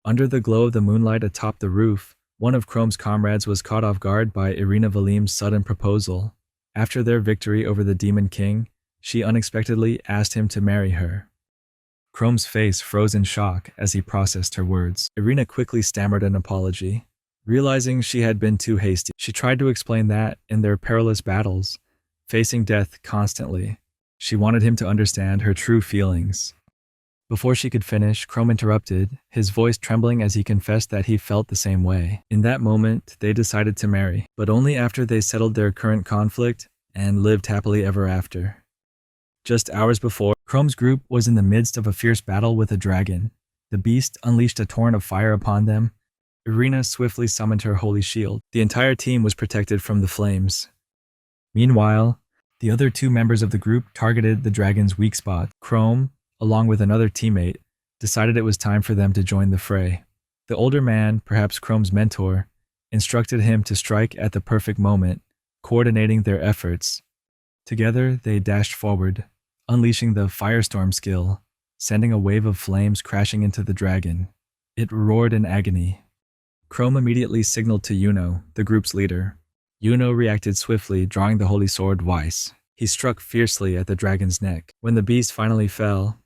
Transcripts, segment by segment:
Under the glow of the moonlight atop the roof, one of Chrome's comrades was caught off guard by Irina Valim's sudden proposal. After their victory over the Demon King, she unexpectedly asked him to marry her. Chrome's face froze in shock as he processed her words. Irina quickly stammered an apology. Realizing she had been too hasty, she tried to explain that, in their perilous battles, facing death constantly, she wanted him to understand her true feelings. Before she could finish, Chrome interrupted, his voice trembling as he confessed that he felt the same way. In that moment, they decided to marry, but only after they settled their current conflict and lived happily ever after. Just hours before, Chrome's group was in the midst of a fierce battle with a dragon. The beast unleashed a torrent of fire upon them. Irina swiftly summoned her holy shield. The entire team was protected from the flames. Meanwhile, the other two members of the group targeted the dragon's weak spot. Chrome, along with another teammate, decided it was time for them to join the fray. The older man, perhaps Chrome's mentor, instructed him to strike at the perfect moment, coordinating their efforts. Together, they dashed forward, unleashing the firestorm skill, sending a wave of flames crashing into the dragon. It roared in agony. Chrome immediately signaled to Yuno, the group's leader. Yuno reacted swiftly, drawing the holy sword Weiss. He struck fiercely at the dragon's neck. When the beast finally fell,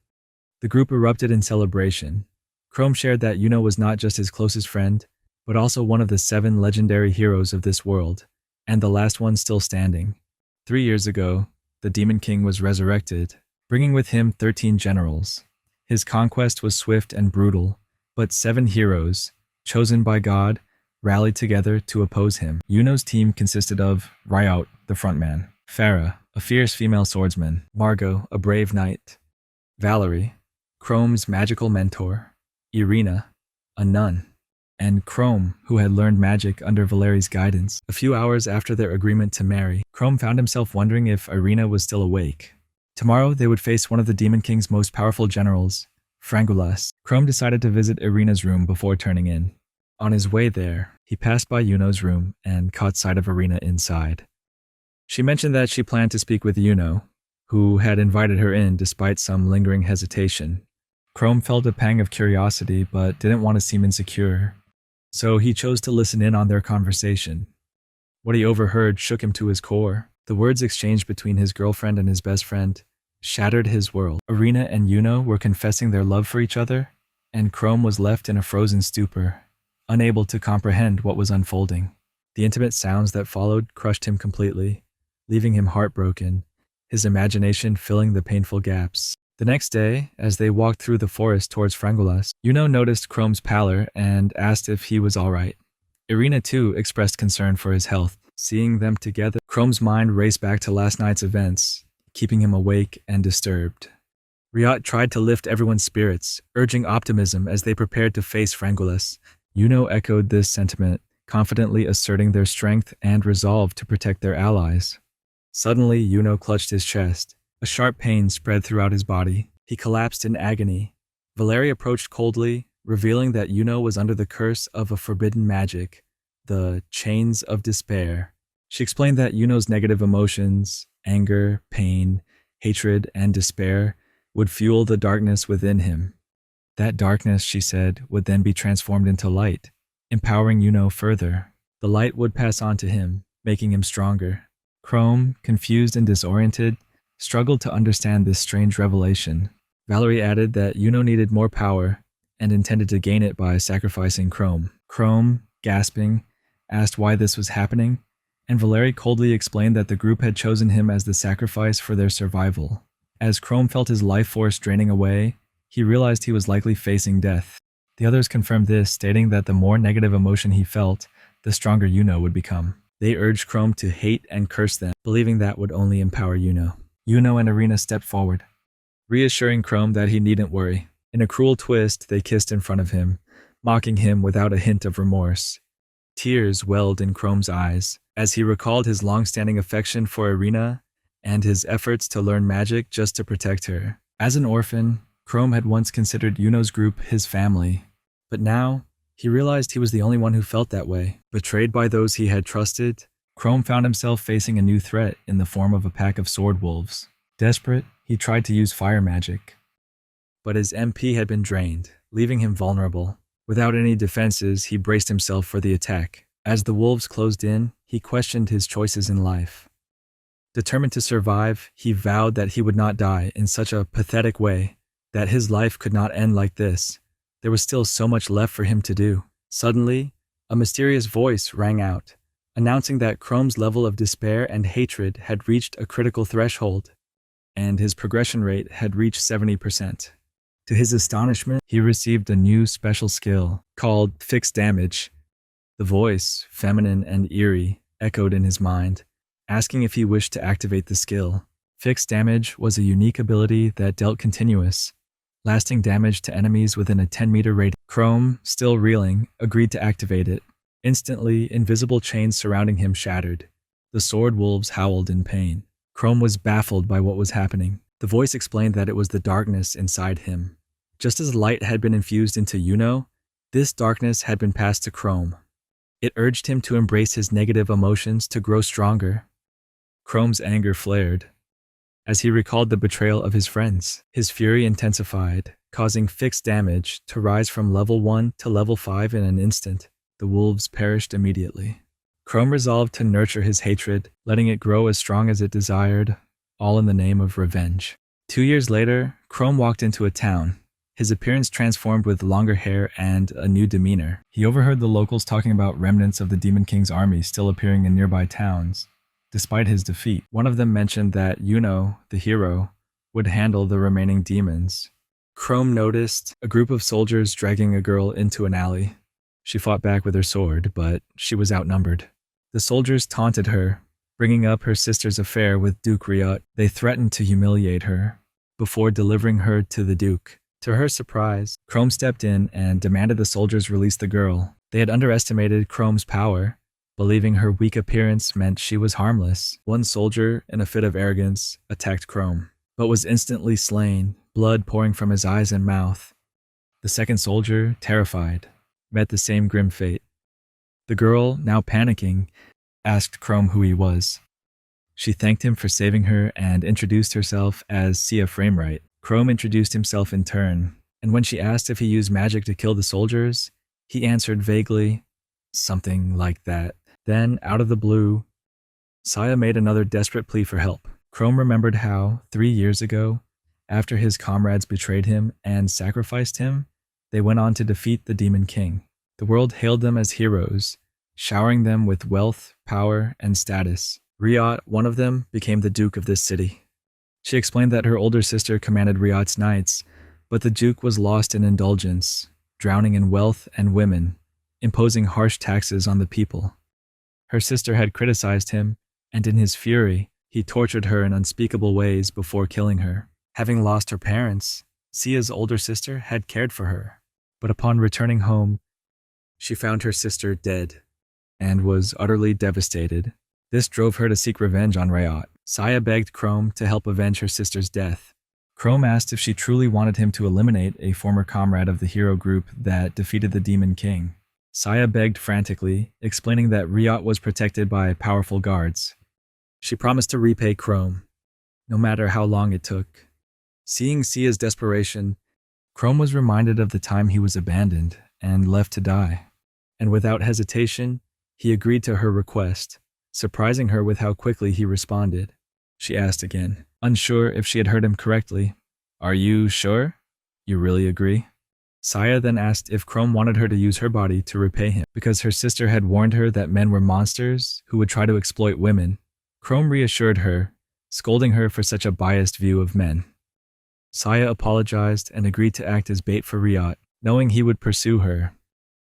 the group erupted in celebration. Chrome shared that Yuno was not just his closest friend, but also one of the 7 legendary heroes of this world, and the last one still standing. 3 years ago, the Demon King was resurrected, bringing with him 13 generals. His conquest was swift and brutal, but 7 heroes, chosen by God, rallied together to oppose him. Yuno's team consisted of Ryot, the frontman, Farah, a fierce female swordsman, Margot, a brave knight, Valerie, Chrome's magical mentor, Irina, a nun, and Chrome, who had learned magic under Valeri's guidance. A few hours after their agreement to marry, Chrome found himself wondering if Irina was still awake. Tomorrow, they would face one of the Demon King's most powerful generals, Frangulas. Chrome decided to visit Irina's room before turning in. On his way there, he passed by Yuno's room and caught sight of Irina inside. She mentioned that she planned to speak with Yuno, who had invited her in despite some lingering hesitation. Chrome felt a pang of curiosity but didn't want to seem insecure, so he chose to listen in on their conversation. What he overheard shook him to his core. The words exchanged between his girlfriend and his best friend shattered his world. Irina and Yuno were confessing their love for each other, and Chrome was left in a frozen stupor, unable to comprehend what was unfolding. The intimate sounds that followed crushed him completely, leaving him heartbroken, his imagination filling the painful gaps. The next day, as they walked through the forest towards Frangulas, Yuno noticed Chrome's pallor and asked if he was all right. Irina, too, expressed concern for his health. Seeing them together, Chrome's mind raced back to last night's events, keeping him awake and disturbed. Ryot tried to lift everyone's spirits, urging optimism as they prepared to face Frangulas. Yuno echoed this sentiment, confidently asserting their strength and resolve to protect their allies. Suddenly, Yuno clutched his chest. A sharp pain spread throughout his body. He collapsed in agony. Valeri approached coldly, revealing that Yuno was under the curse of a forbidden magic, the Chains of Despair. She explained that Yuno's negative emotions, anger, pain, hatred, and despair, would fuel the darkness within him. That darkness, she said, would then be transformed into light, empowering Yuno further. The light would pass on to him, making him stronger. Chrome, confused and disoriented, struggled to understand this strange revelation. Valerie added that Yuno needed more power and intended to gain it by sacrificing Chrome. Chrome, gasping, asked why this was happening, and Valerie coldly explained that the group had chosen him as the sacrifice for their survival. As Chrome felt his life force draining away, he realized he was likely facing death. The others confirmed this, stating that the more negative emotion he felt, the stronger Yuno would become. They urged Chrome to hate and curse them, believing that would only empower Yuno. Yuno and Irina stepped forward, reassuring Chrome that he needn't worry. In a cruel twist, they kissed in front of him, mocking him without a hint of remorse. Tears welled in Chrome's eyes as he recalled his long-standing affection for Irina and his efforts to learn magic just to protect her. As an orphan, Chrome had once considered Yuno's group his family, but now he realized he was the only one who felt that way. Betrayed by those he had trusted, Chrome found himself facing a new threat in the form of a pack of sword wolves. Desperate, he tried to use fire magic, but his MP had been drained, leaving him vulnerable. Without any defenses, he braced himself for the attack. As the wolves closed in, he questioned his choices in life. Determined to survive, he vowed that he would not die in such a pathetic way, that his life could not end like this. There was still so much left for him to do. Suddenly, a mysterious voice rang out, announcing that Chrome's level of despair and hatred had reached a critical threshold, and his progression rate had reached 70%. To his astonishment, he received a new special skill called Fixed Damage. The voice, feminine and eerie, echoed in his mind, asking if he wished to activate the skill. Fixed Damage was a unique ability that dealt continuous, lasting damage to enemies within a 10-meter radius. Chrome, still reeling, agreed to activate it. Instantly, invisible chains surrounding him shattered. The sword wolves howled in pain. Chrome was baffled by what was happening. The voice explained that it was the darkness inside him. Just as light had been infused into Yuno, this darkness had been passed to Chrome. It urged him to embrace his negative emotions to grow stronger. Chrome's anger flared as he recalled the betrayal of his friends. His fury intensified, causing Fixed Damage to rise from level 1 to level 5 in an instant. The wolves perished immediately. Chrome resolved to nurture his hatred, letting it grow as strong as it desired, all in the name of revenge. 2 years later, Chrome walked into a town, his appearance transformed with longer hair and a new demeanor. He overheard the locals talking about remnants of the Demon King's army still appearing in nearby towns. Despite his defeat, one of them mentioned that Yuno, the hero, would handle the remaining demons. Chrome noticed a group of soldiers dragging a girl into an alley. She fought back with her sword, but she was outnumbered. The soldiers taunted her, bringing up her sister's affair with Duke Riot. They threatened to humiliate her before delivering her to the Duke. To her surprise, Chrome stepped in and demanded the soldiers release the girl. They had underestimated Chrome's power, believing her weak appearance meant she was harmless. One soldier, in a fit of arrogance, attacked Chrome, but was instantly slain, blood pouring from his eyes and mouth. The second soldier, terrified, met the same grim fate. The girl, now panicking, asked Chrome who he was. She thanked him for saving her and introduced herself as Sia Frameright. Chrome introduced himself in turn, and when she asked if he used magic to kill the soldiers, he answered vaguely, something like that. Then, out of the blue, Sia made another desperate plea for help. Chrome remembered how, 3 years ago, after his comrades betrayed him and sacrificed him, they went on to defeat the Demon King. The world hailed them as heroes, showering them with wealth, power, and status. Riot, one of them, became the Duke of this city. She explained that her older sister commanded Riot's knights, but the Duke was lost in indulgence, drowning in wealth and women, imposing harsh taxes on the people. Her sister had criticized him, and in his fury, he tortured her in unspeakable ways before killing her. Having lost her parents, Sia's older sister had cared for her, but upon returning home, she found her sister dead and was utterly devastated. This drove her to seek revenge on Riot. Sia begged Chrome to help avenge her sister's death. Chrome asked if she truly wanted him to eliminate a former comrade of the hero group that defeated the Demon King. Sia begged frantically, explaining that Riot was protected by powerful guards. She promised to repay Chrome, no matter how long it took. Seeing Sia's desperation, Chrome was reminded of the time he was abandoned and left to die. And without hesitation, he agreed to her request, surprising her with how quickly he responded. She asked again, unsure if she had heard him correctly. "Are you sure? You really agree?" Sia then asked if Chrome wanted her to use her body to repay him, because her sister had warned her that men were monsters who would try to exploit women. Chrome reassured her, scolding her for such a biased view of men. Sia apologized and agreed to act as bait for Riot, knowing he would pursue her.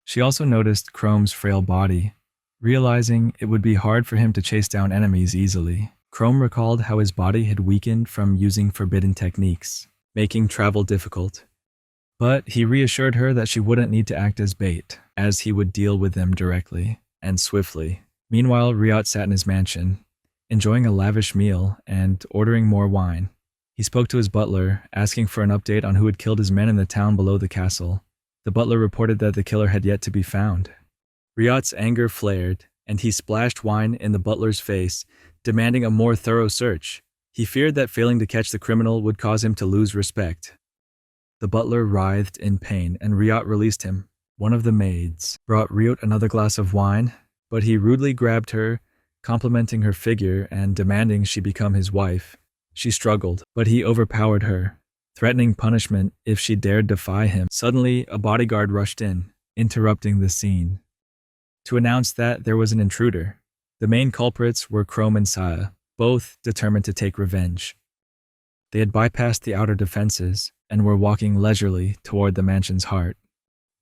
She also noticed Chrome's frail body, realizing it would be hard for him to chase down enemies easily. Chrome recalled how his body had weakened from using forbidden techniques, making travel difficult. But he reassured her that she wouldn't need to act as bait, as he would deal with them directly and swiftly. Meanwhile, Riot sat in his mansion, enjoying a lavish meal and ordering more wine. He spoke to his butler, asking for an update on who had killed his men in the town below the castle. The butler reported that the killer had yet to be found. Riot's anger flared, and he splashed wine in the butler's face, demanding a more thorough search. He feared that failing to catch the criminal would cause him to lose respect. The butler writhed in pain, and Riot released him. One of the maids brought Ryot another glass of wine, but he rudely grabbed her, complimenting her figure and demanding she become his wife. She struggled, but he overpowered her, threatening punishment if she dared defy him. Suddenly, a bodyguard rushed in, interrupting the scene, to announce that there was an intruder. The main culprits were Chrome and Saya, both determined to take revenge. They had bypassed the outer defenses and were walking leisurely toward the mansion's heart.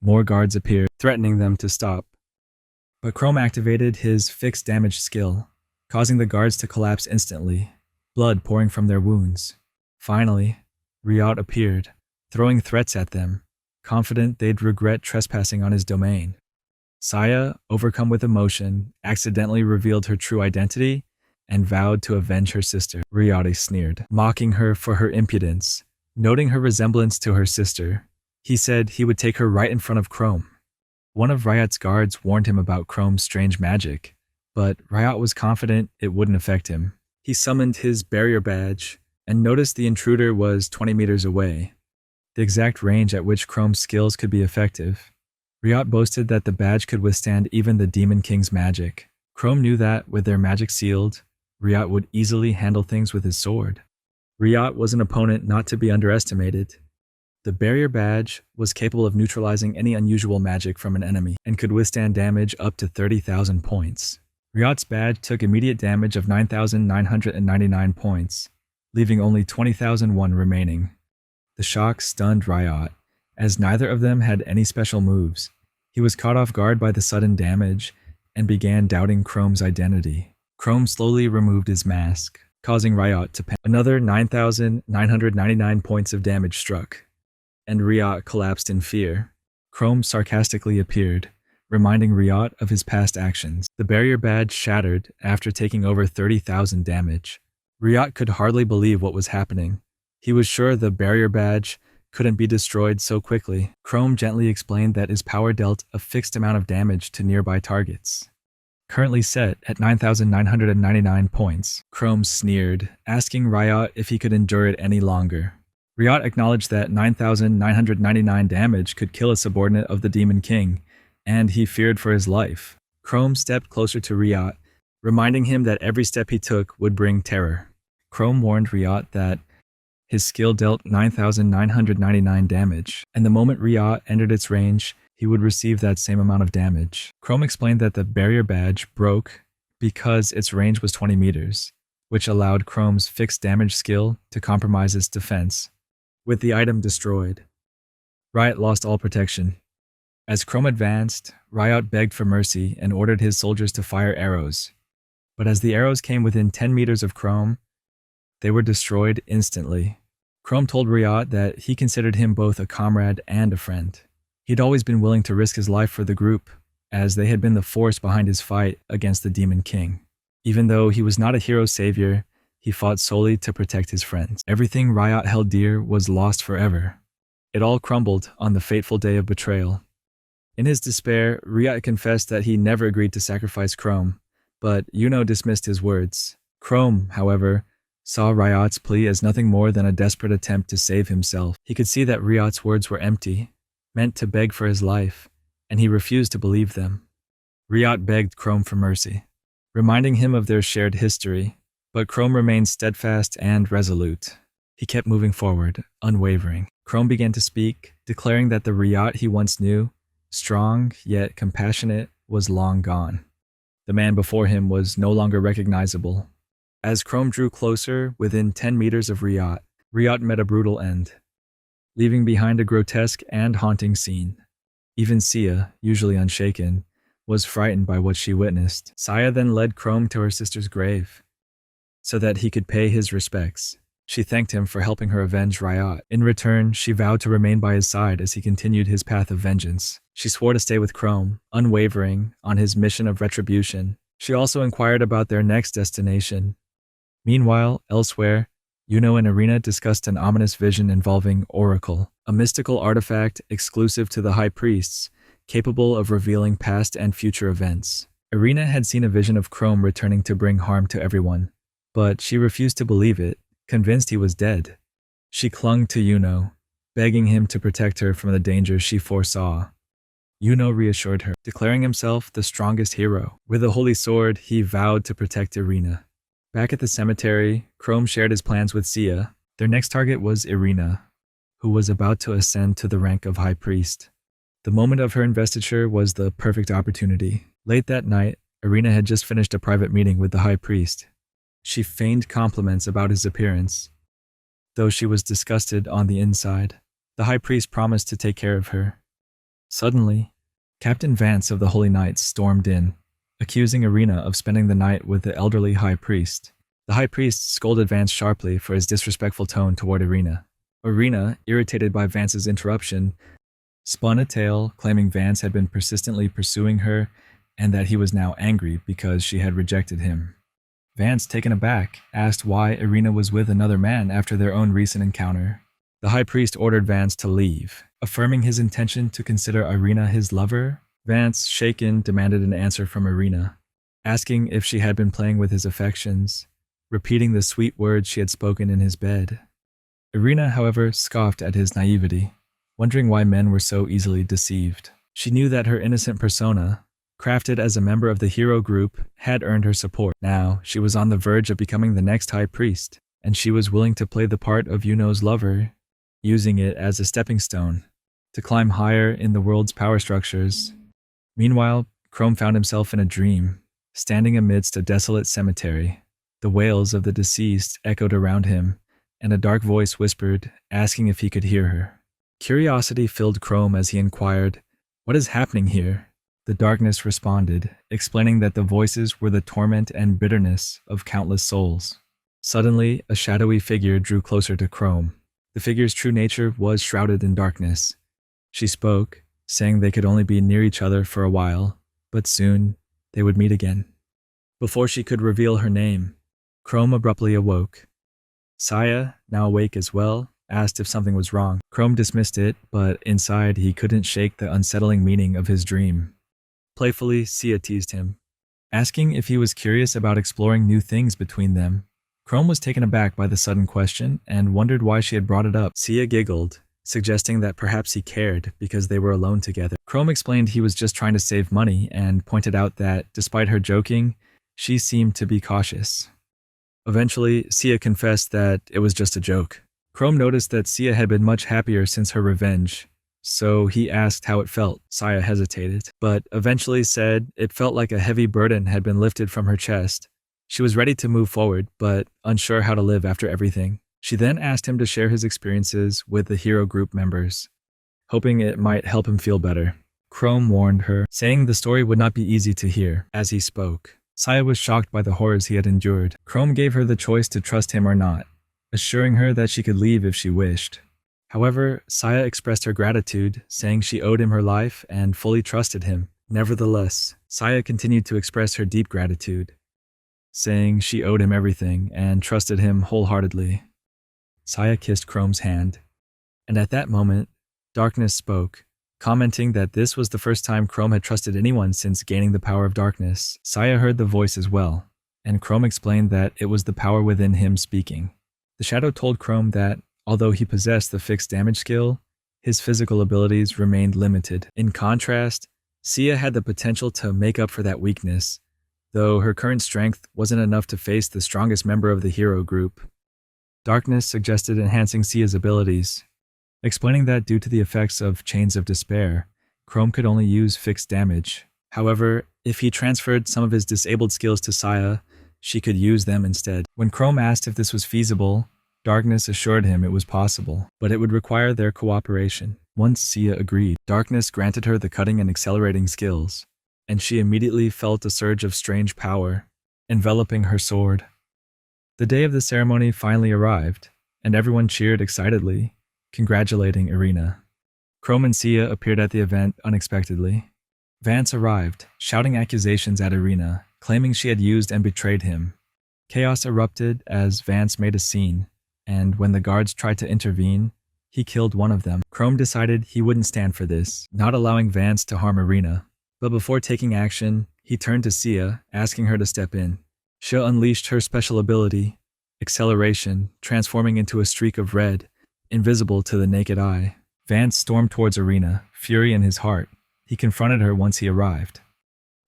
More guards appeared, threatening them to stop. But Chrome activated his fixed damage skill, causing the guards to collapse instantly, blood pouring from their wounds. Finally, Ryot appeared, throwing threats at them, confident they'd regret trespassing on his domain. Saya, overcome with emotion, accidentally revealed her true identity and vowed to avenge her sister. Ryot sneered, mocking her for her impudence. Noting her resemblance to her sister, he said he would take her right in front of Chrome. One of Ryot's guards warned him about Chrome's strange magic, but Ryot was confident it wouldn't affect him. He summoned his barrier badge and noticed the intruder was 20 meters away, the exact range at which Chrome's skills could be effective. Ryot boasted that the badge could withstand even the Demon King's magic. Chrome knew that, with their magic sealed, Ryot would easily handle things with his sword. Ryot was an opponent not to be underestimated. The barrier badge was capable of neutralizing any unusual magic from an enemy and could withstand damage up to 30,000 points. Ryot's badge took immediate damage of 9,999 points, leaving only 20,001 remaining. The shock stunned Ryot, as neither of them had any special moves. He was caught off guard by the sudden damage and began doubting Chrome's identity. Chrome slowly removed his mask, causing Ryot to panic. Another 9,999 points of damage struck, and Ryot collapsed in fear. Chrome sarcastically appeared, reminding Ryot of his past actions. The barrier badge shattered after taking over 30,000 damage. Ryot could hardly believe what was happening. He was sure the barrier badge couldn't be destroyed so quickly. Chrome gently explained that his power dealt a fixed amount of damage to nearby targets, currently set at 9,999 points. Chrome sneered, asking Ryot if he could endure it any longer. Ryot acknowledged that 9,999 damage could kill a subordinate of the Demon King, and he feared for his life. Chrome stepped closer to Ryot, reminding him that every step he took would bring terror. Chrome warned Ryot that his skill dealt 9,999 damage, and the moment Ryot entered its range, he would receive that same amount of damage. Chrome explained that the barrier badge broke because its range was 20 meters, which allowed Chrome's fixed damage skill to compromise its defense. With the item destroyed, Ryot lost all protection. As Chrome advanced, Ryot begged for mercy and ordered his soldiers to fire arrows. But as the arrows came within 10 meters of Chrome, they were destroyed instantly. Chrome told Ryot that he considered him both a comrade and a friend. He'd always been willing to risk his life for the group, as they had been the force behind his fight against the Demon King. Even though he was not a hero savior, he fought solely to protect his friends. Everything Ryot held dear was lost forever. It all crumbled on the fateful day of betrayal. In his despair, Ryot confessed that he never agreed to sacrifice Chrome, but Yuno dismissed his words. Chrome, however, saw Ryot's plea as nothing more than a desperate attempt to save himself. He could see that Ryot's words were empty, meant to beg for his life, and he refused to believe them. Ryot begged Chrome for mercy, reminding him of their shared history, but Chrome remained steadfast and resolute. He kept moving forward, unwavering. Chrome began to speak, declaring that the Ryot he once knew, strong yet compassionate, was long gone. The man before him was no longer recognizable. As Chrome drew closer, within 10 meters of Ryot, Ryot met a brutal end, leaving behind a grotesque and haunting scene. Even Sia, usually unshaken, was frightened by what she witnessed. Saya then led Chrome to her sister's grave, so that he could pay his respects. She thanked him for helping her avenge Ryot. In return, she vowed to remain by his side as he continued his path of vengeance. She swore to stay with Chrome, unwavering, on his mission of retribution. She also inquired about their next destination. Meanwhile, elsewhere, Yuno and Irina discussed an ominous vision involving Oracle, a mystical artifact exclusive to the High Priests, capable of revealing past and future events. Irina had seen a vision of Chrome returning to bring harm to everyone, but she refused to believe it, convinced he was dead. She clung to Yuno, begging him to protect her from the dangers she foresaw. Yuno reassured her, declaring himself the strongest hero. With a holy sword, he vowed to protect Irina. Back at the cemetery, Chrome shared his plans with Sia. Their next target was Irina, who was about to ascend to the rank of High Priest. The moment of her investiture was the perfect opportunity. Late that night, Irina had just finished a private meeting with the High Priest. She feigned compliments about his appearance, though she was disgusted on the inside. The High Priest promised to take care of her. Suddenly, Captain Vance of the Holy Knights stormed in, accusing Irina of spending the night with the elderly High Priest. The High Priest scolded Vance sharply for his disrespectful tone toward Irina. Irina, irritated by Vance's interruption, spun a tale claiming Vance had been persistently pursuing her and that he was now angry because she had rejected him. Vance, taken aback, asked why Irina was with another man after their own recent encounter. The High Priest ordered Vance to leave, affirming his intention to consider Irina his lover. Vance, shaken, demanded an answer from Irina, asking if she had been playing with his affections, repeating the sweet words she had spoken in his bed. Irina, however, scoffed at his naivety, wondering why men were so easily deceived. She knew that her innocent persona, crafted as a member of the hero group, had earned her support. Now, she was on the verge of becoming the next High Priest, and she was willing to play the part of Yuno's lover, using it as a stepping stone to climb higher in the world's power structures. Meanwhile, Chrome found himself in a dream, standing amidst a desolate cemetery. The wails of the deceased echoed around him, and a dark voice whispered, asking if he could hear her. Curiosity filled Chrome as he inquired, "What is happening here?" The darkness responded, explaining that the voices were the torment and bitterness of countless souls. Suddenly, a shadowy figure drew closer to Chrome. The figure's true nature was shrouded in darkness. She spoke, saying they could only be near each other for a while, but soon they would meet again. Before she could reveal her name, Chrome abruptly awoke. Saya, now awake as well, asked if something was wrong. Chrome dismissed it, but inside he couldn't shake the unsettling meaning of his dream. Playfully, Sia teased him, asking if he was curious about exploring new things between them. Chrome was taken aback by the sudden question and wondered why she had brought it up. Sia giggled, suggesting that perhaps he cared because they were alone together. Chrome explained he was just trying to save money and pointed out that, despite her joking, she seemed to be cautious. Eventually, Sia confessed that it was just a joke. Chrome noticed that Sia had been much happier since her revenge, so he asked how it felt. Sia hesitated, but eventually said it felt like a heavy burden had been lifted from her chest. She was ready to move forward, but unsure how to live after everything. She then asked him to share his experiences with the hero group members, hoping it might help him feel better. Chrome warned her, saying the story would not be easy to hear. As he spoke, Sia was shocked by the horrors he had endured. Chrome gave her the choice to trust him or not, assuring her that she could leave if she wished. However, Sia expressed her gratitude, saying she owed him her life and fully trusted him. Nevertheless, Sia continued to express her deep gratitude, saying she owed him everything and trusted him wholeheartedly. Sia kissed Chrome's hand, and at that moment, Darkness spoke, commenting that this was the first time Chrome had trusted anyone since gaining the power of darkness. Sia heard the voice as well, and Chrome explained that it was the power within him speaking. The shadow told Chrome that, although he possessed the fixed damage skill, his physical abilities remained limited. In contrast, Sia had the potential to make up for that weakness, though her current strength wasn't enough to face the strongest member of the hero group. Darkness suggested enhancing Sia's abilities, explaining that due to the effects of Chains of Despair, Chrome could only use fixed damage. However, if he transferred some of his disabled skills to Sia, she could use them instead. When Chrome asked if this was feasible, Darkness assured him it was possible, but it would require their cooperation. Once Sia agreed, Darkness granted her the cutting and accelerating skills, and she immediately felt a surge of strange power, enveloping her sword. The day of the ceremony finally arrived, and everyone cheered excitedly, congratulating Irina. Chrome and Sia appeared at the event unexpectedly. Vance arrived, shouting accusations at Irina, claiming she had used and betrayed him. Chaos erupted as Vance made a scene, and when the guards tried to intervene, he killed one of them. Chrome decided he wouldn't stand for this, not allowing Vance to harm Irina. But before taking action, he turned to Sia, asking her to step in. She unleashed her special ability, Acceleration, transforming into a streak of red, invisible to the naked eye. Vance stormed towards Irina, fury in his heart. He confronted her once he arrived,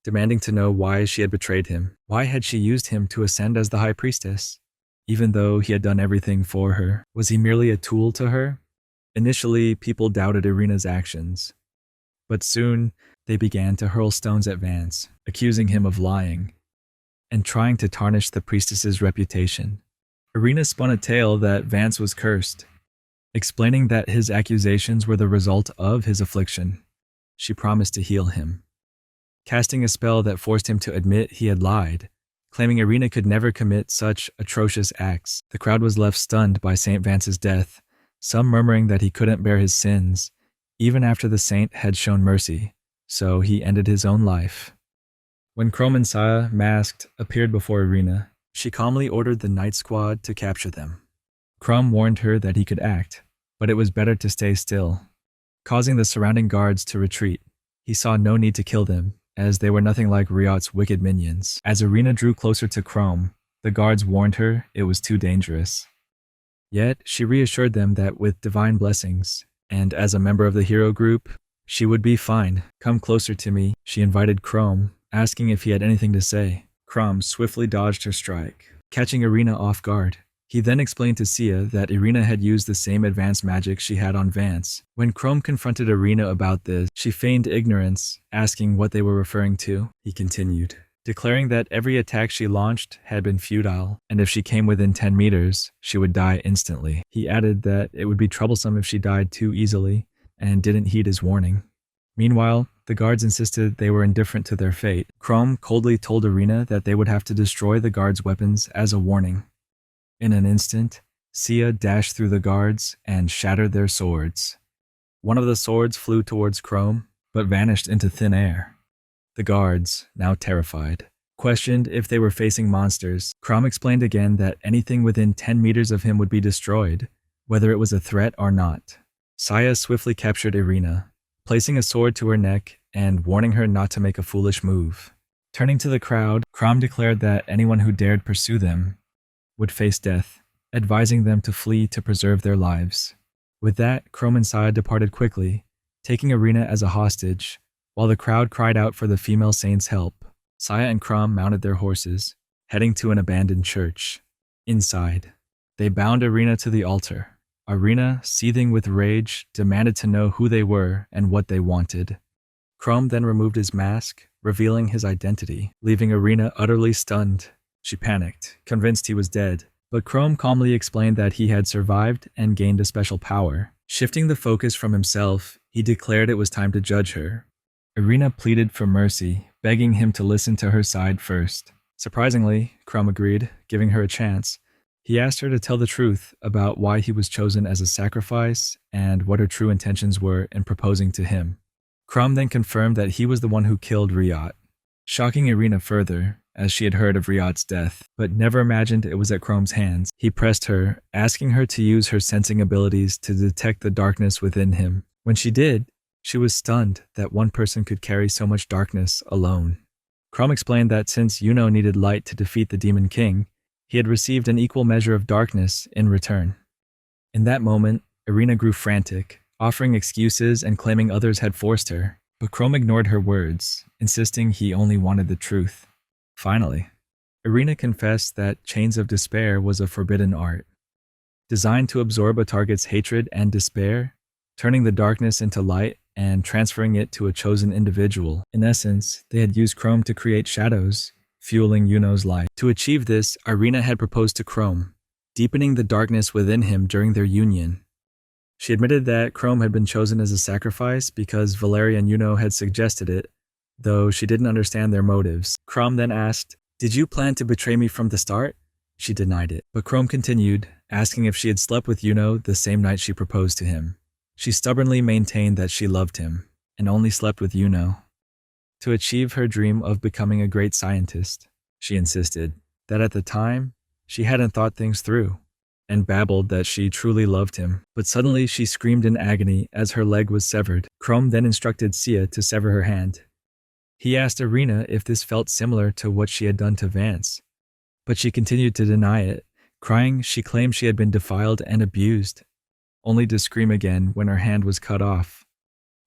demanding to know why she had betrayed him. Why had she used him to ascend as the high priestess? Even though he had done everything for her, was he merely a tool to her? Initially, people doubted Irina's actions, but soon they began to hurl stones at Vance, accusing him of lying and trying to tarnish the priestess's reputation. Irina spun a tale that Vance was cursed, explaining that his accusations were the result of his affliction. She promised to heal him, casting a spell that forced him to admit he had lied, claiming Irina could never commit such atrocious acts. The crowd was left stunned by Saint Vance's death, some murmuring that he couldn't bear his sins, even after the saint had shown mercy, so he ended his own life. When Chrome and Saya, masked, appeared before Irina, she calmly ordered the night squad to capture them. Chrome warned her that he could act, but it was better to stay still, causing the surrounding guards to retreat. He saw no need to kill them, as they were nothing like Riot's wicked minions. As Irina drew closer to Chrome, the guards warned her it was too dangerous. Yet, she reassured them that with divine blessings, and as a member of the hero group, she would be fine. Come closer to me, she invited Chrome, asking if he had anything to say. Chrome swiftly dodged her strike, catching Irina off guard. He then explained to Sia that Irina had used the same advanced magic she had on Vance. When Chrome confronted Irina about this, she feigned ignorance, asking what they were referring to. He continued, declaring that every attack she launched had been futile, and if she came within 10 meters, she would die instantly. He added that it would be troublesome if she died too easily, and didn't heed his warning. Meanwhile, the guards insisted they were indifferent to their fate. Chrome coldly told Irina that they would have to destroy the guards' weapons as a warning. In an instant, Sia dashed through the guards and shattered their swords. One of the swords flew towards Chrome, but vanished into thin air. The guards, now terrified, questioned if they were facing monsters. Chrome explained again that anything within 10 meters of him would be destroyed, whether it was a threat or not. Saya swiftly captured Irina, placing a sword to her neck and warning her not to make a foolish move. Turning to the crowd, Chrome declared that anyone who dared pursue them would face death, advising them to flee to preserve their lives. With that, Chrome and Saya departed quickly, taking Irina as a hostage, while the crowd cried out for the female saint's help. Saya and Chrome mounted their horses, heading to an abandoned church. Inside, they bound Irina to the altar. Irina, seething with rage, demanded to know who they were and what they wanted. Chrome then removed his mask, revealing his identity, leaving Irina utterly stunned. She panicked, convinced he was dead, but Chrome calmly explained that he had survived and gained a special power. Shifting the focus from himself, he declared it was time to judge her. Irina pleaded for mercy, begging him to listen to her side first. Surprisingly, Chrome agreed, giving her a chance. He asked her to tell the truth about why he was chosen as a sacrifice and what her true intentions were in proposing to him. Chrome then confirmed that he was the one who killed Riot, shocking Irina further, as she had heard of Riot's death, but never imagined it was at Chrome's hands. He pressed her, asking her to use her sensing abilities to detect the darkness within him. When she did, she was stunned that one person could carry so much darkness alone. Chrome explained that since Yuno needed light to defeat the Demon King, he had received an equal measure of darkness in return. In that moment, Irina grew frantic, offering excuses and claiming others had forced her, but Chrome ignored her words, insisting he only wanted the truth. Finally, Irina confessed that Chains of Despair was a forbidden art, designed to absorb a target's hatred and despair, turning the darkness into light and transferring it to a chosen individual. In essence, they had used Chrome to create shadows, fueling Yuno's light. To achieve this, Irina had proposed to Chrome, deepening the darkness within him during their union. She admitted that Chrome had been chosen as a sacrifice because Valeria and Yuno had suggested it, though she didn't understand their motives. Chrome then asked, "Did you plan to betray me from the start?" She denied it, but Chrome continued, asking if she had slept with Yuno the same night she proposed to him. She stubbornly maintained that she loved him, and only slept with Yuno. To achieve her dream of becoming a great scientist, she insisted that at the time, she hadn't thought things through, and babbled that she truly loved him. But suddenly she screamed in agony as her leg was severed. Chrome then instructed Sia to sever her hand. He asked Irina if this felt similar to what she had done to Vance, but she continued to deny it, crying she claimed she had been defiled and abused, only to scream again when her hand was cut off.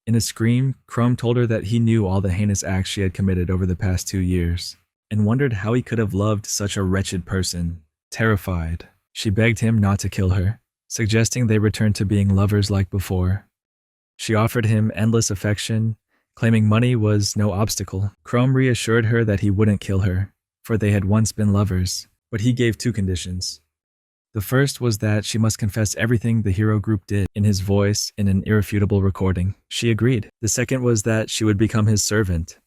In a scream, Chrome told her that he knew all the heinous acts she had committed over the past 2 years, and wondered how he could have loved such a wretched person. Terrified, she begged him not to kill her, suggesting they return to being lovers like before. She offered him endless affection, claiming money was no obstacle. Chrome reassured her that he wouldn't kill her, for they had once been lovers, but he gave 2 conditions. The first was that she must confess everything the hero group did in his voice in an irrefutable recording. She agreed. The second was that she would become his servant.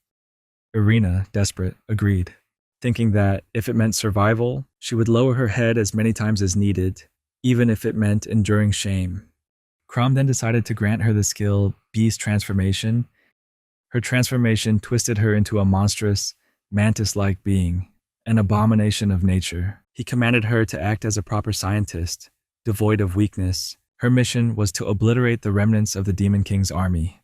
Irina, desperate, agreed, thinking that if it meant survival, she would lower her head as many times as needed, even if it meant enduring shame. Crom then decided to grant her the skill Beast Transformation. Her transformation twisted her into a monstrous, mantis-like being, an abomination of nature. He commanded her to act as a proper scientist, devoid of weakness. Her mission was to obliterate the remnants of the Demon King's army.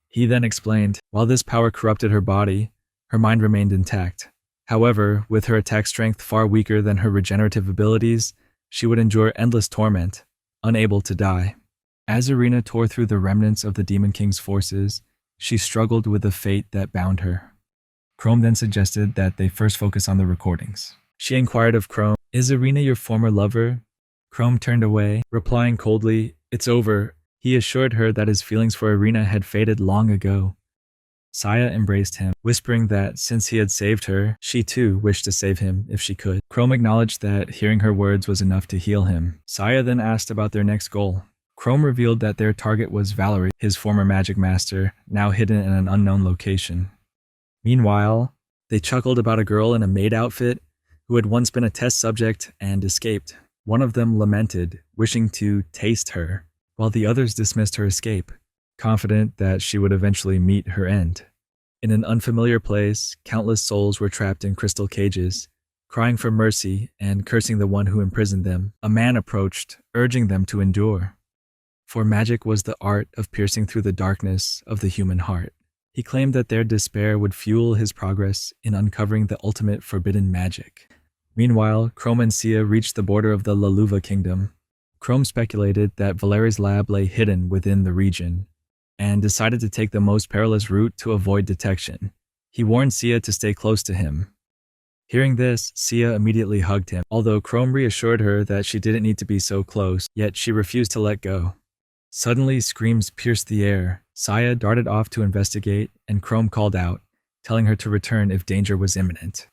He then explained, while this power corrupted her body, her mind remained intact. However, with her attack strength far weaker than her regenerative abilities, she would endure endless torment, unable to die. As Irina tore through the remnants of the Demon King's forces, she struggled with the fate that bound her. Chrome then suggested that they first focus on the recordings. She inquired of Chrome, "Is Irina your former lover?" Chrome turned away, replying coldly, "It's over." He assured her that his feelings for Irina had faded long ago. Saya embraced him, whispering that since he had saved her, she too wished to save him if she could. Chrome acknowledged that hearing her words was enough to heal him. Saya then asked about their next goal. Chrome revealed that their target was Valerie, his former magic master, now hidden in an unknown location. Meanwhile, they chuckled about a girl in a maid outfit who had once been a test subject and escaped. One of them lamented, wishing to taste her, while the others dismissed her escape, confident that she would eventually meet her end. In an unfamiliar place, countless souls were trapped in crystal cages, crying for mercy and cursing the one who imprisoned them. A man approached, urging them to endure. For magic was the art of piercing through the darkness of the human heart. He claimed that their despair would fuel his progress in uncovering the ultimate forbidden magic. Meanwhile, Chrome and Sia reached the border of the Laluva kingdom. Chrome speculated that Valeri's lab lay hidden within the region, and decided to take the most perilous route to avoid detection. He warned Sia to stay close to him. Hearing this, Sia immediately hugged him, although Chrome reassured her that she didn't need to be so close, yet she refused to let go. Suddenly, screams pierced the air. Sia darted off to investigate, and Chrome called out, telling her to return if danger was imminent.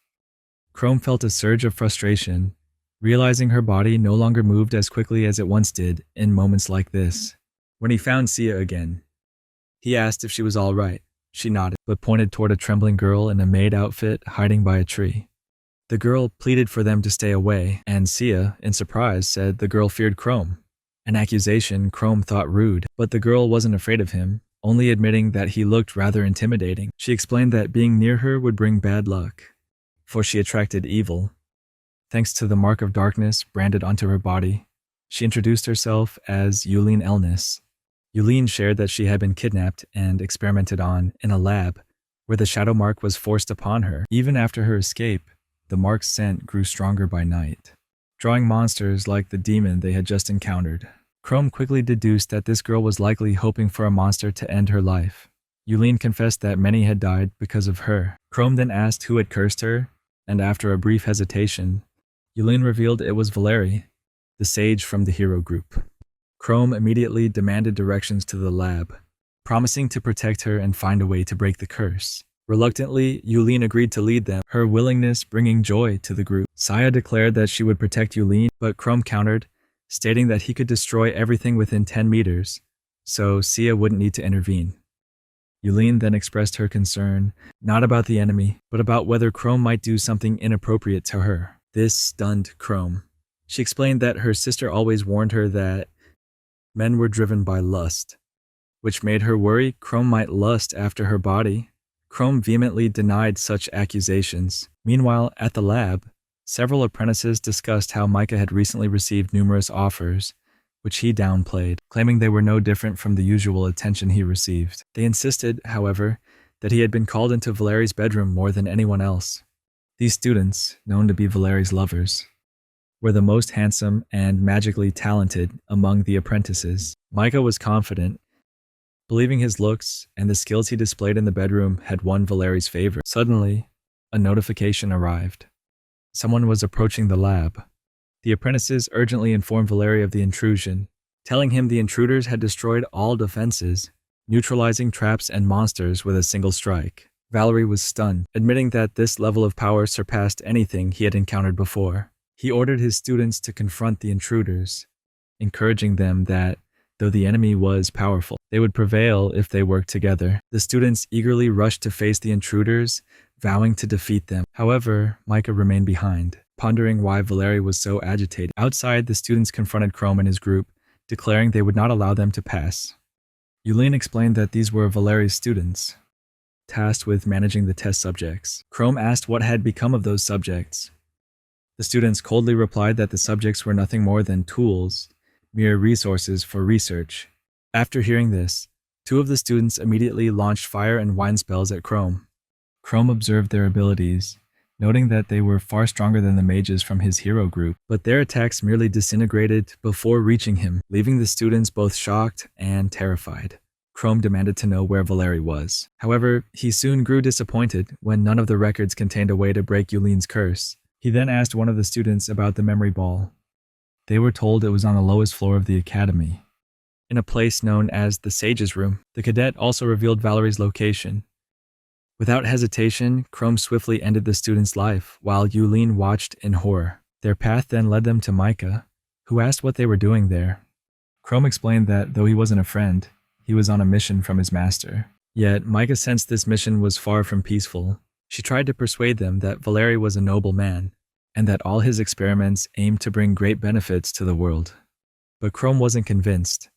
Chrome felt a surge of frustration, realizing her body no longer moved as quickly as it once did in moments like this. When he found Sia again, he asked if she was all right. She nodded, but pointed toward a trembling girl in a maid outfit hiding by a tree. The girl pleaded for them to stay away, and Sia, in surprise, said the girl feared Chrome. An accusation Chrome thought rude, but the girl wasn't afraid of him, only admitting that he looked rather intimidating. She explained that being near her would bring bad luck, for she attracted evil. Thanks to the mark of darkness branded onto her body, she introduced herself as Yulene Elnis. Yulene shared that she had been kidnapped and experimented on in a lab where the shadow mark was forced upon her. Even after her escape, the mark's scent grew stronger by night, drawing monsters like the demon they had just encountered. Chrome quickly deduced that this girl was likely hoping for a monster to end her life. Yulene confessed that many had died because of her. Chrome then asked who had cursed her, and after a brief hesitation, Yulene revealed it was Valeri, the sage from the hero group. Chrome immediately demanded directions to the lab, promising to protect her and find a way to break the curse. Reluctantly, Yulene agreed to lead them, her willingness bringing joy to the group. Saya declared that she would protect Yulene, but Chrome countered, stating that he could destroy everything within 10 meters, so Sia wouldn't need to intervene. Yulene then expressed her concern, not about the enemy, but about whether Chrome might do something inappropriate to her. This stunned Chrome. She explained that her sister always warned her that men were driven by lust, which made her worry Chrome might lust after her body. Chrome vehemently denied such accusations. Meanwhile, at the lab, several apprentices discussed how Micah had recently received numerous offers, which he downplayed, claiming they were no different from the usual attention he received. They insisted, however, that he had been called into Valeri's bedroom more than anyone else. These students, known to be Valeri's lovers, were the most handsome and magically talented among the apprentices. Micah was confident Believing his looks and the skills he displayed in the bedroom had won Valeri's favor. Suddenly, a notification arrived. Someone was approaching the lab. The apprentices urgently informed Valeri of the intrusion, telling him the intruders had destroyed all defenses, neutralizing traps and monsters with a single strike. Valery was stunned, admitting that this level of power surpassed anything he had encountered before. He ordered his students to confront the intruders, encouraging them that, though the enemy was powerful, they would prevail if they worked together. The students eagerly rushed to face the intruders, vowing to defeat them. However, Micah remained behind, pondering why Valeri was so agitated. Outside, the students confronted Chrome and his group, declaring they would not allow them to pass. Yulin explained that these were Valeri's students, tasked with managing the test subjects. Chrome asked what had become of those subjects. The students coldly replied that the subjects were nothing more than tools, mere resources for research. After hearing this, two of the students immediately launched fire and wine spells at Chrome. Chrome observed their abilities, noting that they were far stronger than the mages from his hero group, but their attacks merely disintegrated before reaching him, leaving the students both shocked and terrified. Chrome demanded to know where Valeri was. However, he soon grew disappointed when none of the records contained a way to break Yulin's curse. He then asked one of the students about the memory ball. They were told it was on the lowest floor of the academy, in a place known as the Sage's Room. The cadet also revealed Valerie's location. Without hesitation, Chrome swiftly ended the student's life, while Yulin watched in horror. Their path then led them to Micah, who asked what they were doing there. Chrome explained that though he wasn't a friend, he was on a mission from his master. Yet Micah sensed this mission was far from peaceful. She tried to persuade them that Valeri was a noble man, and that all his experiments aimed to bring great benefits to the world. But Chrome wasn't convinced.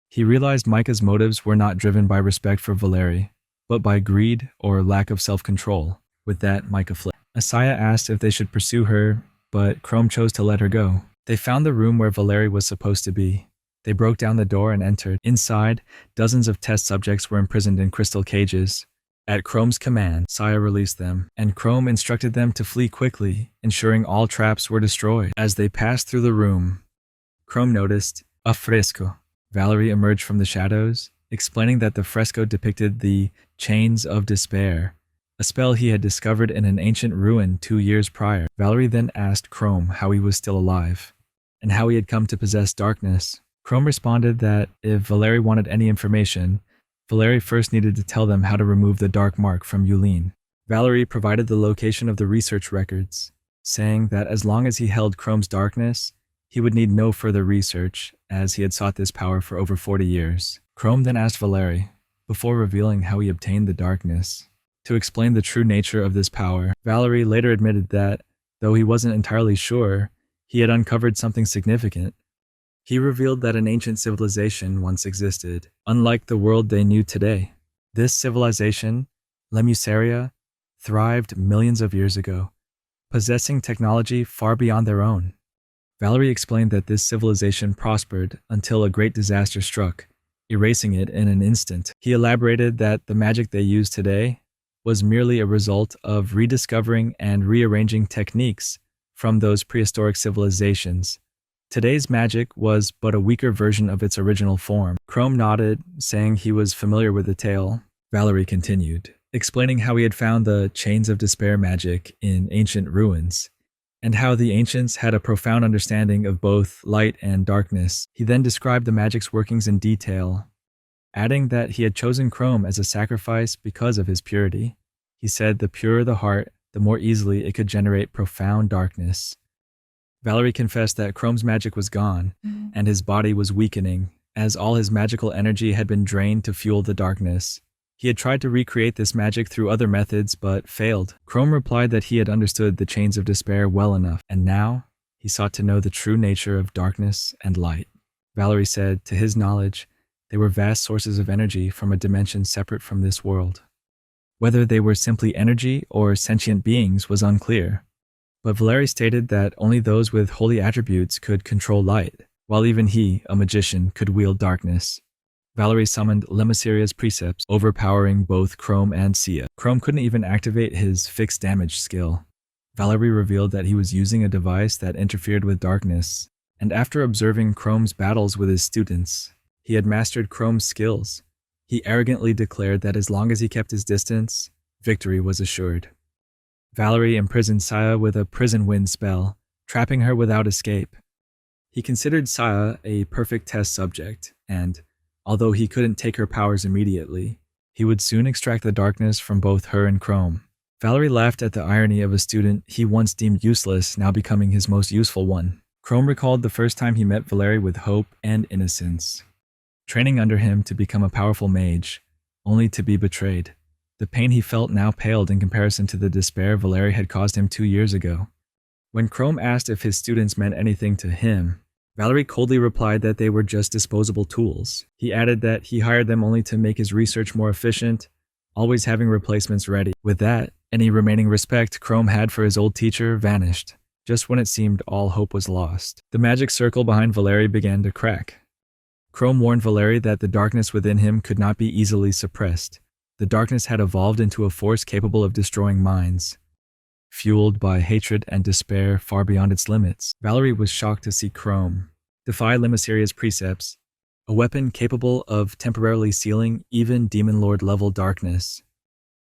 He realized Micah's motives were not driven by respect for Valeri, but by greed or lack of self-control. With that, Micah fled. Asaya asked if they should pursue her, but Chrome chose to let her go. They found the room where Valeri was supposed to be. They broke down the door and entered. Inside, dozens of test subjects were imprisoned in crystal cages. At Chrome's command, Saya released them, and Chrome instructed them to flee quickly, ensuring all traps were destroyed. As they passed through the room, Chrome noticed a fresco. Valerie emerged from the shadows, explaining that the fresco depicted the Chains of Despair, a spell he had discovered in an ancient ruin 2 years prior. Valerie then asked Chrome how he was still alive, and how he had come to possess darkness. Chrome responded that if Valeri wanted any information, Valeri first needed to tell them how to remove the dark mark from Yulin. Valerie provided the location of the research records, saying that as long as he held Chrome's darkness, he would need no further research, as he had sought this power for over 40 years. Chrome then asked Valeri, before revealing how he obtained the darkness, to explain the true nature of this power. Valerie later admitted that, though he wasn't entirely sure, he had uncovered something significant. He revealed that an ancient civilization once existed, unlike the world they knew today. This civilization, Lemusaria, thrived millions of years ago, possessing technology far beyond their own. Valerie explained that this civilization prospered until a great disaster struck, erasing it in an instant. He elaborated that the magic they use today was merely a result of rediscovering and rearranging techniques from those prehistoric civilizations. Today's magic was but a weaker version of its original form. Chrome nodded, saying he was familiar with the tale. Valerie continued, explaining how he had found the Chains of Despair magic in ancient ruins, and how the ancients had a profound understanding of both light and darkness. He then described the magic's workings in detail, adding that he had chosen Chrome as a sacrifice because of his purity. He said the purer the heart, the more easily it could generate profound darkness. Valerie confessed that Chrome's magic was gone, and his body was weakening, as all his magical energy had been drained to fuel the darkness. He had tried to recreate this magic through other methods, but failed. Chrome replied that he had understood the Chains of Despair well enough, and now he sought to know the true nature of darkness and light. Valerie said, to his knowledge, they were vast sources of energy from a dimension separate from this world. Whether they were simply energy or sentient beings was unclear, but Valeri stated that only those with holy attributes could control light, while even he, a magician, could wield darkness. Valerie summoned Lemusaria's precepts, overpowering both Chrome and Sia. Chrome couldn't even activate his fixed damage skill. Valerie revealed that he was using a device that interfered with darkness, and after observing Chrome's battles with his students, he had mastered Chrome's skills, He arrogantly declared that as long as he kept his distance, victory was assured. Valerie imprisoned Saya with a prison wind spell, trapping her without escape. He considered Saya a perfect test subject, and, although he couldn't take her powers immediately, he would soon extract the darkness from both her and Chrome. Valerie laughed at the irony of a student he once deemed useless now becoming his most useful one. Chrome recalled the first time he met Valerie with hope and innocence, training under him to become a powerful mage, only to be betrayed. The pain he felt now paled in comparison to the despair Valerie had caused him 2 years ago. When Chrome asked if his students meant anything to him, Valerie coldly replied that they were just disposable tools. He added that he hired them only to make his research more efficient, always having replacements ready. With that, any remaining respect Chrome had for his old teacher vanished, just when it seemed all hope was lost. The magic circle behind Valerie began to crack. Chrome warned Valerie that the darkness within him could not be easily suppressed. The darkness had evolved into a force capable of destroying minds, fueled by hatred and despair far beyond its limits. Valerie was shocked to see Chrome defy Lemmaseria's precepts, a weapon capable of temporarily sealing even Demon Lord-level darkness.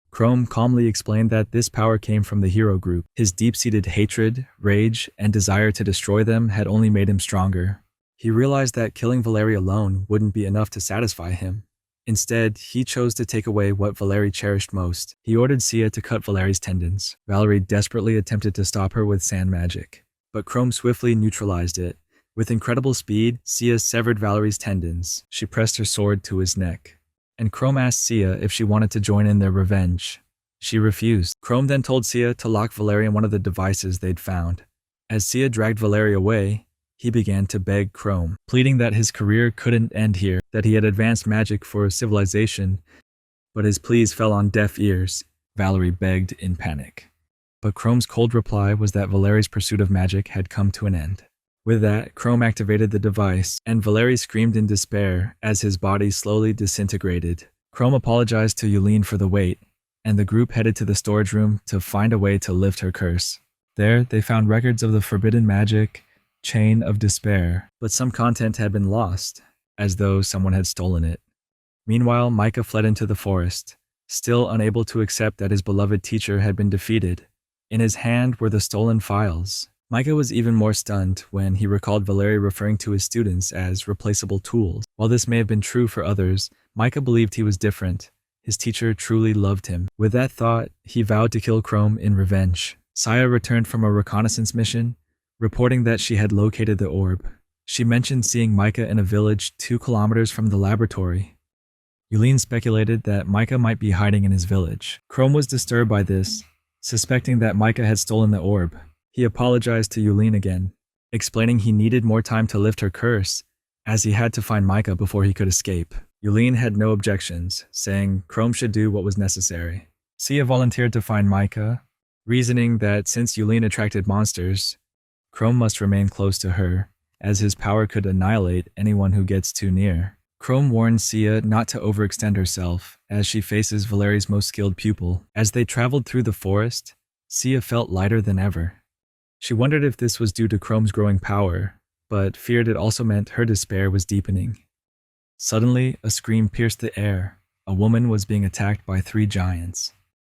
Chrome calmly explained that this power came from the hero group. His deep-seated hatred, rage, and desire to destroy them had only made him stronger. He realized that killing Valerie alone wouldn't be enough to satisfy him. Instead, he chose to take away what Valerie cherished most. He ordered Sia to cut Valerie's tendons. Valerie desperately attempted to stop her with sand magic, but Chrome swiftly neutralized it. With incredible speed, Sia severed Valerie's tendons. She pressed her sword to his neck, and Chrome asked Sia if she wanted to join in their revenge. She refused. Chrome then told Sia to lock Valerie in one of the devices they'd found. As Sia dragged Valerie away, he began to beg Chrome, pleading that his career couldn't end here, that he had advanced magic for civilization, but his pleas fell on deaf ears. Valerie begged in panic. But Chrome's cold reply was that Valerie's pursuit of magic had come to an end. With that, Chrome activated the device, and Valerie screamed in despair as his body slowly disintegrated. Chrome apologized to Yulene for the wait, and the group headed to the storage room to find a way to lift her curse. There, they found records of the forbidden magic Chain of Despair, but some content had been lost, as though someone had stolen it. Meanwhile, Micah fled into the forest, still unable to accept that his beloved teacher had been defeated. In his hand were the stolen files. Micah was even more stunned when he recalled Valerie referring to his students as replaceable tools. While this may have been true for others, Micah believed he was different. His teacher truly loved him. With that thought, he vowed to kill Chrome in revenge. Saya returned from a reconnaissance mission, reporting that she had located the orb. She mentioned seeing Micah in a village 2 kilometers from the laboratory. Yulene speculated that Micah might be hiding in his village. Chrome was disturbed by this, suspecting that Micah had stolen the orb. He apologized to Yulene again, explaining he needed more time to lift her curse, as he had to find Micah before he could escape. Yulene had no objections, saying Chrome should do what was necessary. Sia volunteered to find Micah, reasoning that since Yulene attracted monsters, Chrome must remain close to her, as his power could annihilate anyone who gets too near. Chrome warned Sia not to overextend herself, as she faces Valerie's most skilled pupil. As they traveled through the forest, Sia felt lighter than ever. She wondered if this was due to Chrome's growing power, but feared it also meant her despair was deepening. Suddenly, a scream pierced the air. A woman was being attacked by 3 giants.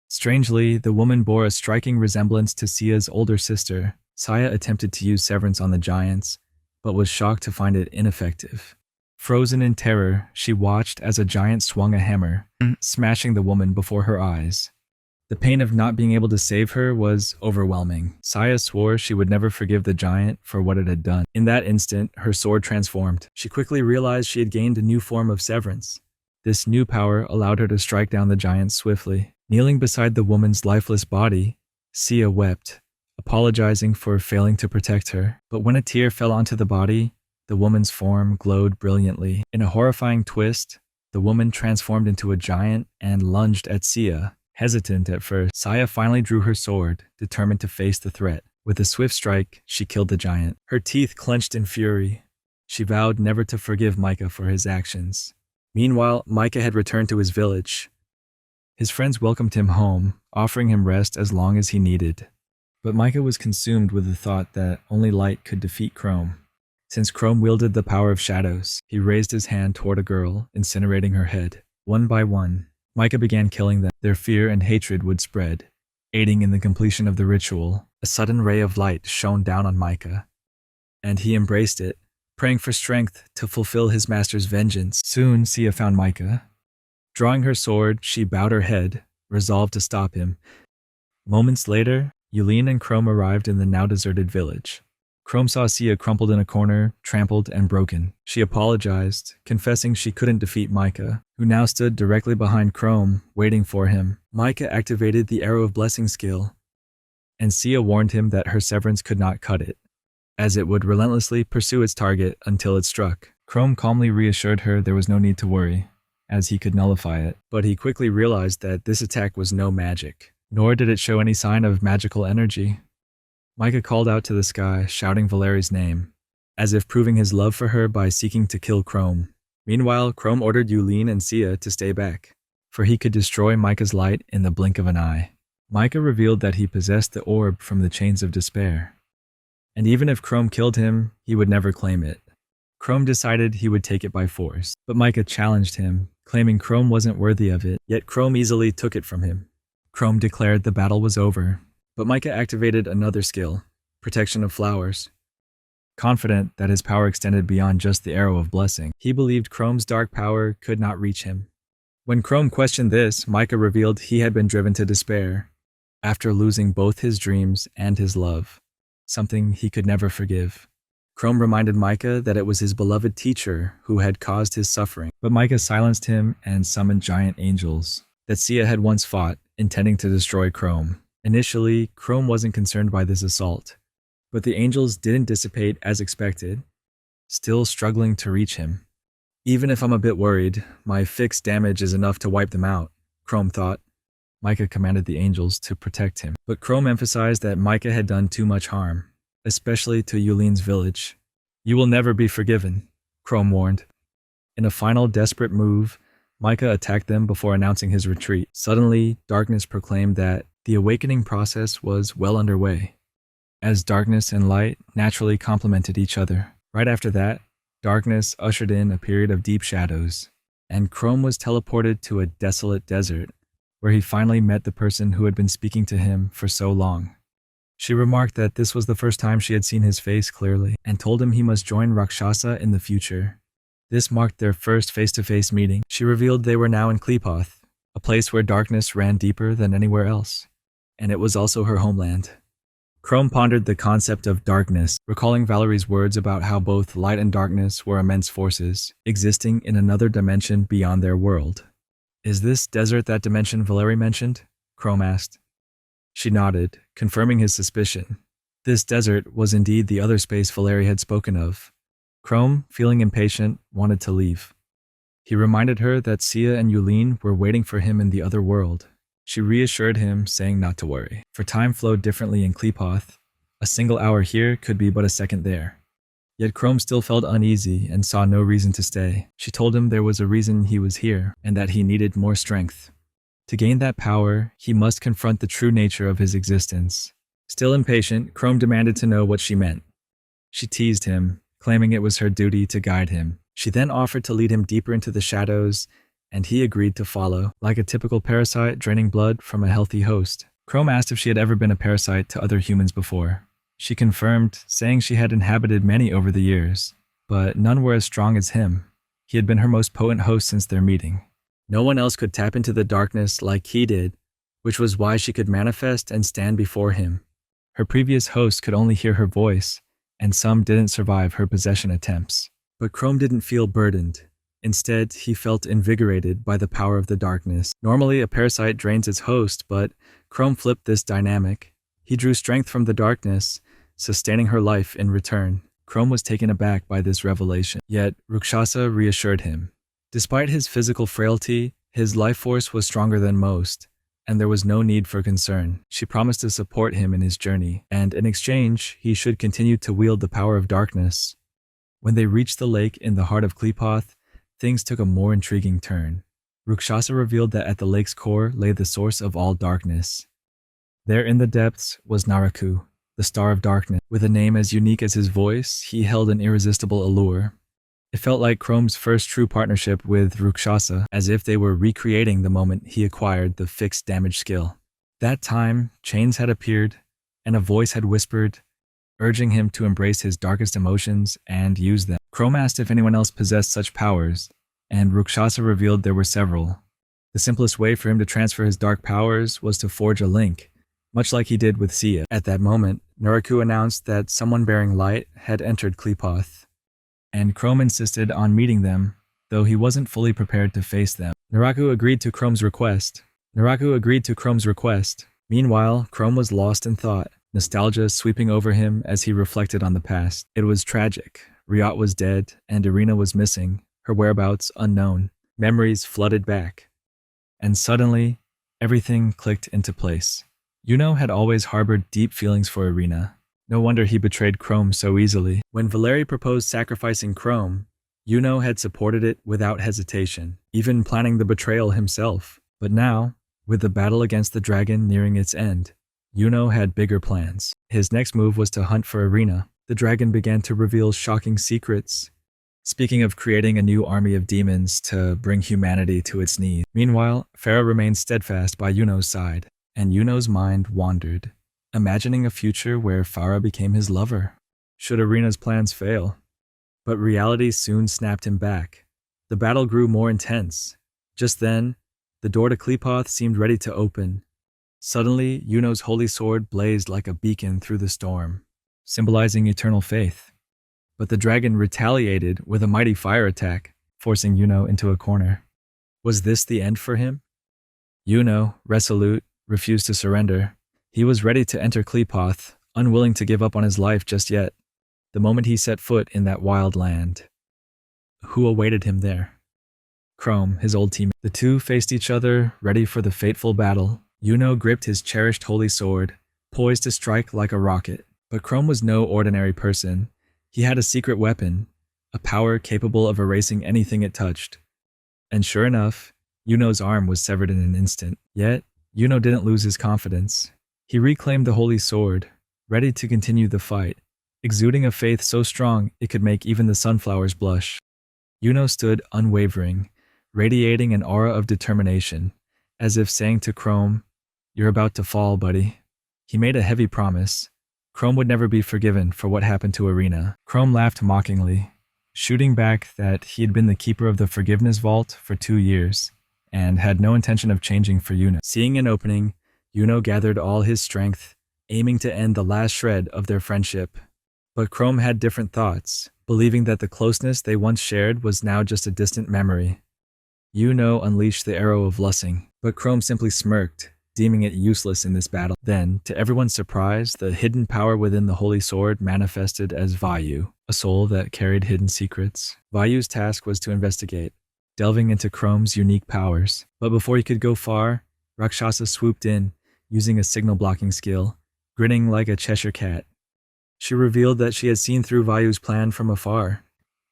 Strangely, the woman bore a striking resemblance to Sia's older sister. Saya attempted to use severance on the giants, but was shocked to find it ineffective. Frozen in terror, she watched as a giant swung a hammer, smashing the woman before her eyes. The pain of not being able to save her was overwhelming. Saya swore she would never forgive the giant for what it had done. In that instant, her sword transformed. She quickly realized she had gained a new form of severance. This new power allowed her to strike down the giant swiftly. Kneeling beside the woman's lifeless body, Sia wept, apologizing for failing to protect her. But when a tear fell onto the body, the woman's form glowed brilliantly. In a horrifying twist, the woman transformed into a giant and lunged at Sia. Hesitant at first, Saya finally drew her sword, determined to face the threat. With a swift strike, she killed the giant. Her teeth clenched in fury. She vowed never to forgive Micah for his actions. Meanwhile, Micah had returned to his village. His friends welcomed him home, offering him rest as long as he needed. But Micah was consumed with the thought that only light could defeat Chrome. Since Chrome wielded the power of shadows, he raised his hand toward a girl, incinerating her head. One by one, Micah began killing them. Their fear and hatred would spread, aiding in the completion of the ritual. A sudden ray of light shone down on Micah, and he embraced it, praying for strength to fulfill his master's vengeance. Soon, Sia found Micah. Drawing her sword, she bowed her head, resolved to stop him. Moments later, Yulin and Chrome arrived in the now deserted village. Chrome saw Sia crumpled in a corner, trampled and broken. She apologized, confessing she couldn't defeat Micah, who now stood directly behind Chrome, waiting for him. Micah activated the Arrow of Blessing skill, and Sia warned him that her severance could not cut it, as it would relentlessly pursue its target until it struck. Chrome calmly reassured her there was no need to worry, as he could nullify it, but he quickly realized that this attack was no magic, nor did it show any sign of magical energy. Micah called out to the sky, shouting Valeri's name, as if proving his love for her by seeking to kill Chrome. Meanwhile, Chrome ordered Yulin and Sia to stay back, for he could destroy Micah's light in the blink of an eye. Micah revealed that he possessed the orb from the Chains of Despair, and even if Chrome killed him, he would never claim it. Chrome decided he would take it by force, but Micah challenged him, claiming Chrome wasn't worthy of it, yet Chrome easily took it from him. Chrome declared the battle was over, but Micah activated another skill, Protection of Flowers. Confident that his power extended beyond just the Arrow of Blessing, he believed Chrome's dark power could not reach him. When Chrome questioned this, Micah revealed he had been driven to despair, after losing both his dreams and his love, something he could never forgive. Chrome reminded Micah that it was his beloved teacher who had caused his suffering, but Micah silenced him and summoned giant angels that Sia had once fought, intending to destroy Chrome. Initially, Chrome wasn't concerned by this assault, but the angels didn't dissipate as expected, still struggling to reach him. Even if I'm a bit worried, my fixed damage is enough to wipe them out, Chrome thought. Micah commanded the angels to protect him, but Chrome emphasized that Micah had done too much harm, especially to Yulin's village. You will never be forgiven, Chrome warned. In a final desperate move, Micah attacked them before announcing his retreat. Suddenly, darkness proclaimed that the awakening process was well underway, as darkness and light naturally complemented each other. Right after that, darkness ushered in a period of deep shadows, and Chrome was teleported to a desolate desert, where he finally met the person who had been speaking to him for so long. She remarked that this was the first time she had seen his face clearly, and told him he must join Rakshasa in the future. This marked their first face-to-face meeting. She revealed they were now in Klepoth, a place where darkness ran deeper than anywhere else, and it was also her homeland. Chrome pondered the concept of darkness, recalling Valerie's words about how both light and darkness were immense forces, existing in another dimension beyond their world. Is this desert that dimension Valerie mentioned? Chrome asked. She nodded, confirming his suspicion. This desert was indeed the other space Valerie had spoken of. Chrome, feeling impatient, wanted to leave. He reminded her that Sia and Yulin were waiting for him in the other world. She reassured him, saying not to worry, for time flowed differently in Klepoth. A single hour here could be but a second there. Yet Chrome still felt uneasy and saw no reason to stay. She told him there was a reason he was here, and that he needed more strength. To gain that power, he must confront the true nature of his existence. Still impatient, Chrome demanded to know what she meant. She teased him, claiming it was her duty to guide him. She then offered to lead him deeper into the shadows, and he agreed to follow, like a typical parasite draining blood from a healthy host. Chrome asked if she had ever been a parasite to other humans before. She confirmed, saying she had inhabited many over the years, but none were as strong as him. He had been her most potent host since their meeting. No one else could tap into the darkness like he did, which was why she could manifest and stand before him. Her previous hosts could only hear her voice, and some didn't survive her possession attempts. But Chrome didn't feel burdened. Instead, he felt invigorated by the power of the darkness. Normally, a parasite drains its host, but Chrome flipped this dynamic. He drew strength from the darkness, sustaining her life in return. Chrome was taken aback by this revelation, yet Rakshasa reassured him. Despite his physical frailty, his life force was stronger than most, and there was no need for concern. She promised to support him in his journey, and in exchange, he should continue to wield the power of darkness. When they reached the lake in the heart of Klepoth, things took a more intriguing turn. Rakshasa revealed that at the lake's core lay the source of all darkness. There in the depths was Naraku, the star of darkness. With a name as unique as his voice, he held an irresistible allure. It felt like Chrome's first true partnership with Rakshasa, as if they were recreating the moment he acquired the fixed damage skill. That time, chains had appeared, and a voice had whispered, urging him to embrace his darkest emotions and use them. Chrome asked if anyone else possessed such powers, and Rakshasa revealed there were several. The simplest way for him to transfer his dark powers was to forge a link, much like he did with Sia. At that moment, Naraku announced that someone bearing light had entered Klepoth, and Chrome insisted on meeting them, though he wasn't fully prepared to face them. Naraku agreed to Chrome's request. Meanwhile, Chrome was lost in thought, nostalgia sweeping over him as he reflected on the past. It was tragic. Riot was dead, and Irina was missing, her whereabouts unknown. Memories flooded back. And suddenly, everything clicked into place. Yuno had always harbored deep feelings for Irina. No wonder he betrayed Chrome so easily. When Valeri proposed sacrificing Chrome, Yuno had supported it without hesitation, even planning the betrayal himself. But now, with the battle against the dragon nearing its end, Yuno had bigger plans. His next move was to hunt for Irina. The dragon began to reveal shocking secrets, speaking of creating a new army of demons to bring humanity to its knees. Meanwhile, Farah remained steadfast by Yuno's side, and Yuno's mind wandered, imagining a future where Farah became his lover, should Irina's plans fail. But reality soon snapped him back. The battle grew more intense. Just then, the door to Klepoth seemed ready to open. Suddenly, Yuno's holy sword blazed like a beacon through the storm, symbolizing eternal faith. But the dragon retaliated with a mighty fire attack, forcing Yuno into a corner. Was this the end for him? Yuno, resolute, refused to surrender. He was ready to enter Klepoth, unwilling to give up on his life just yet, the moment he set foot in that wild land. Who awaited him there? Chrome, his old teammate. The two faced each other, ready for the fateful battle. Yuno gripped his cherished holy sword, poised to strike like a rocket. But Chrome was no ordinary person. He had a secret weapon, a power capable of erasing anything it touched. And sure enough, Yuno's arm was severed in an instant. Yet, Yuno didn't lose his confidence. He reclaimed the holy sword, ready to continue the fight, exuding a faith so strong it could make even the sunflowers blush. Yuno stood unwavering, radiating an aura of determination, as if saying to Chrome, "You're about to fall, buddy." He made a heavy promise. Chrome would never be forgiven for what happened to Irina. Chrome laughed mockingly, shooting back that he had been the keeper of the forgiveness vault for 2 years, and had no intention of changing for Yuno. Seeing an opening, Yuno gathered all his strength, aiming to end the last shred of their friendship. But Chrome had different thoughts, believing that the closeness they once shared was now just a distant memory. Yuno unleashed the arrow of Lussing, but Chrome simply smirked, deeming it useless in this battle. Then, to everyone's surprise, the hidden power within the holy sword manifested as Vayu, a soul that carried hidden secrets. Vayu's task was to investigate, delving into Chrome's unique powers. But before he could go far, Rakshasa swooped in, using a signal-blocking skill, grinning like a Cheshire cat. She revealed that she had seen through Vayu's plan from afar.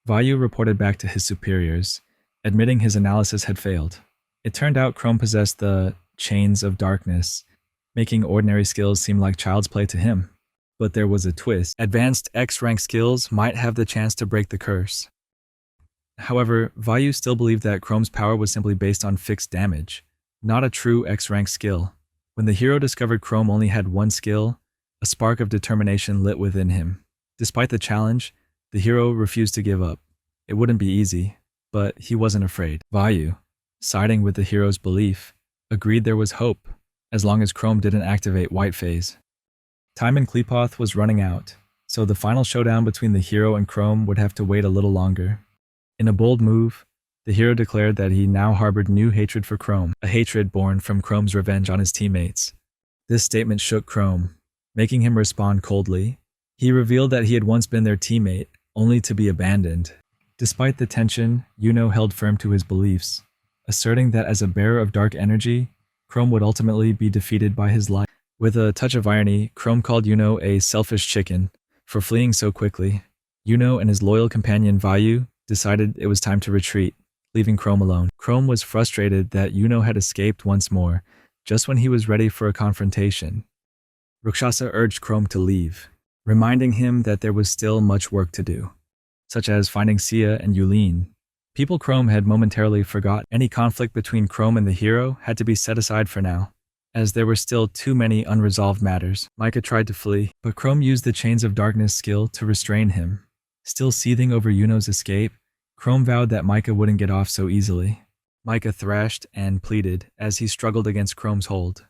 Vayu reported back to his superiors, admitting his analysis had failed. It turned out Chrome possessed the chains of darkness, making ordinary skills seem like child's play to him. But there was a twist. Advanced X-rank skills might have the chance to break the curse. However, Vayu still believed that Chrome's power was simply based on fixed damage, not a true X-rank skill. When the hero discovered Chrome only had one skill, a spark of determination lit within him. Despite the challenge, the hero refused to give up. It wouldn't be easy, but he wasn't afraid. Vayu, siding with the hero's belief, agreed there was hope, as long as Chrome didn't activate White Phase. Time in Klepoth was running out, so the final showdown between the hero and Chrome would have to wait a little longer. In a bold move, the hero declared that he now harbored new hatred for Chrome, a hatred born from Chrome's revenge on his teammates. This statement shook Chrome, making him respond coldly. He revealed that he had once been their teammate, only to be abandoned. Despite the tension, Yuno held firm to his beliefs, asserting that as a bearer of dark energy, Chrome would ultimately be defeated by his light. With a touch of irony, Chrome called Yuno a selfish chicken for fleeing so quickly. Yuno and his loyal companion Vayu decided it was time to retreat, leaving Chrome alone. Chrome was frustrated that Yuno had escaped once more, just when he was ready for a confrontation. Rakshasa urged Chrome to leave, reminding him that there was still much work to do. such as finding Sia and Yulin. People Chrome had momentarily forgot any conflict between Chrome and the hero had to be set aside for now, as there were still too many unresolved matters. Micah tried to flee, but Chrome used the Chains of Darkness skill to restrain him. Still seething over Yuno's escape, Chrome vowed that Micah wouldn't get off so easily. Micah thrashed and pleaded as he struggled against Chrome's hold.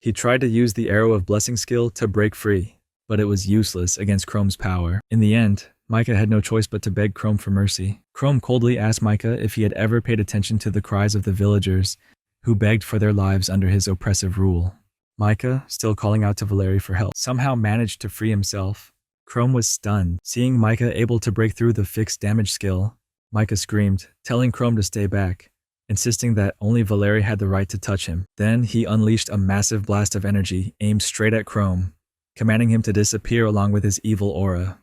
He tried to use the Arrow of Blessing skill to break free, but it was useless against Chrome's power. In the end, Micah had no choice but to beg Chrome for mercy. Chrome coldly asked Micah if he had ever paid attention to the cries of the villagers who begged for their lives under his oppressive rule. Micah, still calling out to Valeri for help, somehow managed to free himself. Chrome was stunned. Seeing Micah able to break through the fixed damage skill, Micah screamed, telling Chrome to stay back, insisting that only Valeri had the right to touch him. Then he unleashed a massive blast of energy aimed straight at Chrome, commanding him to disappear along with his evil aura.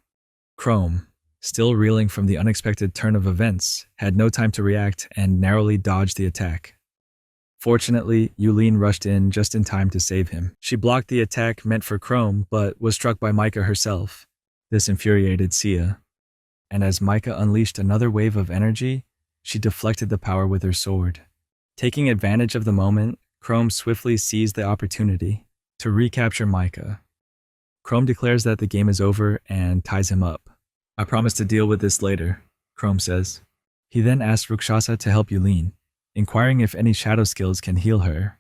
Chrome, still reeling from the unexpected turn of events, had no time to react and narrowly dodged the attack. Fortunately, Yulin rushed in just in time to save him. She blocked the attack meant for Chrome, but was struck by Micah herself. This infuriated Sia, and as Micah unleashed another wave of energy, she deflected the power with her sword. Taking advantage of the moment, Chrome swiftly seized the opportunity to recapture Micah. Chrome declares that the game is over and ties him up. "I promise to deal with this later," Chrome says. He then asks Rakshasa to help Yulin, inquiring if any shadow skills can heal her.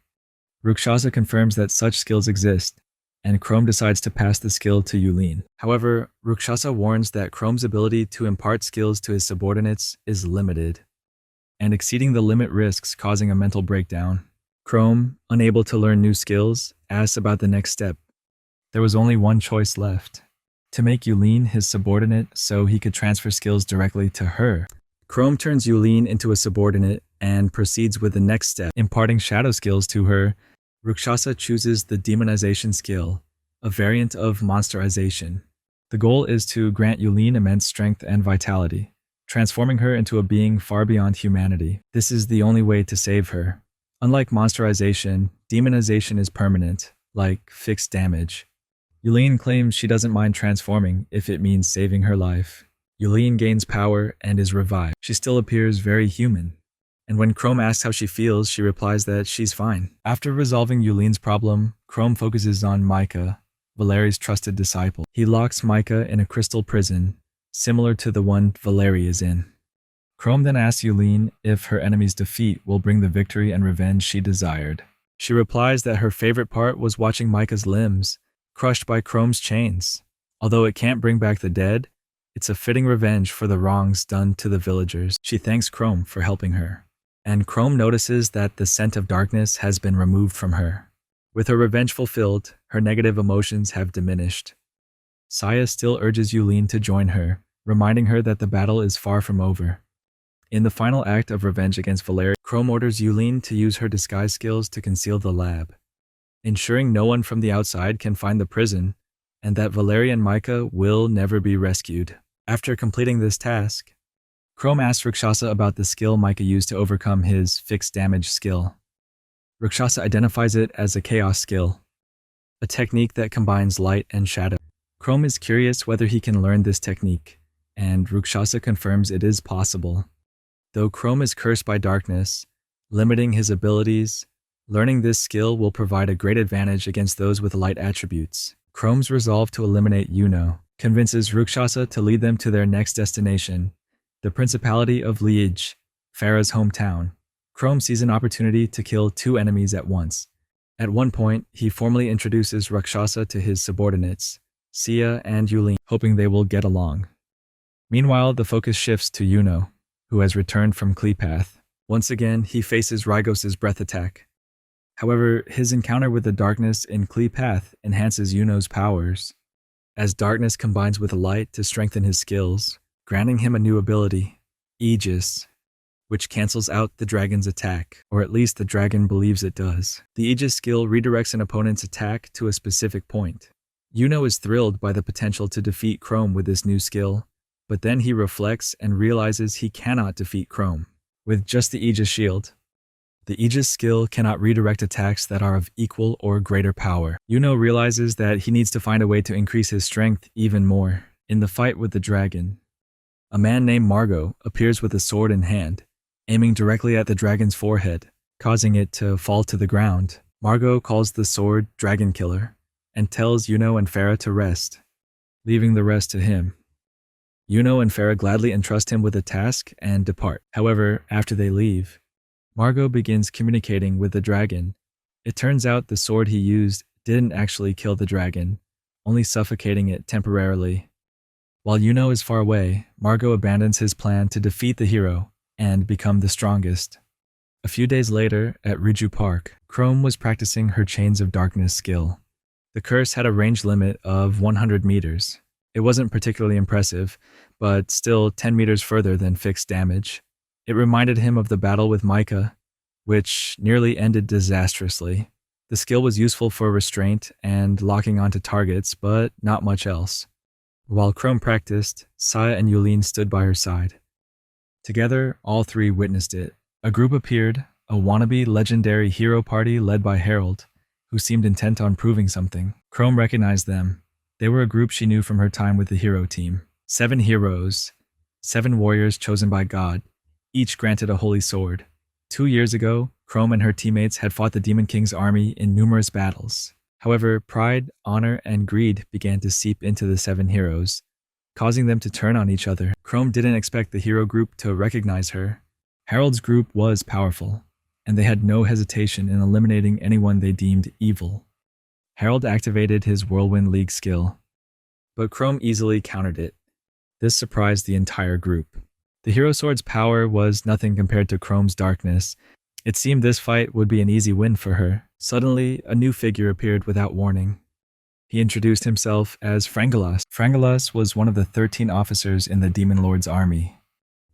Rakshasa confirms that such skills exist, and Chrome decides to pass the skill to Yulin. However, Rakshasa warns that Chrome's ability to impart skills to his subordinates is limited, and exceeding the limit risks causing a mental breakdown. Chrome, unable to learn new skills, asks about the next step. There was only one choice left: to make Yulin his subordinate so he could transfer skills directly to her. Chrome turns Yulin into a subordinate and proceeds with the next step, imparting shadow skills to her. Rakshasa chooses the demonization skill, a variant of monsterization. The goal is to grant Yulin immense strength and vitality, transforming her into a being far beyond humanity. This is the only way to save her. Unlike monsterization, demonization is permanent, like fixed damage. Yulin claims she doesn't mind transforming if it means saving her life. Yulin gains power and is revived. She still appears very human, and when Chrome asks how she feels, she replies that she's fine. After resolving Yulin's problem, Chrome focuses on Micah, Valeri's trusted disciple. He locks Micah in a crystal prison, similar to the one Valeri is in. Chrome then asks Yulin if her enemy's defeat will bring the victory and revenge she desired. She replies that her favorite part was watching Micah's limbs crushed by Chrome's chains. Although it can't bring back the dead, it's a fitting revenge for the wrongs done to the villagers. She thanks Chrome for helping her, and Chrome notices that the scent of darkness has been removed from her. With her revenge fulfilled, her negative emotions have diminished. Saya still urges Yulin to join her, reminding her that the battle is far from over. In the final act of revenge against Valeri, Chrome orders Yulin to use her disguise skills to conceal the lab, ensuring no one from the outside can find the prison, and that Valeri and Micah will never be rescued. After completing this task, Chrome asks Rakshasa about the skill Micah used to overcome his fixed damage skill. Rakshasa identifies it as a chaos skill, a technique that combines light and shadow. Chrome is curious whether he can learn this technique, and Rakshasa confirms it is possible. Though Chrome is cursed by darkness, limiting his abilities, learning this skill will provide a great advantage against those with light attributes. Chrome's resolve to eliminate Yuno convinces Rakshasa to lead them to their next destination, the Principality of Liege, Farah's hometown. Chrome sees an opportunity to kill two enemies at once. At one point, he formally introduces Rakshasa to his subordinates, Sia and Yulin, hoping they will get along. Meanwhile, the focus shifts to Yuno, who has returned from Klepath. Once again, he faces Rygos's breath attack. However, his encounter with the darkness in Klepath enhances Yuno's powers, as darkness combines with light to strengthen his skills, granting him a new ability, Aegis, which cancels out the dragon's attack, or at least the dragon believes it does. The Aegis skill redirects an opponent's attack to a specific point. Yuno is thrilled by the potential to defeat Chrome with this new skill, but then he reflects and realizes he cannot defeat Chrome with just the Aegis shield. The Aegis skill cannot redirect attacks that are of equal or greater power. Yuno realizes that he needs to find a way to increase his strength even more. In the fight with the dragon, A man named Margot appears with a sword in hand, aiming directly at the dragon's forehead, causing it to fall to the ground. Margot calls the sword Dragon Killer and tells Yuno and Farah to rest, leaving the rest to him. Yuno and Farah gladly entrust him with a task and depart. However, after they leave, Margot begins communicating with the dragon. It turns out the sword he used didn't actually kill the dragon, only suffocating it temporarily. While Yuno is far away, Margot abandons his plan to defeat the hero and become the strongest. A few days later, at Riju Park, Chrome was practicing her Chains of Darkness skill. The curse had a range limit of 100 meters. It wasn't particularly impressive, but still 10 meters further than fixed damage. It reminded him of the battle with Micah, which nearly ended disastrously. The skill was useful for restraint and locking onto targets, but not much else. While Chrome practiced, Saya and Yulin stood by her side. Together, all three witnessed it. A group appeared, a wannabe legendary hero party led by Harold, who seemed intent on proving something. Chrome recognized them. They were a group she knew from her time with the hero team. 7 heroes, 7 warriors chosen by God, each granted a holy sword. 2 years ago, Chrome and her teammates had fought the Demon King's army in numerous battles. However, pride, honor, and greed began to seep into the 7 heroes, causing them to turn on each other. Chrome didn't expect the hero group to recognize her. Harold's group was powerful, and they had no hesitation in eliminating anyone they deemed evil. Harold activated his Whirlwind League skill, but Chrome easily countered it. This surprised the entire group. The hero sword's power was nothing compared to Chrome's darkness. It seemed this fight would be an easy win for her. Suddenly, a new figure appeared without warning. He introduced himself as Frangolas. Frangolas was one of the 13 officers in the Demon Lord's army.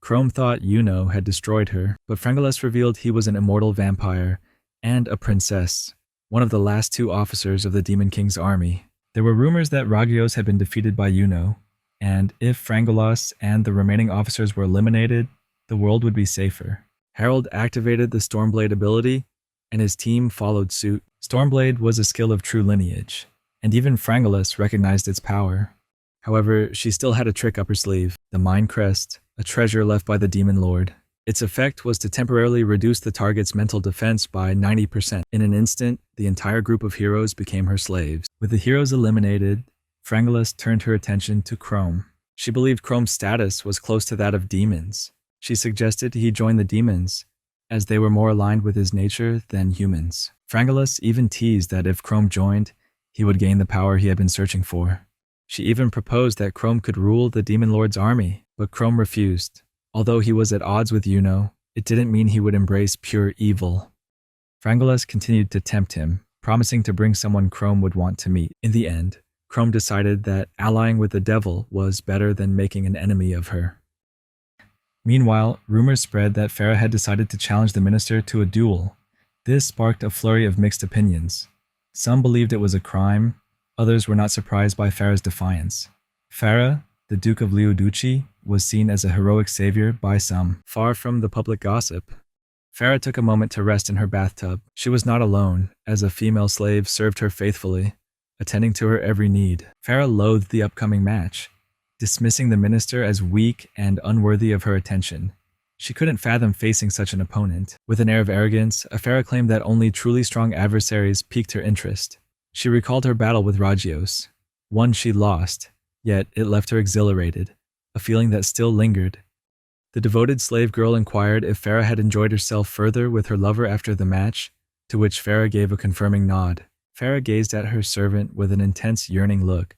Chrome thought Yuno had destroyed her, but Frangolas revealed he was an immortal vampire and a princess, one of the last 2 officers of the Demon King's army. There were rumors that Ragios had been defeated by Yuno, and if Frangolas and the remaining officers were eliminated, the world would be safer. Harold activated the Stormblade ability, and his team followed suit. Stormblade was a skill of true lineage, and even Frangolas recognized its power. However, she still had a trick up her sleeve, the Mind Crest, a treasure left by the Demon Lord. Its effect was to temporarily reduce the target's mental defense by 90%. In an instant, the entire group of heroes became her slaves. With the heroes eliminated, Frangolas turned her attention to Chrome. She believed Chrome's status was close to that of demons. She suggested he join the demons, as they were more aligned with his nature than humans. Frangolas even teased that if Chrome joined, he would gain the power he had been searching for. She even proposed that Chrome could rule the Demon Lord's army, but Chrome refused. Although he was at odds with Yuno, it didn't mean he would embrace pure evil. Frangolas continued to tempt him, promising to bring someone Chrome would want to meet. In the end, Chrome decided that allying with the devil was better than making an enemy of her. Meanwhile, rumors spread that Farah had decided to challenge the minister to a duel. This sparked a flurry of mixed opinions. Some believed it was a crime, others were not surprised by Farah's defiance. Farah, the Duke of Liuduchi, was seen as a heroic savior by some. Far from the public gossip, Farah took a moment to rest in her bathtub. She was not alone, as a female slave served her faithfully, attending to her every need. Farah loathed the upcoming match, dismissing the minister as weak and unworthy of her attention. She couldn't fathom facing such an opponent. With an air of arrogance, Farah claimed that only truly strong adversaries piqued her interest. She recalled her battle with Ragios, one she lost, yet it left her exhilarated, a feeling that still lingered. The devoted slave girl inquired if Farah had enjoyed herself further with her lover after the match, to which Farah gave a confirming nod. Farah gazed at her servant with an intense, yearning look,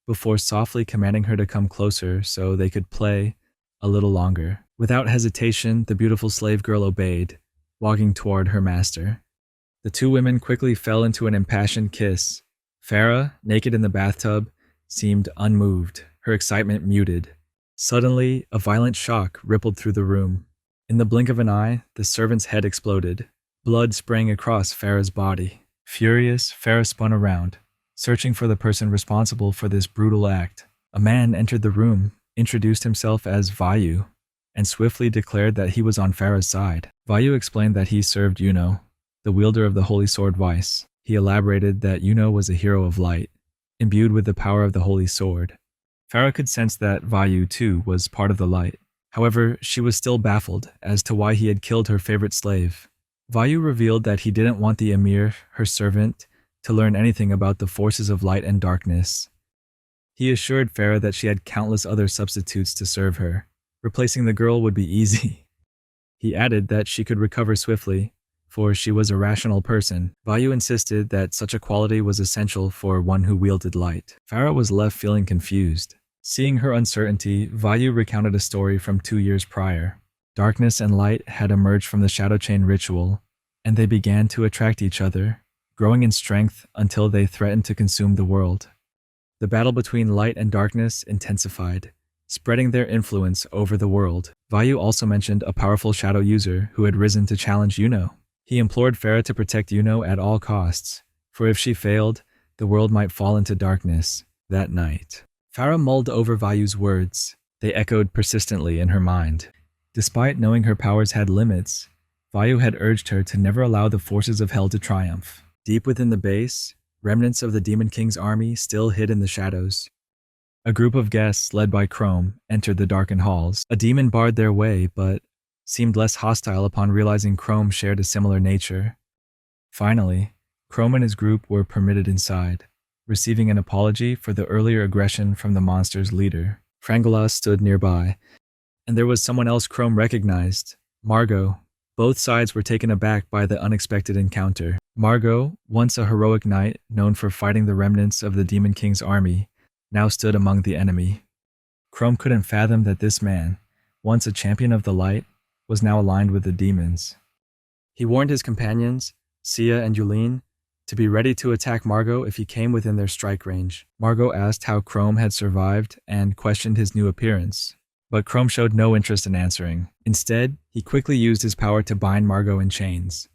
before softly commanding her to come closer so they could play a little longer. Without hesitation, the beautiful slave girl obeyed, walking toward her master. The 2 women quickly fell into an impassioned kiss. Farah, naked in the bathtub, seemed unmoved, her excitement muted. Suddenly, a violent shock rippled through the room. In the blink of an eye, the servant's head exploded. Blood sprang across Farah's body. Furious, Farah spun around, searching for the person responsible for this brutal act. A man entered the room, introduced himself as Vayu, and swiftly declared that he was on Farah's side. Vayu explained that he served Yuno, the wielder of the holy sword Vice. He elaborated that Yuno was a hero of light, imbued with the power of the holy sword. Farah could sense that Vayu, too, was part of the light. However, she was still baffled as to why he had killed her favorite slave. Vayu revealed that he didn't want the emir, her servant, to learn anything about the forces of light and darkness. He assured Farah that she had countless other substitutes to serve her. Replacing the girl would be easy. He added that she could recover swiftly, for she was a rational person. Vayu insisted that such a quality was essential for one who wielded light. Farah was left feeling confused. Seeing her uncertainty, Vayu recounted a story from 2 years prior. Darkness and light had emerged from the Shadow Chain ritual, and they began to attract each other, growing in strength until they threatened to consume the world. The battle between light and darkness intensified, spreading their influence over the world. Vayu also mentioned a powerful shadow user who had risen to challenge Yuno. He implored Farah to protect Yuno at all costs, for if she failed, the world might fall into darkness that night. Farah mulled over Vayu's words. They echoed persistently in her mind. Despite knowing her powers had limits, Vayu had urged her to never allow the forces of hell to triumph. Deep within the base, remnants of the Demon King's army still hid in the shadows. A group of guests, led by Chrome, entered the darkened halls. A demon barred their way, but seemed less hostile upon realizing Chrome shared a similar nature. Finally, Chrome and his group were permitted inside, receiving an apology for the earlier aggression from the monster's leader. Frangula stood nearby, and there was someone else Chrome recognized, Margot. Both sides were taken aback by the unexpected encounter. Margot, once a heroic knight known for fighting the remnants of the Demon King's army, now stood among the enemy. Chrome couldn't fathom that this man, once a champion of the light, was now aligned with the demons. He warned his companions, Sia and Yulin, to be ready to attack Margot if he came within their strike range. Margot asked how Chrome had survived and questioned his new appearance, but Chrome showed no interest in answering. Instead, he quickly used his power to bind Margot in chains.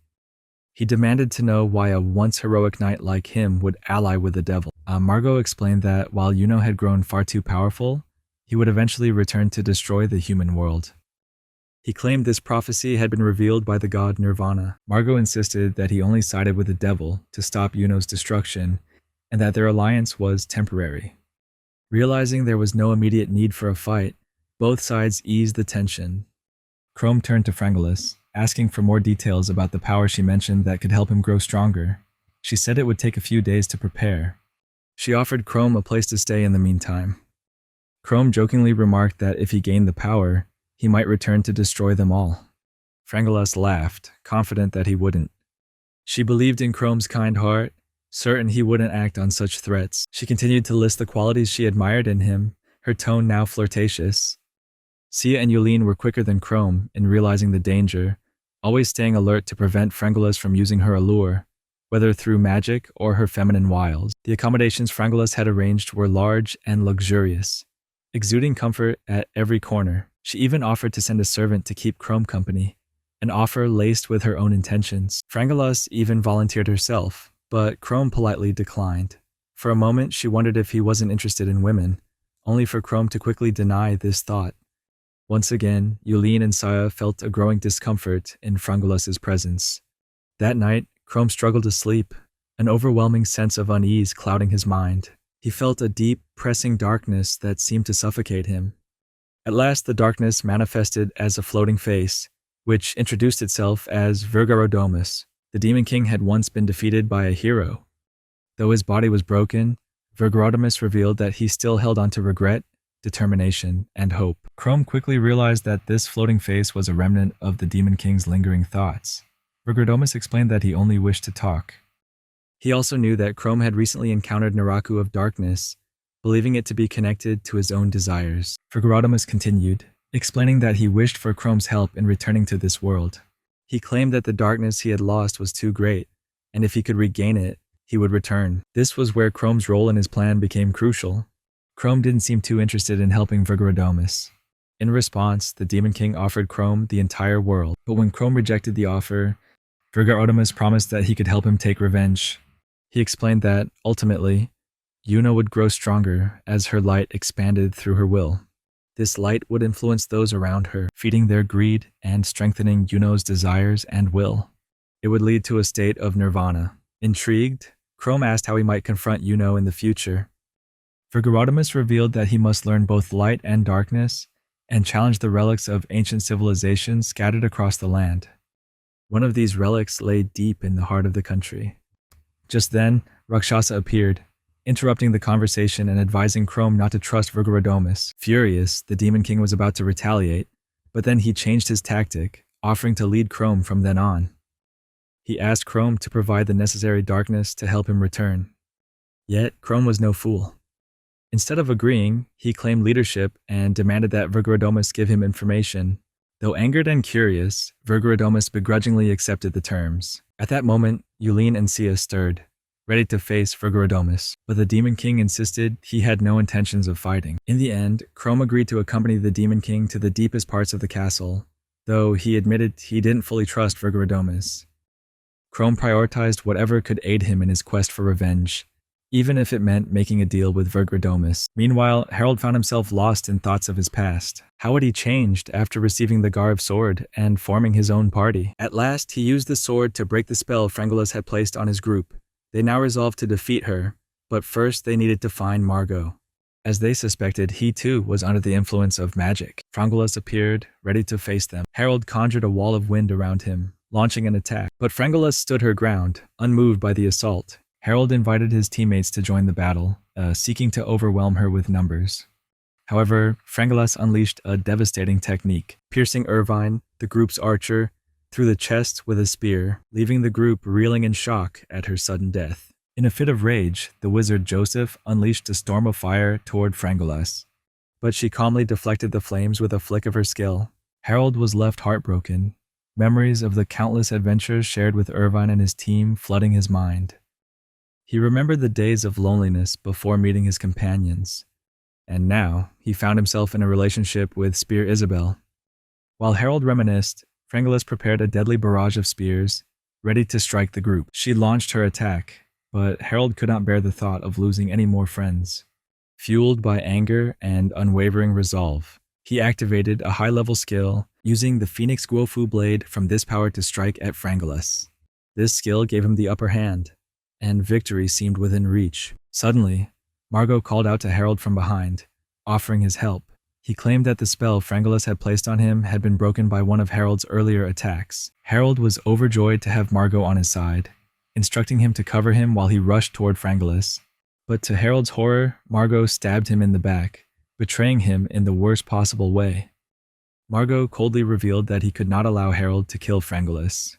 He demanded to know why a once heroic knight like him would ally with the devil. Margot explained that while Yuno had grown far too powerful, he would eventually return to destroy the human world. He claimed this prophecy had been revealed by the god Nirvana. Margot insisted that he only sided with the devil to stop Yuno's destruction, and that their alliance was temporary. Realizing there was no immediate need for a fight, both sides eased the tension. Chrome turned to Frangulis, asking for more details about the power she mentioned that could help him grow stronger. She said it would take a few days to prepare. She offered Chrome a place to stay in the meantime. Chrome jokingly remarked that if he gained the power, he might return to destroy them all. Frangulis laughed, confident that he wouldn't. She believed in Chrome's kind heart, certain he wouldn't act on such threats. She continued to list the qualities she admired in him, her tone now flirtatious. Sia and Yulin were quicker than Chrome in realizing the danger, always staying alert to prevent Frangulis from using her allure, whether through magic or her feminine wiles. The accommodations Frangulis had arranged were large and luxurious, exuding comfort at every corner. She even offered to send a servant to keep Chrome company, an offer laced with her own intentions. Frangulis even volunteered herself, but Chrome politely declined. For a moment, she wondered if he wasn't interested in women, only for Chrome to quickly deny this thought. Once again, Yulin and Saya felt a growing discomfort in Frangulis' presence. That night, Chrome struggled to sleep, an overwhelming sense of unease clouding his mind. He felt a deep, pressing darkness that seemed to suffocate him. At last, the darkness manifested as a floating face, which introduced itself as Virgarodomus. The Demon King had once been defeated by a hero. Though his body was broken, Virgarodomus revealed that he still held on to regret, determination, and hope. Chrome quickly realized that this floating face was a remnant of the Demon King's lingering thoughts. Virgarodomus explained that he only wished to talk. He also knew that Chrome had recently encountered Naraku of Darkness, believing it to be connected to his own desires. Virgarodomus continued, explaining that he wished for Chrome's help in returning to this world. He claimed that the darkness he had lost was too great, and if he could regain it, he would return. This was where Chrome's role in his plan became crucial. Chrome didn't seem too interested in helping Virgarodomus. In response, the Demon King offered Chrome the entire world, but when Chrome rejected the offer, Virgarodomus promised that he could help him take revenge. He explained that, ultimately, Yuno would grow stronger as her light expanded through her will. This light would influence those around her, feeding their greed and strengthening Yuno's desires and will. It would lead to a state of nirvana. Intrigued, Chrome asked how he might confront Yuno in the future. Virgarodamus revealed that he must learn both light and darkness, and challenge the relics of ancient civilizations scattered across the land. One of these relics lay deep in the heart of the country. Just then, Rakshasa appeared, interrupting the conversation and advising Chrome not to trust Virgarodamus. Furious, the Demon King was about to retaliate, but then he changed his tactic, offering to lead Chrome from then on. He asked Chrome to provide the necessary darkness to help him return. Yet, Chrome was no fool. Instead of agreeing, he claimed leadership and demanded that Virgarodamus give him information. Though angered and curious, Virgarodamus begrudgingly accepted the terms. At that moment, Yulin and Sia stirred, ready to face Virgarodamus, but the Demon King insisted he had no intentions of fighting. In the end, Chrome agreed to accompany the Demon King to the deepest parts of the castle, though he admitted he didn't fully trust Virgarodamus. Chrome prioritized whatever could aid him in his quest for revenge, even if it meant making a deal with Virgarodamus. Meanwhile, Harold found himself lost in thoughts of his past. How had he changed after receiving the Garv sword and forming his own party? At last, he used the sword to break the spell Frangulus had placed on his group. They now resolved to defeat her, but first they needed to find Margot. As they suspected, he too was under the influence of magic. Frangulus appeared, ready to face them. Harold conjured a wall of wind around him, launching an attack. But Frangulus stood her ground, unmoved by the assault. Harold invited his teammates to join the battle, seeking to overwhelm her with numbers. However, Frangulus unleashed a devastating technique, piercing Irvine, the group's archer, through the chest with a spear, leaving the group reeling in shock at her sudden death. In a fit of rage, the wizard Joseph unleashed a storm of fire toward Frangulus, but she calmly deflected the flames with a flick of her skill. Harold was left heartbroken, memories of the countless adventures shared with Irvine and his team flooding his mind. He remembered the days of loneliness before meeting his companions, and now he found himself in a relationship with Spear Isabel. While Harold reminisced, Frangulus prepared a deadly barrage of spears, ready to strike the group. She launched her attack, but Harold could not bear the thought of losing any more friends. Fueled by anger and unwavering resolve, he activated a high-level skill, using the Phoenix Guofu blade from this power to strike at Frangulus. This skill gave him the upper hand, and victory seemed within reach. Suddenly, Margot called out to Harold from behind, offering his help. He claimed that the spell Frangulus had placed on him had been broken by one of Harold's earlier attacks. Harold was overjoyed to have Margot on his side, instructing him to cover him while he rushed toward Frangulus. But to Harold's horror, Margot stabbed him in the back, betraying him in the worst possible way. Margot coldly revealed that he could not allow Harold to kill Frangulus.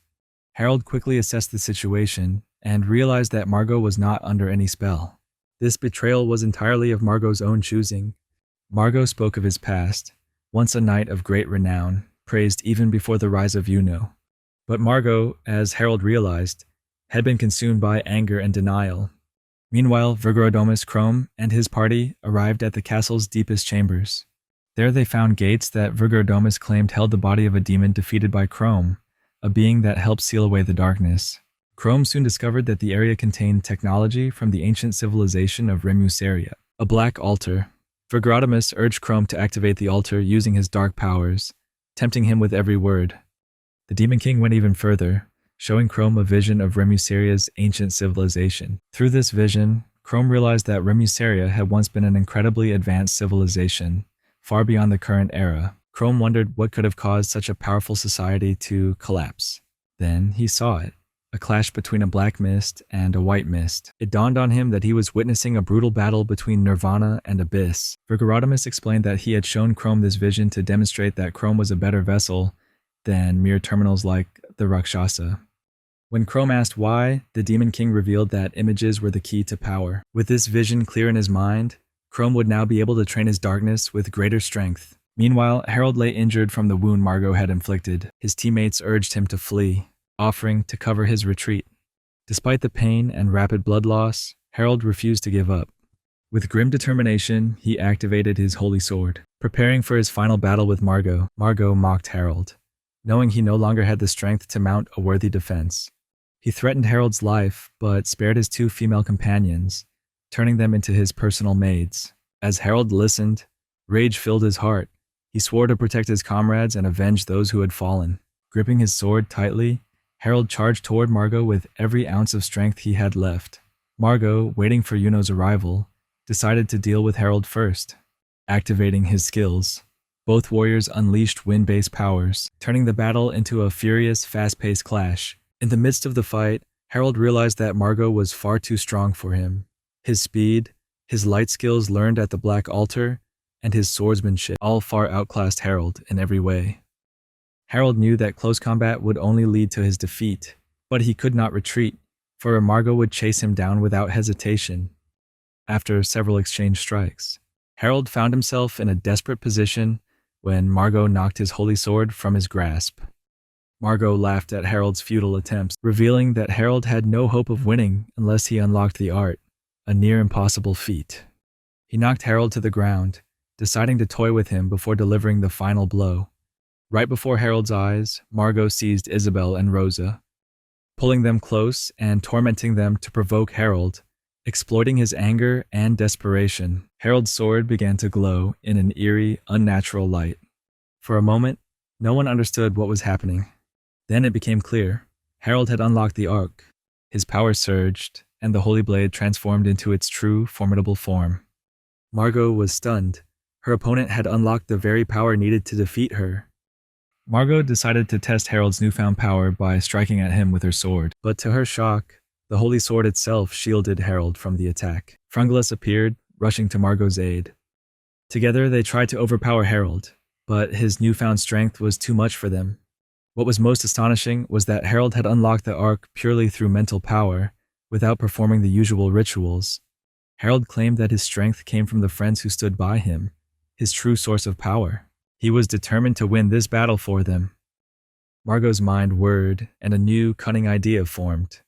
Harold quickly assessed the situation and realized that Margot was not under any spell. This betrayal was entirely of Margot's own choosing. Margot spoke of his past, once a knight of great renown, praised even before the rise of Yuno. But Margot, as Harold realized, had been consumed by anger and denial. Meanwhile, Virgarodamus Chrome and his party arrived at the castle's deepest chambers. There they found gates that Virgarodamus claimed held the body of a demon defeated by Chrome, a being that helped seal away the darkness. Chrome soon discovered that the area contained technology from the ancient civilization of Remuseria, a black altar. Virgarodamus urged Chrome to activate the altar using his dark powers, tempting him with every word. The Demon King went even further, showing Chrome a vision of Remuseria's ancient civilization. Through this vision, Chrome realized that Remuseria had once been an incredibly advanced civilization, far beyond the current era. Chrome wondered what could have caused such a powerful society to collapse. Then he saw it. A clash between a black mist and a white mist. It dawned on him that he was witnessing a brutal battle between Nirvana and Abyss. Virgarodamus explained that he had shown Chrome this vision to demonstrate that Chrome was a better vessel than mere terminals like the Rakshasa. When Chrome asked why, the Demon King revealed that images were the key to power. With this vision clear in his mind, Chrome would now be able to train his darkness with greater strength. Meanwhile, Harold lay injured from the wound Margot had inflicted. His teammates urged him to flee, offering to cover his retreat. Despite the pain and rapid blood loss, Harold refused to give up. With grim determination, he activated his holy sword. Preparing for his final battle with Margot, Margot mocked Harold, knowing he no longer had the strength to mount a worthy defense. He threatened Harold's life, but spared his two female companions, turning them into his personal maids. As Harold listened, rage filled his heart. He swore to protect his comrades and avenge those who had fallen. Gripping his sword tightly, Harold charged toward Margot with every ounce of strength he had left. Margot, waiting for Yuno's arrival, decided to deal with Harold first. Activating his skills, both warriors unleashed wind-based powers, turning the battle into a furious, fast-paced clash. In the midst of the fight, Harold realized that Margot was far too strong for him. His speed, his light skills learned at the Black Altar, and his swordsmanship all far outclassed Harold in every way. Harold knew that close combat would only lead to his defeat, but he could not retreat, for Margot would chase him down without hesitation. After several exchanged strikes, Harold found himself in a desperate position when Margot knocked his holy sword from his grasp. Margot laughed at Harold's futile attempts, revealing that Harold had no hope of winning unless he unlocked the art, a near impossible feat. He knocked Harold to the ground, deciding to toy with him before delivering the final blow. Right before Harold's eyes, Margot seized Isabel and Rosa, pulling them close and tormenting them to provoke Harold. Exploiting his anger and desperation, Harold's sword began to glow in an eerie, unnatural light. For a moment, no one understood what was happening. Then it became clear. Harold had unlocked the arc. His power surged, and the holy blade transformed into its true, formidable form. Margot was stunned. Her opponent had unlocked the very power needed to defeat her. Margot decided to test Harold's newfound power by striking at him with her sword, but to her shock, the holy sword itself shielded Harold from the attack. Frungulus appeared, rushing to Margot's aid. Together they tried to overpower Harold, but his newfound strength was too much for them. What was most astonishing was that Harold had unlocked the arc purely through mental power, without performing the usual rituals. Harold claimed that his strength came from the friends who stood by him, his true source of power. He was determined to win this battle for them. Margot's mind whirred, and a new, cunning idea formed.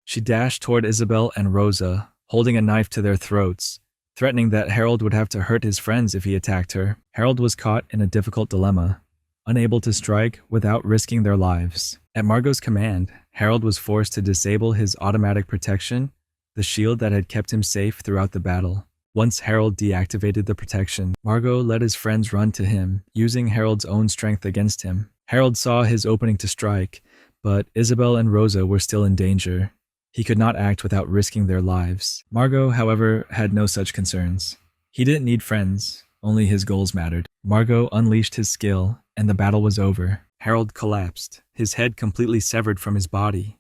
She dashed toward Isabel and Rosa, holding a knife to their throats, threatening that Harold would have to hurt his friends if he attacked her. Harold was caught in a difficult dilemma, unable to strike without risking their lives. At Margot's command, Harold was forced to disable his automatic protection, the shield that had kept him safe throughout the battle. Once Harold deactivated the protection, Margot let his friends run to him, using Harold's own strength against him. Harold saw his opening to strike, but Isabel and Rosa were still in danger. He could not act without risking their lives. Margot, however, had no such concerns. He didn't need friends, only his goals mattered. Margot unleashed his skill, and the battle was over. Harold collapsed, his head completely severed from his body.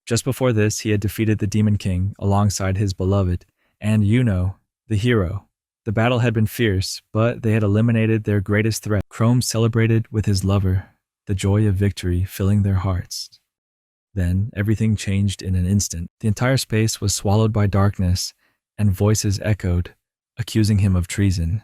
Just before this, he had defeated the Demon King alongside his beloved, and Yuno, the hero. The battle had been fierce, but they had eliminated their greatest threat. Chrome celebrated with his lover, the joy of victory filling their hearts. Then, everything changed in an instant. The entire space was swallowed by darkness, and voices echoed, accusing him of treason.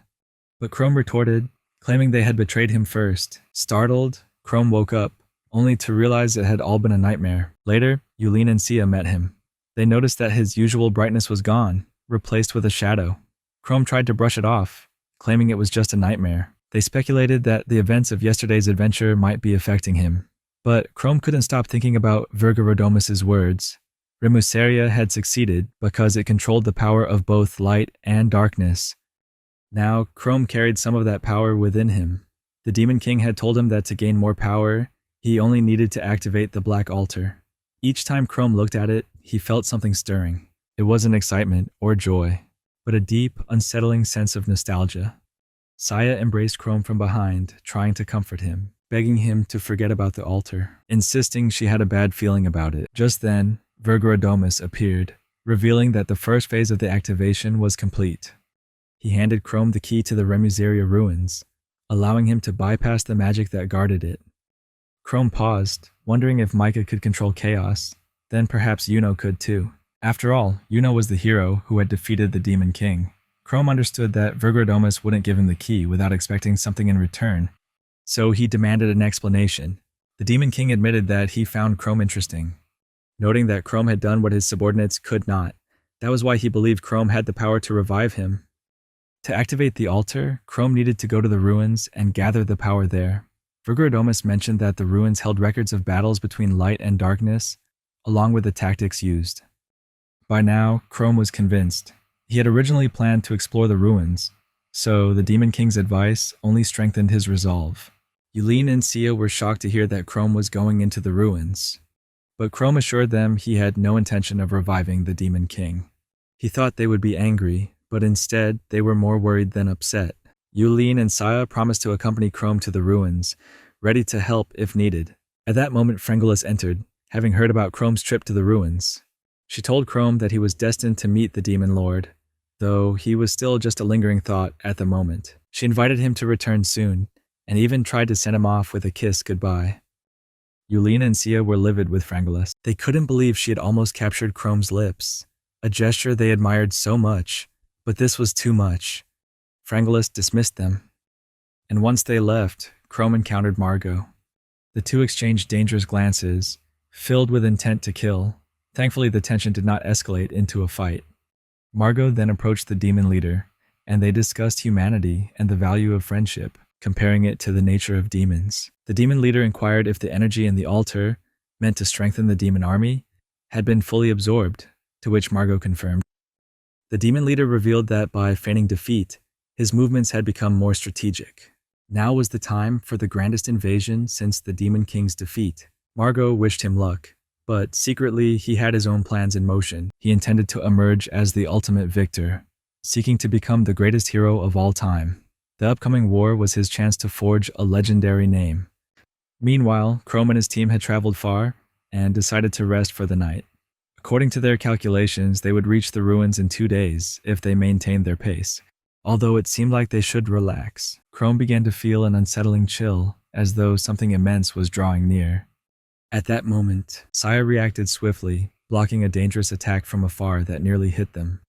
But Chrome retorted, claiming they had betrayed him first. Startled, Chrome woke up, only to realize it had all been a nightmare. Later, Yulin and Sia met him. They noticed that his usual brightness was gone, replaced with a shadow. Chrome tried to brush it off, claiming it was just a nightmare. They speculated that the events of yesterday's adventure might be affecting him. But Chrome couldn't stop thinking about Virgorodomus's words. Remuseria had succeeded because it controlled the power of both light and darkness. Now, Chrome carried some of that power within him. The Demon King had told him that to gain more power, he only needed to activate the Black Altar. Each time Chrome looked at it, he felt something stirring. It wasn't excitement or joy, but a deep, unsettling sense of nostalgia. Saya embraced Chrome from behind, trying to comfort him, begging him to forget about the altar, insisting she had a bad feeling about it. Just then, Virgorodomus appeared, revealing that the first phase of the activation was complete. He handed Chrome the key to the Remuseria ruins, allowing him to bypass the magic that guarded it. Chrome paused, wondering if Micah could control chaos, then perhaps Yuno could too. After all, Yuno was the hero who had defeated the Demon King. Chrome understood that Virgorodomus wouldn't give him the key without expecting something in return, so he demanded an explanation. The Demon King admitted that he found Chrome interesting, noting that Chrome had done what his subordinates could not. That was why he believed Chrome had the power to revive him. To activate the altar, Chrome needed to go to the ruins and gather the power there. Virgorodomus mentioned that the ruins held records of battles between light and darkness, along with the tactics used. By now, Chrome was convinced. He had originally planned to explore the ruins, so the Demon King's advice only strengthened his resolve. Yulin and Sia were shocked to hear that Chrome was going into the ruins, but Chrome assured them he had no intention of reviving the Demon King. He thought they would be angry, but instead they were more worried than upset. Yulin and Saya promised to accompany Chrome to the ruins, ready to help if needed. At that moment, Frangulus entered, having heard about Chrome's trip to the ruins. She told Chrome that he was destined to meet the Demon Lord, though he was still just a lingering thought at the moment. She invited him to return soon, and even tried to send him off with a kiss goodbye. Yulin and Sia were livid with Frangulus. They couldn't believe she had almost captured Chrome's lips, a gesture they admired so much, but this was too much. Frangulus dismissed them. And once they left, Chrome encountered Margot. The two exchanged dangerous glances, filled with intent to kill. Thankfully, the tension did not escalate into a fight. Margot then approached the demon leader, and they discussed humanity and the value of friendship, comparing it to the nature of demons. The demon leader inquired if the energy in the altar, meant to strengthen the demon army, had been fully absorbed, to which Margot confirmed. The demon leader revealed that by feigning defeat, his movements had become more strategic. Now was the time for the grandest invasion since the Demon King's defeat. Margot wished him luck, but secretly he had his own plans in motion. He intended to emerge as the ultimate victor, seeking to become the greatest hero of all time. The upcoming war was his chance to forge a legendary name. Meanwhile, Chrome and his team had traveled far and decided to rest for the night. According to their calculations, they would reach the ruins in 2 days if they maintained their pace. Although it seemed like they should relax, Chrome began to feel an unsettling chill, as though something immense was drawing near. At that moment, Saya reacted swiftly, blocking a dangerous attack from afar that nearly hit them.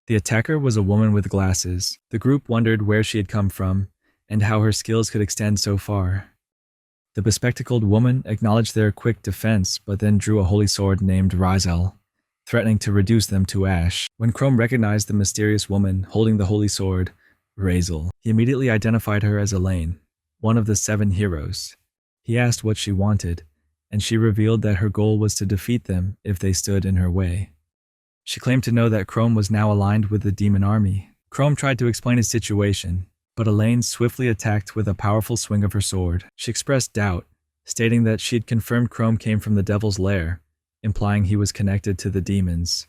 The attacker was a woman with glasses. The group wondered where she had come from, and how her skills could extend so far. The bespectacled woman acknowledged their quick defense, but then drew a holy sword named Rizel, threatening to reduce them to ash. When Chrome recognized the mysterious woman holding the holy sword, Razel, he immediately identified her as Elaine, one of the 7 heroes. He asked what she wanted, and she revealed that her goal was to defeat them if they stood in her way. She claimed to know that Chrome was now aligned with the demon army. Chrome tried to explain his situation, but Elaine swiftly attacked with a powerful swing of her sword. She expressed doubt, stating that she had confirmed Chrome came from the devil's lair, implying he was connected to the demons.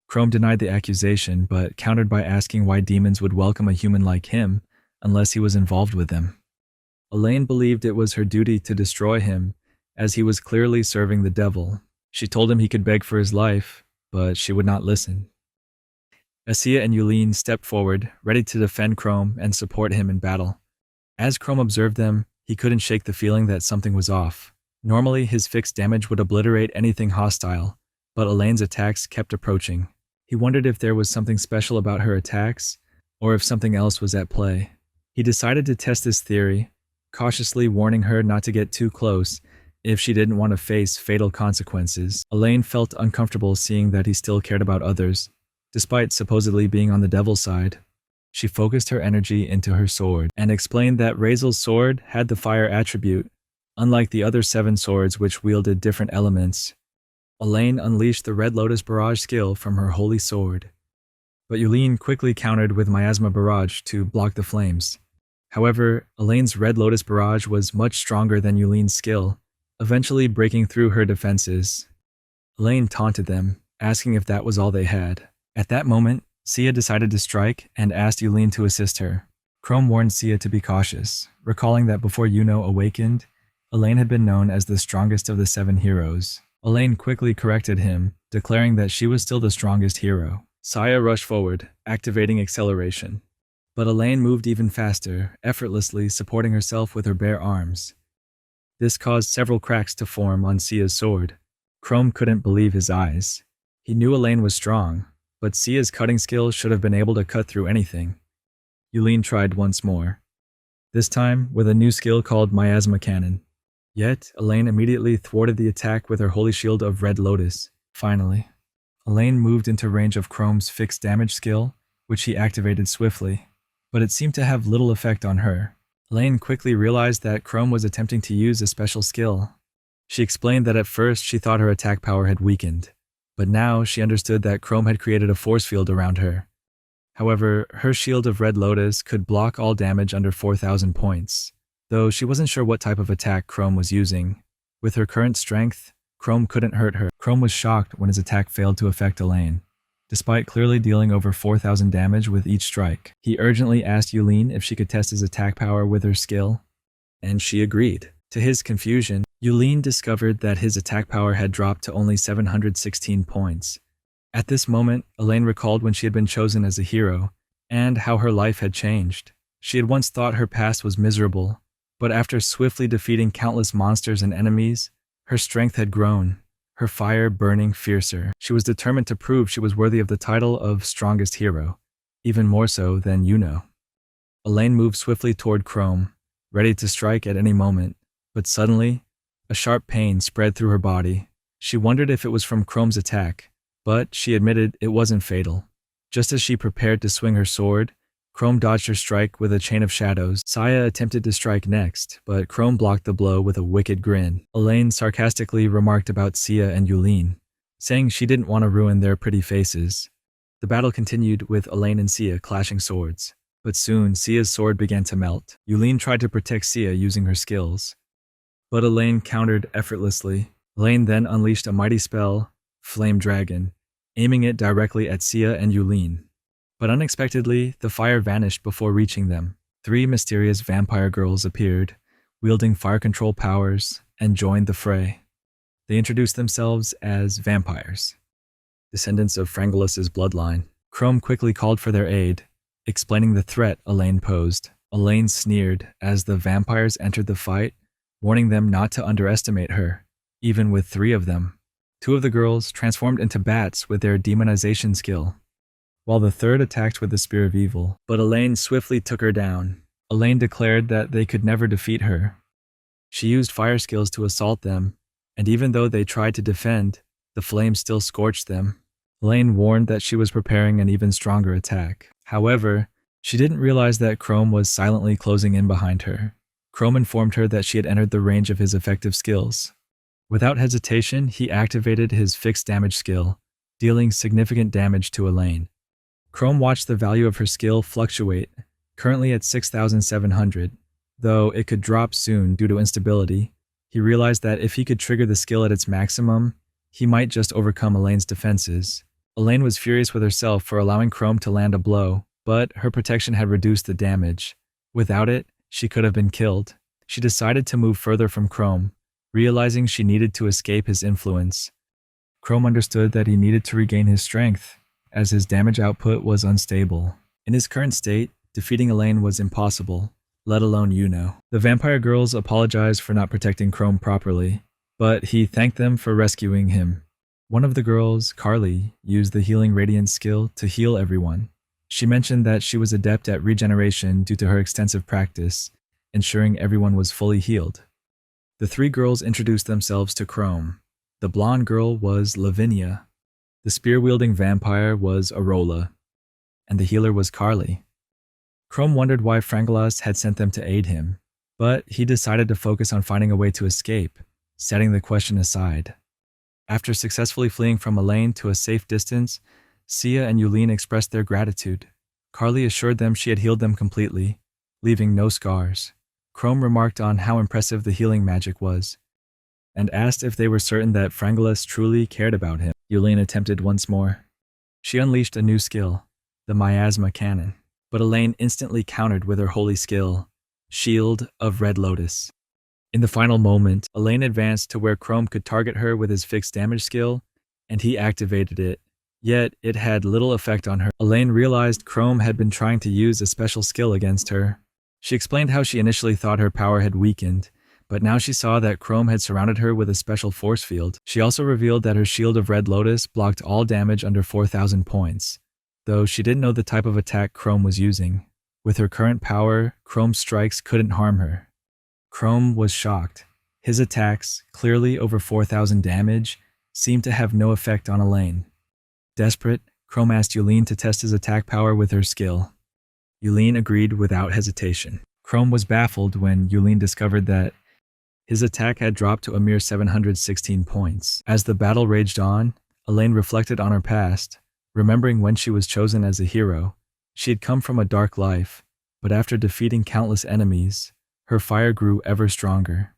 Chrome denied the accusation, but countered by asking why demons would welcome a human like him unless he was involved with them. Elaine believed it was her duty to destroy him, as he was clearly serving the devil. She told him he could beg for his life, but she would not listen. Sia and Yulin stepped forward, ready to defend Chrome and support him in battle. As Chrome observed them, he couldn't shake the feeling that something was off. Normally, his fixed damage would obliterate anything hostile, but Elaine's attacks kept approaching. He wondered if there was something special about her attacks, or if something else was at play. He decided to test this theory, cautiously warning her not to get too close if she didn't want to face fatal consequences. Elaine felt uncomfortable seeing that he still cared about others, despite supposedly being on the devil's side. She focused her energy into her sword and explained that Razel's sword had the fire attribute, unlike the other 7 swords which wielded different elements. Elaine unleashed the Red Lotus Barrage skill from her holy sword, but Yulin quickly countered with Miasma Barrage to block the flames. However, Elaine's Red Lotus Barrage was much stronger than Yulin's skill, eventually breaking through her defenses. Elaine taunted them, asking if that was all they had. At that moment, Sia decided to strike and asked Yulin to assist her. Chrome warned Sia to be cautious, recalling that before Yuno awakened, Elaine had been known as the strongest of the 7 heroes. Elaine quickly corrected him, declaring that she was still the strongest hero. Saya rushed forward, activating acceleration. But Elaine moved even faster, effortlessly supporting herself with her bare arms. This caused several cracks to form on Sia's sword. Chrome couldn't believe his eyes. He knew Elaine was strong, but Sia's cutting skill should have been able to cut through anything. Yulin tried once more, this time with a new skill called Miasma Cannon. Yet, Elaine immediately thwarted the attack with her holy shield of Red Lotus. Finally, Elaine moved into range of Chrome's fixed damage skill, which he activated swiftly, but it seemed to have little effect on her. Elaine quickly realized that Chrome was attempting to use a special skill. She explained that at first she thought her attack power had weakened, but now she understood that Chrome had created a force field around her. However, her shield of Red Lotus could block all damage under 4,000 points, though she wasn't sure what type of attack Chrome was using. With her current strength, Chrome couldn't hurt her. Chrome was shocked when his attack failed to affect Elaine. despite clearly dealing over 4,000 damage with each strike. He urgently asked Yulin if she could test his attack power with her skill, and she agreed. To his confusion, Yulin discovered that his attack power had dropped to only 716 points. At this moment, Elaine recalled when she had been chosen as a hero, and how her life had changed. She had once thought her past was miserable, but after swiftly defeating countless monsters and enemies, her strength had grown, her fire burning fiercer. She was determined to prove she was worthy of the title of strongest hero, even more so than Yuno. Elaine moved swiftly toward Chrome, ready to strike at any moment, but suddenly, a sharp pain spread through her body. She wondered if it was from Chrome's attack, but she admitted it wasn't fatal. Just as she prepared to swing her sword, Chrome dodged her strike with a chain of shadows. Saya attempted to strike next, but Chrome blocked the blow with a wicked grin. Elaine sarcastically remarked about Sia and Yulin, saying she didn't want to ruin their pretty faces. The battle continued with Elaine and Sia clashing swords, but soon Sia's sword began to melt. Yulin tried to protect Sia using her skills, but Elaine countered effortlessly. Elaine then unleashed a mighty spell, Flame Dragon, aiming it directly at Sia and Yulin. But unexpectedly, the fire vanished before reaching them. 3 mysterious vampire girls appeared, wielding fire control powers, and joined the fray. They introduced themselves as vampires, descendants of Frangolus's bloodline. Chrome quickly called for their aid, explaining the threat Elaine posed. Elaine sneered as the vampires entered the fight, warning them not to underestimate her, even with 3 of them. 2 of the girls transformed into bats with their demonization skill, while the 3rd attacked with the Spear of Evil, but Elaine swiftly took her down. Elaine declared that they could never defeat her. She used fire skills to assault them, and even though they tried to defend, the flames still scorched them. Elaine warned that she was preparing an even stronger attack. However, she didn't realize that Chrome was silently closing in behind her. Chrome informed her that she had entered the range of his effective skills. Without hesitation, he activated his fixed damage skill, dealing significant damage to Elaine. Chrome watched the value of her skill fluctuate, currently at 6,700, though it could drop soon due to instability. He realized that if he could trigger the skill at its maximum, he might just overcome Elaine's defenses. Elaine was furious with herself for allowing Chrome to land a blow, but her protection had reduced the damage. Without it, she could have been killed. She decided to move further from Chrome, realizing she needed to escape his influence. Chrome understood that he needed to regain his strength, as his damage output was unstable. In his current state, defeating Elaine was impossible, let alone Yuno. The vampire girls apologized for not protecting Chrome properly, but he thanked them for rescuing him. One of the girls, Carly, used the Healing Radiance skill to heal everyone. She mentioned that she was adept at regeneration due to her extensive practice, ensuring everyone was fully healed. The 3 girls introduced themselves to Chrome. The blonde girl was Lavinia, the spear-wielding vampire was Arola, and the healer was Carly. Chrome wondered why Frangolus had sent them to aid him, but he decided to focus on finding a way to escape, setting the question aside. After successfully fleeing from Elaine to a safe distance, Sia and Yulin expressed their gratitude. Carly assured them she had healed them completely, leaving no scars. Chrome remarked on how impressive the healing magic was, and asked if they were certain that Frangolus truly cared about him. Yulin attempted once more. She unleashed a new skill, the Miasma Cannon, but Elaine instantly countered with her holy skill, Shield of Red Lotus. In the final moment, Elaine advanced to where Chrome could target her with his fixed damage skill, and he activated it. Yet, it had little effect on her. Elaine realized Chrome had been trying to use a special skill against her. She explained how she initially thought her power had weakened, but now she saw that Chrome had surrounded her with a special force field. She also revealed that her Shield of Red Lotus blocked all damage under 4,000 points, though she didn't know the type of attack Chrome was using. With her current power, Chrome's strikes couldn't harm her. Chrome was shocked. His attacks, clearly over 4,000 damage, seemed to have no effect on Elaine. Desperate, Chrome asked Yulin to test his attack power with her skill. Yulin agreed without hesitation. Chrome was baffled when Yulin discovered that his attack had dropped to a mere 716 points. As the battle raged on, Elaine reflected on her past, remembering when she was chosen as a hero. She had come from a dark life, but after defeating countless enemies, her fire grew ever stronger.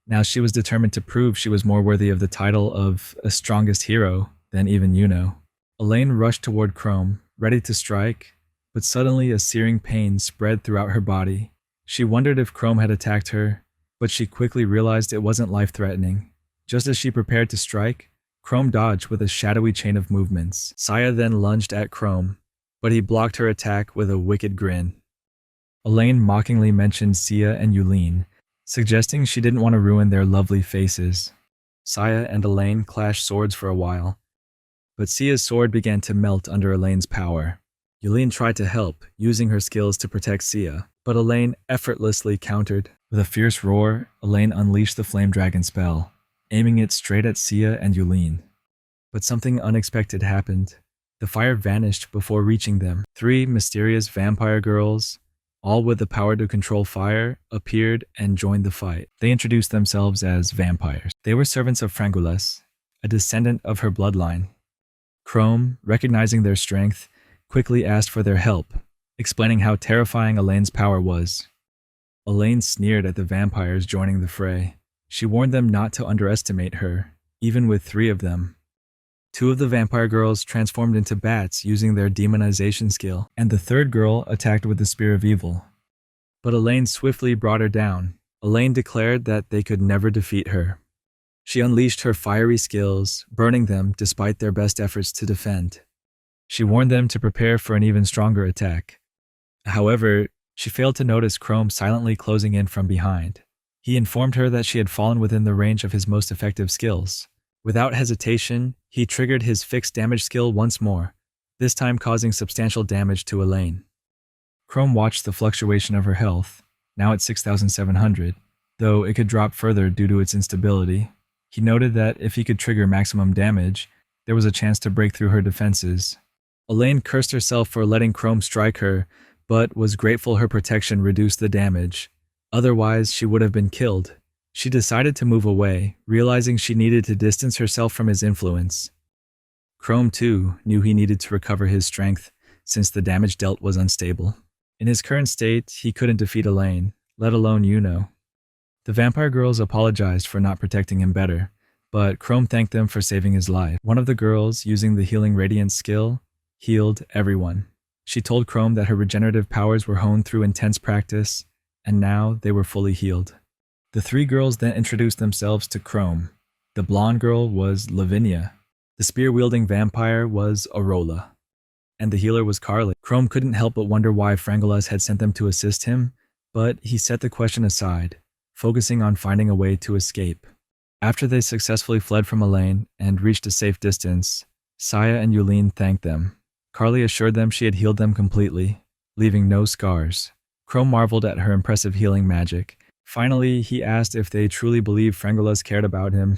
Now she was determined to prove she was more worthy of the title of a strongest hero than even Yuno. Elaine rushed toward Chrome, ready to strike, but suddenly a searing pain spread throughout her body. She wondered if Chrome had attacked her, but she quickly realized it wasn't life-threatening. Just as she prepared to strike, Chrome dodged with a shadowy chain of movements. Saya then lunged at Chrome, but he blocked her attack with a wicked grin. Elaine mockingly mentioned Sia and Yulin, suggesting she didn't want to ruin their lovely faces. Saya and Elaine clashed swords for a while, but Sia's sword began to melt under Elaine's power. Yulin tried to help, using her skills to protect Sia, but Elaine effortlessly countered. With a fierce roar, Elaine unleashed the Flame Dragon spell, aiming it straight at Sia and Yulin. But something unexpected happened. The fire vanished before reaching them. 3 mysterious vampire girls, all with the power to control fire, appeared and joined the fight. They introduced themselves as vampires. They were servants of Frangulas, a descendant of her bloodline. Chrome, recognizing their strength, quickly asked for their help, explaining how terrifying Elaine's power was. Elaine sneered at the vampires joining the fray. She warned them not to underestimate her, even with 3 of them. 2 of the vampire girls transformed into bats using their demonization skill, and the 3rd girl attacked with the Spear of Evil. But Elaine swiftly brought her down. Elaine declared that they could never defeat her. She unleashed her fiery skills, burning them despite their best efforts to defend. She warned them to prepare for an even stronger attack. However, she failed to notice Chrome silently closing in from behind. He informed her that she had fallen within the range of his most effective skills. Without hesitation, he triggered his fixed damage skill once more, this time causing substantial damage to Elaine. Chrome watched the fluctuation of her health, now at 6,700, though it could drop further due to its instability. He noted that if he could trigger maximum damage, there was a chance to break through her defenses. Elaine cursed herself for letting Chrome strike her, but was grateful her protection reduced the damage. Otherwise, she would have been killed. She decided to move away, realizing she needed to distance herself from his influence. Chrome, too, knew he needed to recover his strength, since the damage dealt was unstable. In his current state, he couldn't defeat Elaine, let alone Yuno. The vampire girls apologized for not protecting him better, but Chrome thanked them for saving his life. One of the girls, using the Healing Radiance skill, healed everyone. She told Chrome that her regenerative powers were honed through intense practice, and now they were fully healed. The 3 girls then introduced themselves to Chrome. The blonde girl was Lavinia. The spear-wielding vampire was Arola. And the healer was Carly. Chrome couldn't help but wonder why Frangulas had sent them to assist him, but he set the question aside, focusing on finding a way to escape. After they successfully fled from Elaine and reached a safe distance, Saya and Yulin thanked them. Carly assured them she had healed them completely, leaving no scars. Chrome marveled at her impressive healing magic. Finally, he asked if they truly believed Frangulas cared about him.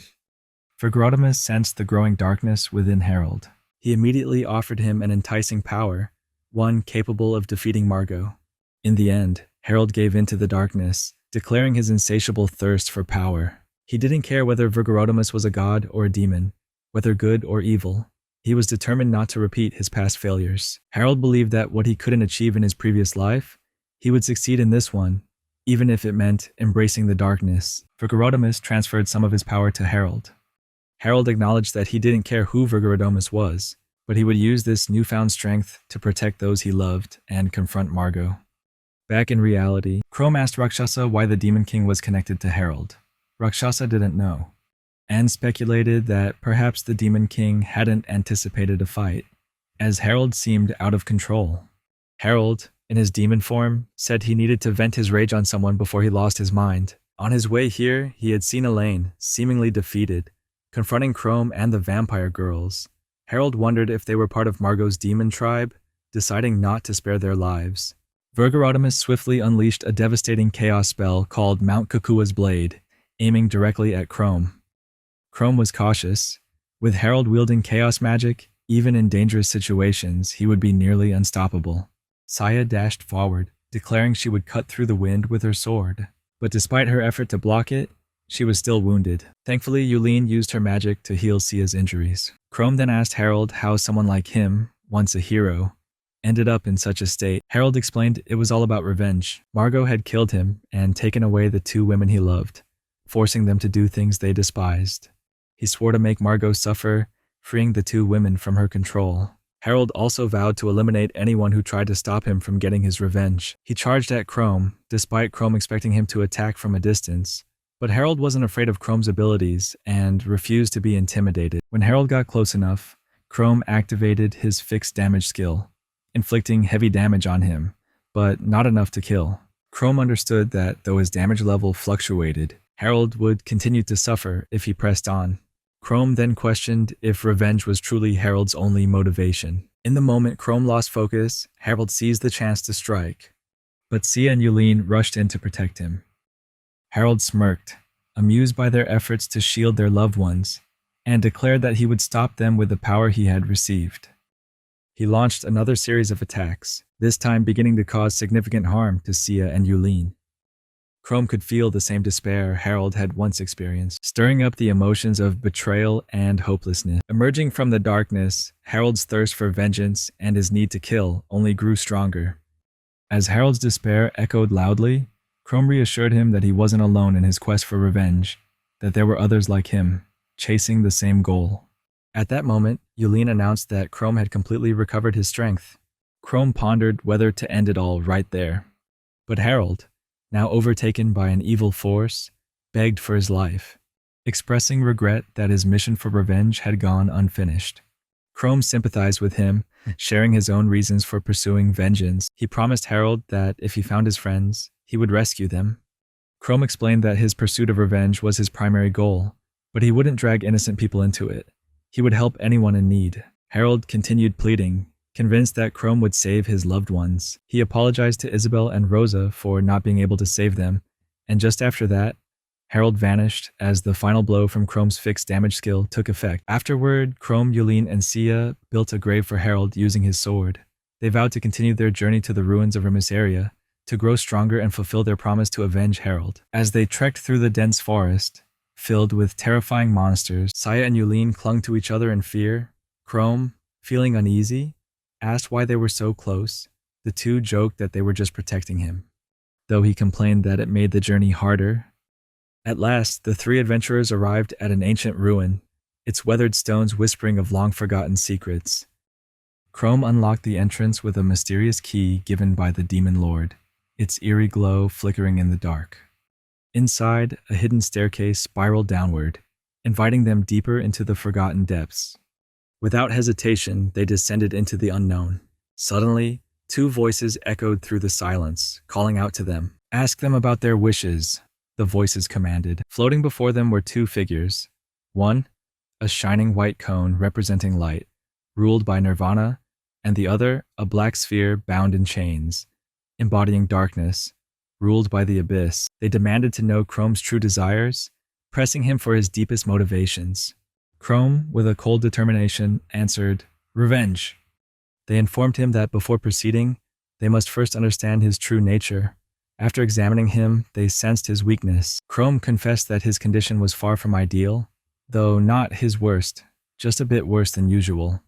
Vergorotimus sensed the growing darkness within Harold. He immediately offered him an enticing power, one capable of defeating Margot. In the end, Harold gave in to the darkness, declaring his insatiable thirst for power. He didn't care whether Vergorotimus was a god or a demon, whether good or evil. He was determined not to repeat his past failures. Harold believed that what he couldn't achieve in his previous life, he would succeed in this one, even if it meant embracing the darkness. Vergorotimus transferred some of his power to Harold. Harold acknowledged that he didn't care who Vergorotimus was, but he would use this newfound strength to protect those he loved and confront Margot. Back in reality, Chrome asked Rakshasa why the Demon King was connected to Harold. Rakshasa didn't know, and speculated that perhaps the Demon King hadn't anticipated a fight, as Harold seemed out of control. Harold, in his demon form, said he needed to vent his rage on someone before he lost his mind. On his way here, he had seen Elaine, seemingly defeated, confronting Chrome and the vampire girls. Harold wondered if they were part of Margot's demon tribe, deciding not to spare their lives. Vergorotimus swiftly unleashed a devastating chaos spell called Mount Kukua's Blade, aiming directly at Chrome. Chrome was cautious. With Harold wielding chaos magic, even in dangerous situations, he would be nearly unstoppable. Saya dashed forward, declaring she would cut through the wind with her sword. But despite her effort to block it, she was still wounded. Thankfully, Yulin used her magic to heal Sia's injuries. Chrome then asked Harold how someone like him, once a hero, ended up in such a state. Harold explained it was all about revenge. Margot had killed him and taken away the 2 women he loved, forcing them to do things they despised. He swore to make Margot suffer, freeing the two women from her control. Harold also vowed to eliminate anyone who tried to stop him from getting his revenge. He charged at Chrome, despite Chrome expecting him to attack from a distance. But Harold wasn't afraid of Chrome's abilities and refused to be intimidated. When Harold got close enough, Chrome activated his fixed damage skill, inflicting heavy damage on him, but not enough to kill. Chrome understood that though his damage level fluctuated, Harold would continue to suffer if he pressed on. Chrome then questioned if revenge was truly Harold's only motivation. In the moment Chrome lost focus, Harold seized the chance to strike, but Sia and Yulene rushed in to protect him. Harold smirked, amused by their efforts to shield their loved ones, and declared that he would stop them with the power he had received. He launched another series of attacks, this time beginning to cause significant harm to Sia and Yulene. Chrome could feel the same despair Harold had once experienced, stirring up the emotions of betrayal and hopelessness. Emerging from the darkness, Harold's thirst for vengeance and his need to kill only grew stronger. As Harold's despair echoed loudly, Chrome reassured him that he wasn't alone in his quest for revenge, that there were others like him, chasing the same goal. At that moment, Yulene announced that Chrome had completely recovered his strength. Chrome pondered whether to end it all right there. But Harold, now overtaken by an evil force, begged for his life, expressing regret that his mission for revenge had gone unfinished. Chrome sympathized with him, sharing his own reasons for pursuing vengeance. He promised Harold that if he found his friends, he would rescue them. Chrome explained that his pursuit of revenge was his primary goal, but he wouldn't drag innocent people into it. He would help anyone in need. Harold continued pleading, convinced that Chrome would save his loved ones. He apologized to Isabel and Rosa for not being able to save them, and just after that, Harold vanished as the final blow from Chrome's fixed damage skill took effect. Afterward, Chrome, Yulene, and Sia built a grave for Harold using his sword. They vowed to continue their journey to the ruins of Remissaria, to grow stronger and fulfill their promise to avenge Harold. As they trekked through the dense forest, filled with terrifying monsters, Sia and Yulene clung to each other in fear. Chrome, feeling uneasy, asked why they were so close. The two joked that they were just protecting him, though he complained that it made the journey harder. At last, the three adventurers arrived at an ancient ruin, its weathered stones whispering of long-forgotten secrets. Chrome unlocked the entrance with a mysterious key given by the Demon Lord, its eerie glow flickering in the dark. Inside, a hidden staircase spiraled downward, inviting them deeper into the forgotten depths. Without hesitation, they descended into the unknown. Suddenly, two voices echoed through the silence, calling out to them. "Ask them about their wishes," the voices commanded. Floating before them were two figures. One, a shining white cone representing light, ruled by Nirvana, and the other, a black sphere bound in chains, embodying darkness, ruled by the abyss. They demanded to know Chrome's true desires, pressing him for his deepest motivations. Chrome, with a cold determination, answered, "Revenge." They informed him that before proceeding, they must first understand his true nature. After examining him, they sensed his weakness. Chrome confessed that his condition was far from ideal, though not his worst, just a bit worse than usual.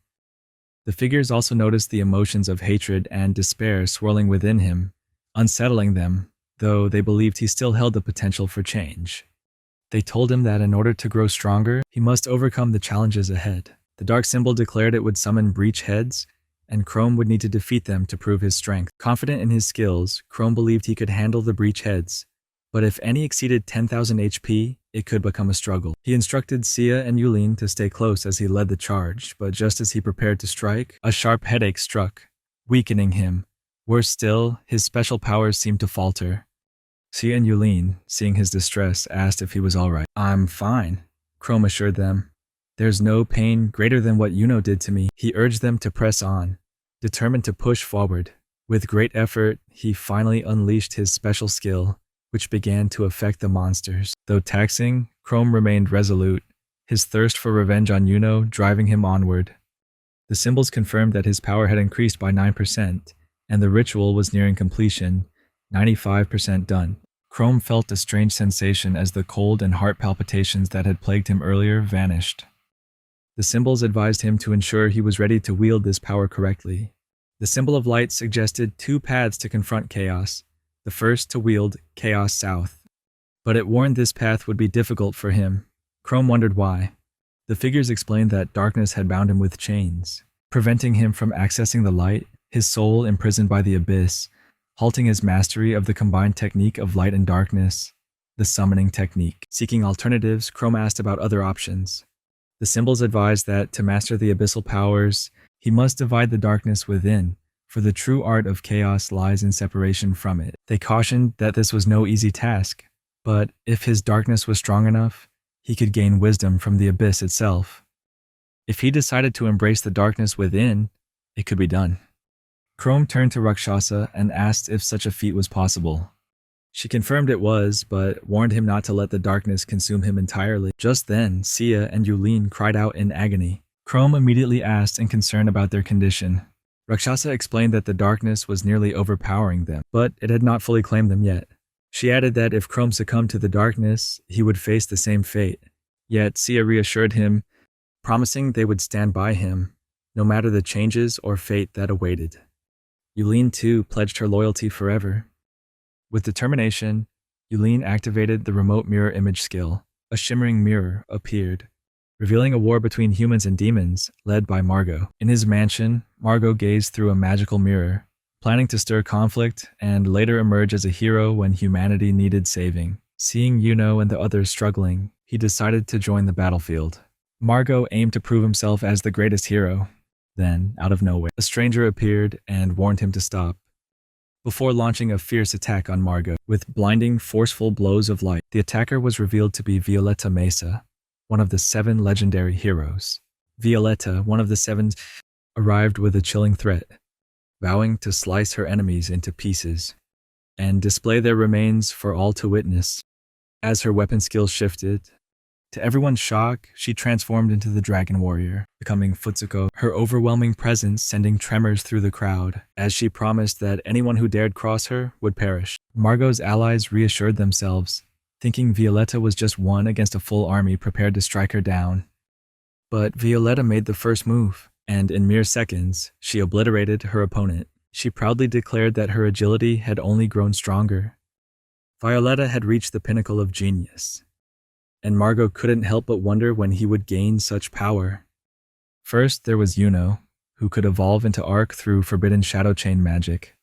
The figures also noticed the emotions of hatred and despair swirling within him, unsettling them, though they believed he still held the potential for change. They told him that in order to grow stronger, he must overcome the challenges ahead. The dark symbol declared it would summon breach heads, and Chrome would need to defeat them to prove his strength. Confident in his skills, Chrome believed he could handle the breach heads, but if any exceeded 10,000 HP, it could become a struggle. He instructed Sia and Yulene to stay close as he led the charge, but just as he prepared to strike, a sharp headache struck, weakening him. Worse still, his special powers seemed to falter. Sia and Yulene, seeing his distress, asked if he was all right. "I'm fine," Chrome assured them. "There's no pain greater than what Yuno did to me." He urged them to press on, determined to push forward. With great effort, he finally unleashed his special skill, which began to affect the monsters. Though taxing, Chrome remained resolute, his thirst for revenge on Yuno driving him onward. The symbols confirmed that his power had increased by 9%, and the ritual was nearing completion, 95% done. Chrome felt a strange sensation as the cold and heart palpitations that had plagued him earlier vanished. The symbols advised him to ensure he was ready to wield this power correctly. The symbol of light suggested two paths to confront chaos, the first to wield Chaos South. But it warned this path would be difficult for him. Chrome wondered why. The figures explained that darkness had bound him with chains, preventing him from accessing the light, his soul imprisoned by the abyss, halting his mastery of the combined technique of light and darkness, the summoning technique. Seeking alternatives, Chrome asked about other options. The symbols advised that to master the abyssal powers, he must divide the darkness within, for the true art of chaos lies in separation from it. They cautioned that this was no easy task, but if his darkness was strong enough, he could gain wisdom from the abyss itself. If he decided to embrace the darkness within, it could be done. Chrome turned to Rakshasa and asked if such a feat was possible. She confirmed it was, but warned him not to let the darkness consume him entirely. Just then, Sia and Yulin cried out in agony. Chrome immediately asked in concern about their condition. Rakshasa explained that the darkness was nearly overpowering them, but it had not fully claimed them yet. She added that if Chrome succumbed to the darkness, he would face the same fate. Yet Sia reassured him, promising they would stand by him, no matter the changes or fate that awaited. Yulin too pledged her loyalty forever. With determination, Yulin activated the remote mirror image skill. A shimmering mirror appeared, revealing a war between humans and demons, led by Margot. In his mansion, Margot gazed through a magical mirror, planning to stir conflict and later emerge as a hero when humanity needed saving. Seeing Yuno and the others struggling, he decided to join the battlefield. Margot aimed to prove himself as the greatest hero. Then, out of nowhere, a stranger appeared and warned him to stop, before launching a fierce attack on Margot. With blinding, forceful blows of light, the attacker was revealed to be Violetta Mesa, one of the 7 legendary heroes. Violetta, one of the 7, arrived with a chilling threat, vowing to slice her enemies into pieces and display their remains for all to witness. As her weapon skills shifted, to everyone's shock, she transformed into the Dragon Warrior, becoming Futsuko, her overwhelming presence sending tremors through the crowd, as she promised that anyone who dared cross her would perish. Margot's allies reassured themselves, thinking Violetta was just one against a full army prepared to strike her down. But Violetta made the first move, and in mere seconds, she obliterated her opponent. She proudly declared that her agility had only grown stronger. Violetta had reached the pinnacle of genius, and Margot couldn't help but wonder when he would gain such power. First, there was Yuno, who could evolve into Arc through forbidden shadow chain magic.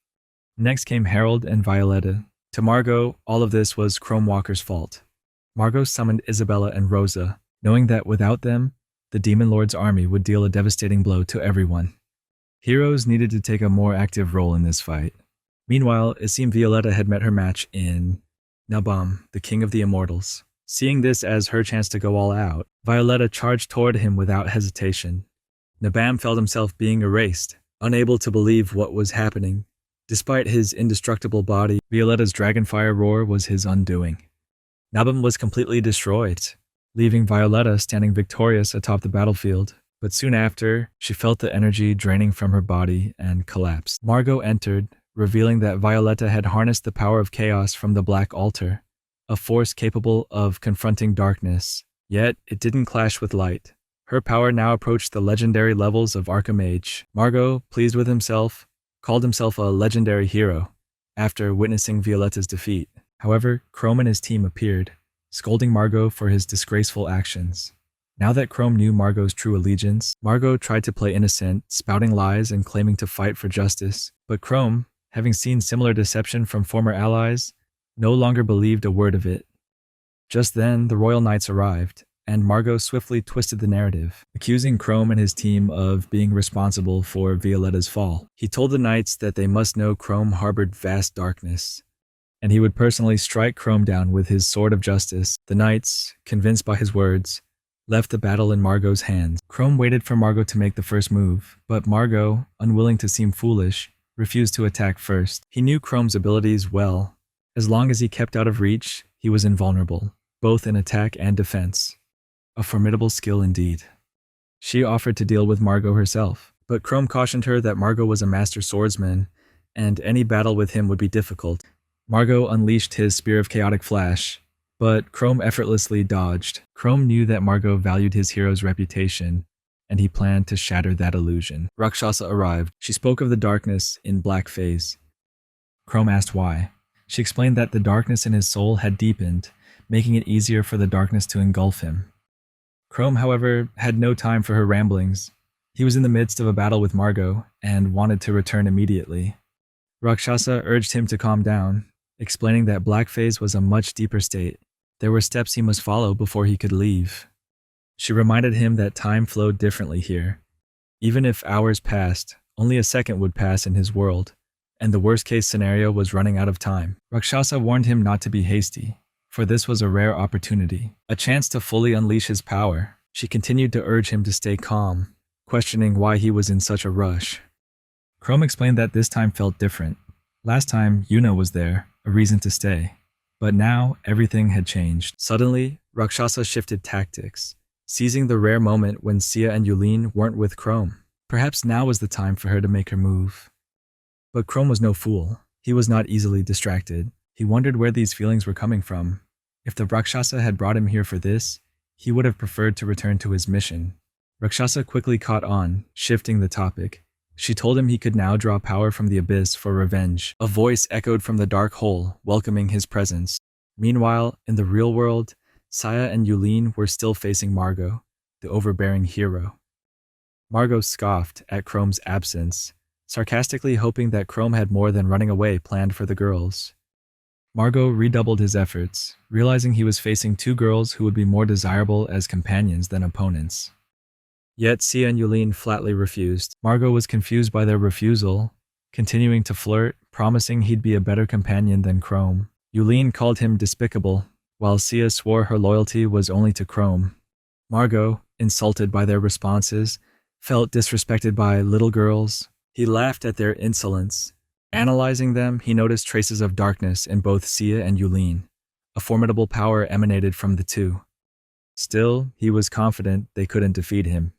Next came Harold and Violetta. To Margot, all of this was Chrome Walker's fault. Margot summoned Isabella and Rosa, knowing that without them, the Demon Lord's army would deal a devastating blow to everyone. Heroes needed to take a more active role in this fight. Meanwhile, it seemed Violetta had met her match in Nabam, the King of the Immortals. Seeing this as her chance to go all out, Violetta charged toward him without hesitation. Nabam felt himself being erased, unable to believe what was happening. Despite his indestructible body, Violetta's dragonfire roar was his undoing. Nabam was completely destroyed, leaving Violetta standing victorious atop the battlefield. But soon after, she felt the energy draining from her body and collapsed. Margot entered, revealing that Violetta had harnessed the power of chaos from the Black Altar, a force capable of confronting darkness. Yet, it didn't clash with light. Her power now approached the legendary levels of Archimage. Margot, pleased with himself, called himself a legendary hero after witnessing Violetta's defeat. However, Chrome and his team appeared, scolding Margot for his disgraceful actions. Now that Chrome knew Margot's true allegiance, Margot tried to play innocent, spouting lies and claiming to fight for justice. But Chrome, having seen similar deception from former allies, no longer believed a word of it. Just then, the Royal Knights arrived, and Margot swiftly twisted the narrative, accusing Chrome and his team of being responsible for Violetta's fall. He told the Knights that they must know Chrome harbored vast darkness, and he would personally strike Chrome down with his sword of justice. The Knights, convinced by his words, left the battle in Margot's hands. Chrome waited for Margot to make the first move, but Margot, unwilling to seem foolish, refused to attack first. He knew Chrome's abilities well. As long as he kept out of reach, he was invulnerable, both in attack and defense. A formidable skill indeed. She offered to deal with Margot herself, but Chrome cautioned her that Margot was a master swordsman, and any battle with him would be difficult. Margot unleashed his Spear of Chaotic Flash, but Chrome effortlessly dodged. Chrome knew that Margot valued his hero's reputation, and he planned to shatter that illusion. Rakshasa arrived. She spoke of the darkness in black phase. Chrome asked why. She explained that the darkness in his soul had deepened, making it easier for the darkness to engulf him. Chrome, however, had no time for her ramblings. He was in the midst of a battle with Margot and wanted to return immediately. Rakshasa urged him to calm down, explaining that black phase was a much deeper state. There were steps he must follow before he could leave. She reminded him that time flowed differently here. Even if hours passed, only a second would pass in his world, and the worst-case scenario was running out of time. Rakshasa warned him not to be hasty, for this was a rare opportunity, a chance to fully unleash his power. She continued to urge him to stay calm, questioning why he was in such a rush. Chrome explained that this time felt different. Last time, Yuna was there, a reason to stay. But now, everything had changed. Suddenly, Rakshasa shifted tactics, seizing the rare moment when Sia and Yulin weren't with Chrome. Perhaps now was the time for her to make her move. But Chrome was no fool. He was not easily distracted. He wondered where these feelings were coming from. If the Rakshasa had brought him here for this, he would have preferred to return to his mission. Rakshasa quickly caught on, shifting the topic. She told him he could now draw power from the abyss for revenge. A voice echoed from the dark hole, welcoming his presence. Meanwhile, in the real world, Saya and Yulin were still facing Margot, the overbearing hero. Margot scoffed at Chrome's absence, sarcastically hoping that Chrome had more than running away planned for the girls. Margot redoubled his efforts, realizing he was facing two girls who would be more desirable as companions than opponents. Yet Sia and Yulin flatly refused. Margot was confused by their refusal, continuing to flirt, promising he'd be a better companion than Chrome. Yulin called him despicable, while Sia swore her loyalty was only to Chrome. Margot, insulted by their responses, felt disrespected by little girls. He laughed at their insolence. Analyzing them, he noticed traces of darkness in both Sia and Yulin. A formidable power emanated from the two. Still, he was confident they couldn't defeat him.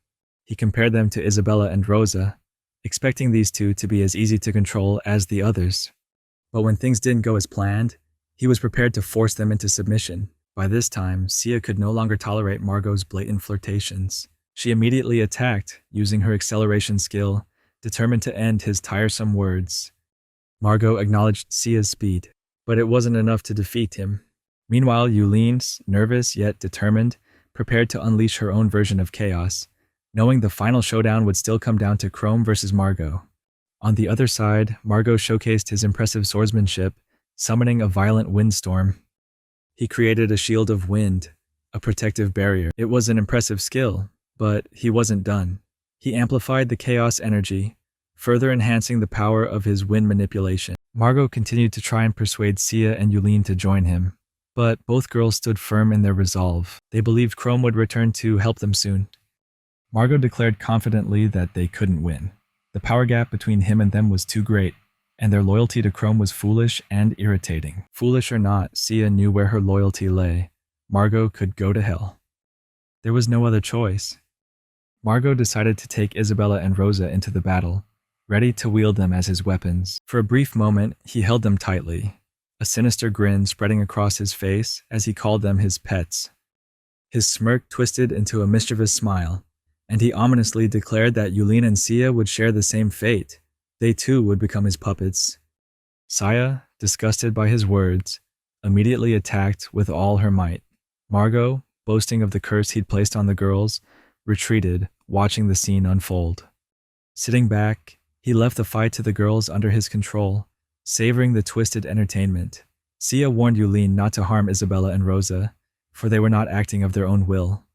He compared them to Isabella and Rosa, expecting these two to be as easy to control as the others. But when things didn't go as planned, he was prepared to force them into submission. By this time, Sia could no longer tolerate Margot's blatant flirtations. She immediately attacked, using her acceleration skill, determined to end his tiresome words. Margot acknowledged Sia's speed, but it wasn't enough to defeat him. Meanwhile, Yulin, nervous yet determined, prepared to unleash her own version of chaos, knowing the final showdown would still come down to Chrome versus Margot. On the other side, Margot showcased his impressive swordsmanship, summoning a violent windstorm. He created a shield of wind, a protective barrier. It was an impressive skill, but he wasn't done. He amplified the chaos energy, further enhancing the power of his wind manipulation. Margot continued to try and persuade Sia and Yulin to join him, but both girls stood firm in their resolve. They believed Chrome would return to help them soon. Margot declared confidently that they couldn't win. The power gap between him and them was too great, and their loyalty to Chrome was foolish and irritating. Foolish or not, Sia knew where her loyalty lay. Margot could go to hell. There was no other choice. Margot decided to take Isabella and Rosa into the battle, ready to wield them as his weapons. For a brief moment, he held them tightly, a sinister grin spreading across his face as he called them his pets. His smirk twisted into a mischievous smile, and he ominously declared that Yulin and Sia would share the same fate. They too would become his puppets. Saya, disgusted by his words, immediately attacked with all her might. Margot, boasting of the curse he'd placed on the girls, retreated, watching the scene unfold. Sitting back, he left the fight to the girls under his control, savoring the twisted entertainment. Sia warned Yulin not to harm Isabella and Rosa, for they were not acting of their own will.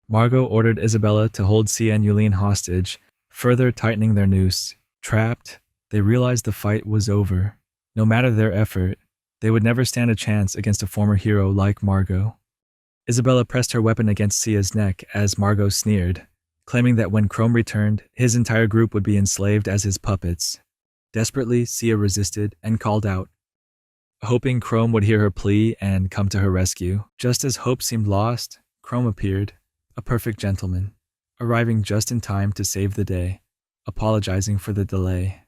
Margot ordered Isabella to hold Sia and Yulin hostage, further tightening their noose. Trapped, they realized the fight was over. No matter their effort, they would never stand a chance against a former hero like Margot. Isabella pressed her weapon against Sia's neck as Margot sneered, claiming that when Chrome returned, his entire group would be enslaved as his puppets. Desperately, Sia resisted and called out, hoping Chrome would hear her plea and come to her rescue. Just as hope seemed lost, Chrome appeared, a perfect gentleman, arriving just in time to save the day, apologizing for the delay.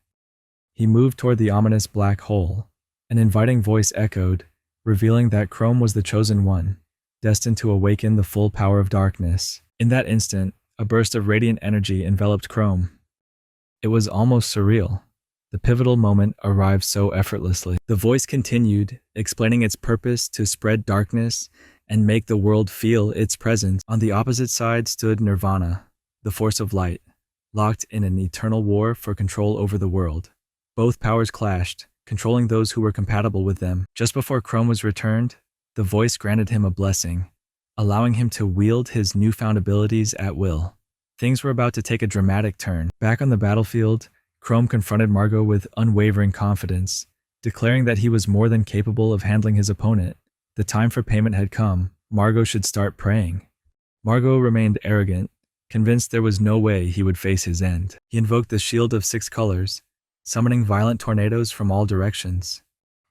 He moved toward the ominous black hole. An inviting voice echoed, revealing that Chrome was the chosen one, destined to awaken the full power of darkness. In that instant, a burst of radiant energy enveloped Chrome. It was almost surreal. The pivotal moment arrived so effortlessly. The voice continued, explaining its purpose to spread darkness and make the world feel its presence. On the opposite side stood Nirvana, the force of light, locked in an eternal war for control over the world. Both powers clashed, controlling those who were compatible with them. Just before Chrome was returned, the voice granted him a blessing, allowing him to wield his newfound abilities at will. Things were about to take a dramatic turn. Back on the battlefield, Chrome confronted Margot with unwavering confidence, declaring that he was more than capable of handling his opponent. The time for payment had come. Margot should start praying. Margot remained arrogant, convinced there was no way he would face his end. He invoked the Shield of 6 Colors, summoning violent tornadoes from all directions.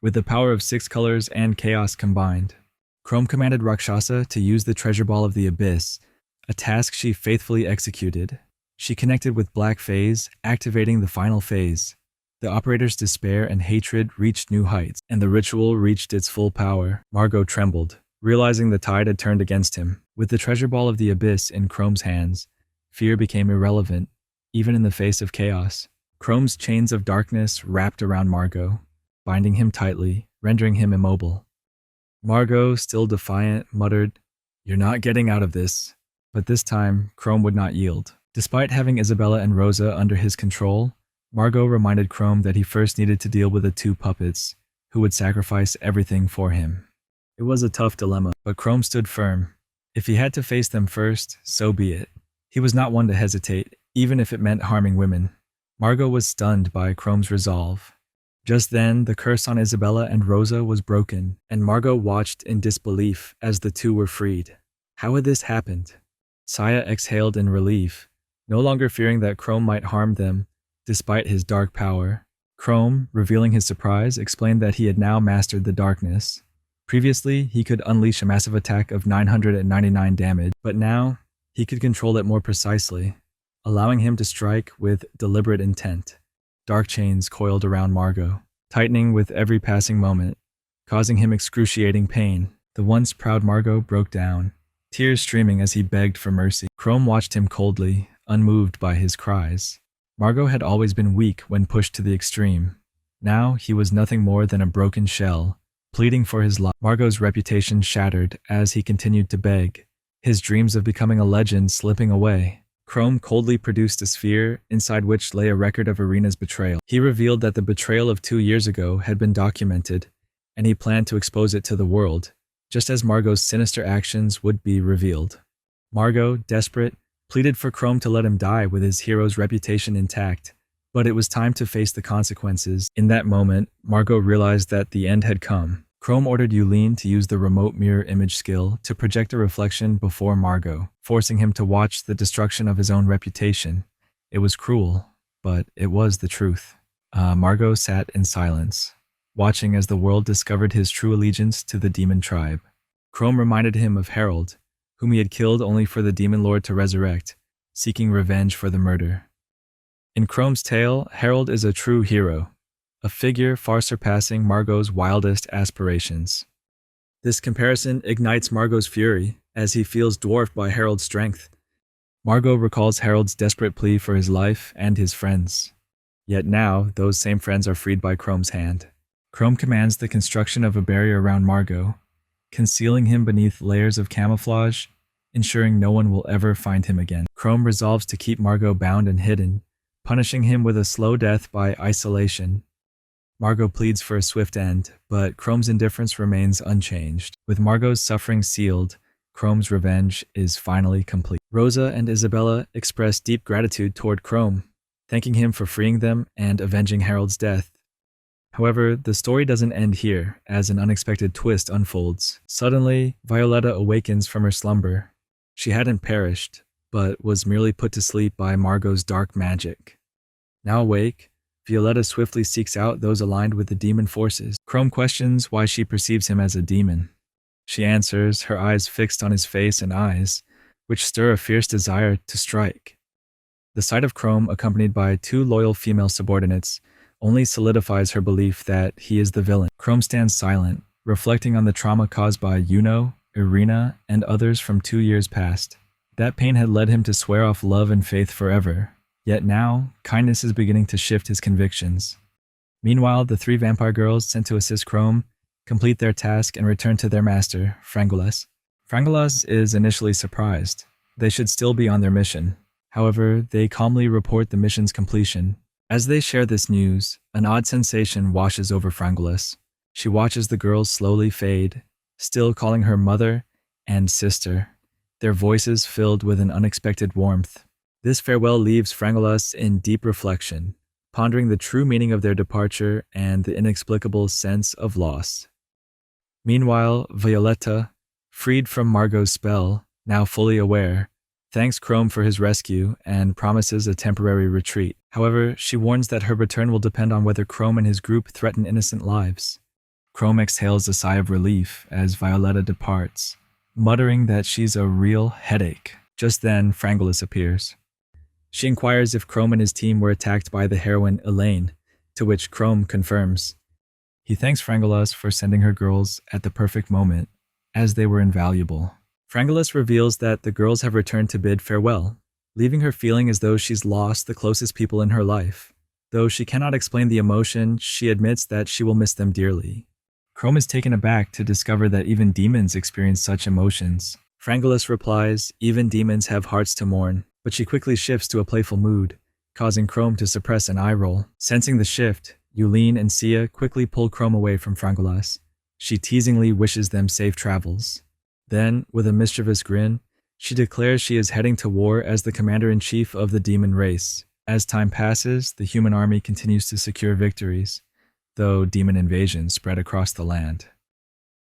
With the power of 6 colors and chaos combined, Chrome commanded Rakshasa to use the treasure ball of the abyss, a task she faithfully executed. She connected with Black Phase, activating the final phase. The operator's despair and hatred reached new heights, and the ritual reached its full power. Margot trembled, realizing the tide had turned against him. With the treasure ball of the abyss in Chrome's hands, fear became irrelevant, even in the face of chaos. Chrome's chains of darkness wrapped around Margot, binding him tightly, rendering him immobile. Margot, still defiant, muttered, "You're not getting out of this." But this time, Chrome would not yield. Despite having Isabella and Rosa under his control, Margot reminded Chrome that he first needed to deal with the 2 puppets, who would sacrifice everything for him. It was a tough dilemma, but Chrome stood firm. If he had to face them first, so be it. He was not one to hesitate, even if it meant harming women. Margot was stunned by Chrome's resolve. Just then, the curse on Isabella and Rosa was broken, and Margot watched in disbelief as the 2 were freed. How had this happened? Saya exhaled in relief, no longer fearing that Chrome might harm them, despite his dark power. Chrome, revealing his surprise, explained that he had now mastered the darkness. Previously, he could unleash a massive attack of 999 damage, but now, he could control it more precisely, allowing him to strike with deliberate intent. Dark chains coiled around Margot, tightening with every passing moment, causing him excruciating pain. The once proud Margot broke down, tears streaming as he begged for mercy. Chrome watched him coldly, unmoved by his cries. Margot had always been weak when pushed to the extreme. Now he was nothing more than a broken shell, pleading for his life. Margot's reputation shattered as he continued to beg, his dreams of becoming a legend slipping away. Chrome coldly produced a sphere inside which lay a record of Irina's betrayal. He revealed that the betrayal of 2 years ago had been documented, and he planned to expose it to the world, just as Margot's sinister actions would be revealed. Margot, desperate, pleaded for Chrome to let him die with his hero's reputation intact, but it was time to face the consequences. In that moment, Margot realized that the end had come. Chrome ordered Yulin to use the remote mirror image skill to project a reflection before Margot, forcing him to watch the destruction of his own reputation. It was cruel, but it was the truth. Margot sat in silence, watching as the world discovered his true allegiance to the demon tribe. Chrome reminded him of Harold, whom he had killed only for the demon lord to resurrect, seeking revenge for the murder. In Chrome's tale, Harold is a true hero, a figure far surpassing Margot's wildest aspirations. This comparison ignites Margot's fury as he feels dwarfed by Harold's strength. Margot recalls Harold's desperate plea for his life and his friends. Yet now, those same friends are freed by Chrome's hand. Chrome commands the construction of a barrier around Margot, concealing him beneath layers of camouflage, ensuring no one will ever find him again. Chrome resolves to keep Margot bound and hidden, punishing him with a slow death by isolation. Margot pleads for a swift end, but Chrome's indifference remains unchanged. With Margot's suffering sealed, Chrome's revenge is finally complete. Rosa and Isabella express deep gratitude toward Chrome, thanking him for freeing them and avenging Harold's death. However, the story doesn't end here, as an unexpected twist unfolds. Suddenly, Violetta awakens from her slumber. She hadn't perished, but was merely put to sleep by Margot's dark magic. Now awake, Violetta swiftly seeks out those aligned with the demon forces. Chrome questions why she perceives him as a demon. She answers, her eyes fixed on his face and eyes, which stir a fierce desire to strike. The sight of Chrome, accompanied by 2 loyal female subordinates, only solidifies her belief that he is the villain. Chrome stands silent, reflecting on the trauma caused by Yuno, Irina, and others from 2 years past. That pain had led him to swear off love and faith forever. Yet now, kindness is beginning to shift his convictions. Meanwhile, the 3 vampire girls sent to assist Chrome complete their task and return to their master, Frangules. Frangolas is initially surprised. They should still be on their mission. However, they calmly report the mission's completion. As they share this news, an odd sensation washes over Frangolas. She watches the girls slowly fade, still calling her mother and sister, their voices filled with an unexpected warmth. This farewell leaves Frangolas in deep reflection, pondering the true meaning of their departure and the inexplicable sense of loss. Meanwhile, Violetta, freed from Margot's spell, now fully aware, thanks Chrome for his rescue and promises a temporary retreat. However, she warns that her return will depend on whether Chrome and his group threaten innocent lives. Chrome exhales a sigh of relief as Violetta departs, muttering that she's a real headache. Just then, Frangolas appears. She inquires if Chrome and his team were attacked by the heroine Elaine, to which Chrome confirms. He thanks Frangolas for sending her girls at the perfect moment, as they were invaluable. Frangolas reveals that the girls have returned to bid farewell, leaving her feeling as though she's lost the closest people in her life. Though she cannot explain the emotion, she admits that she will miss them dearly. Chrome is taken aback to discover that even demons experience such emotions. Frangolas replies, even demons have hearts to mourn, but she quickly shifts to a playful mood, causing Chrome to suppress an eye roll. Sensing the shift, Yulene and Sia quickly pull Chrome away from Frangolas. She teasingly wishes them safe travels. Then, with a mischievous grin, she declares she is heading to war as the commander-in-chief of the demon race. As time passes, the human army continues to secure victories, though demon invasions spread across the land.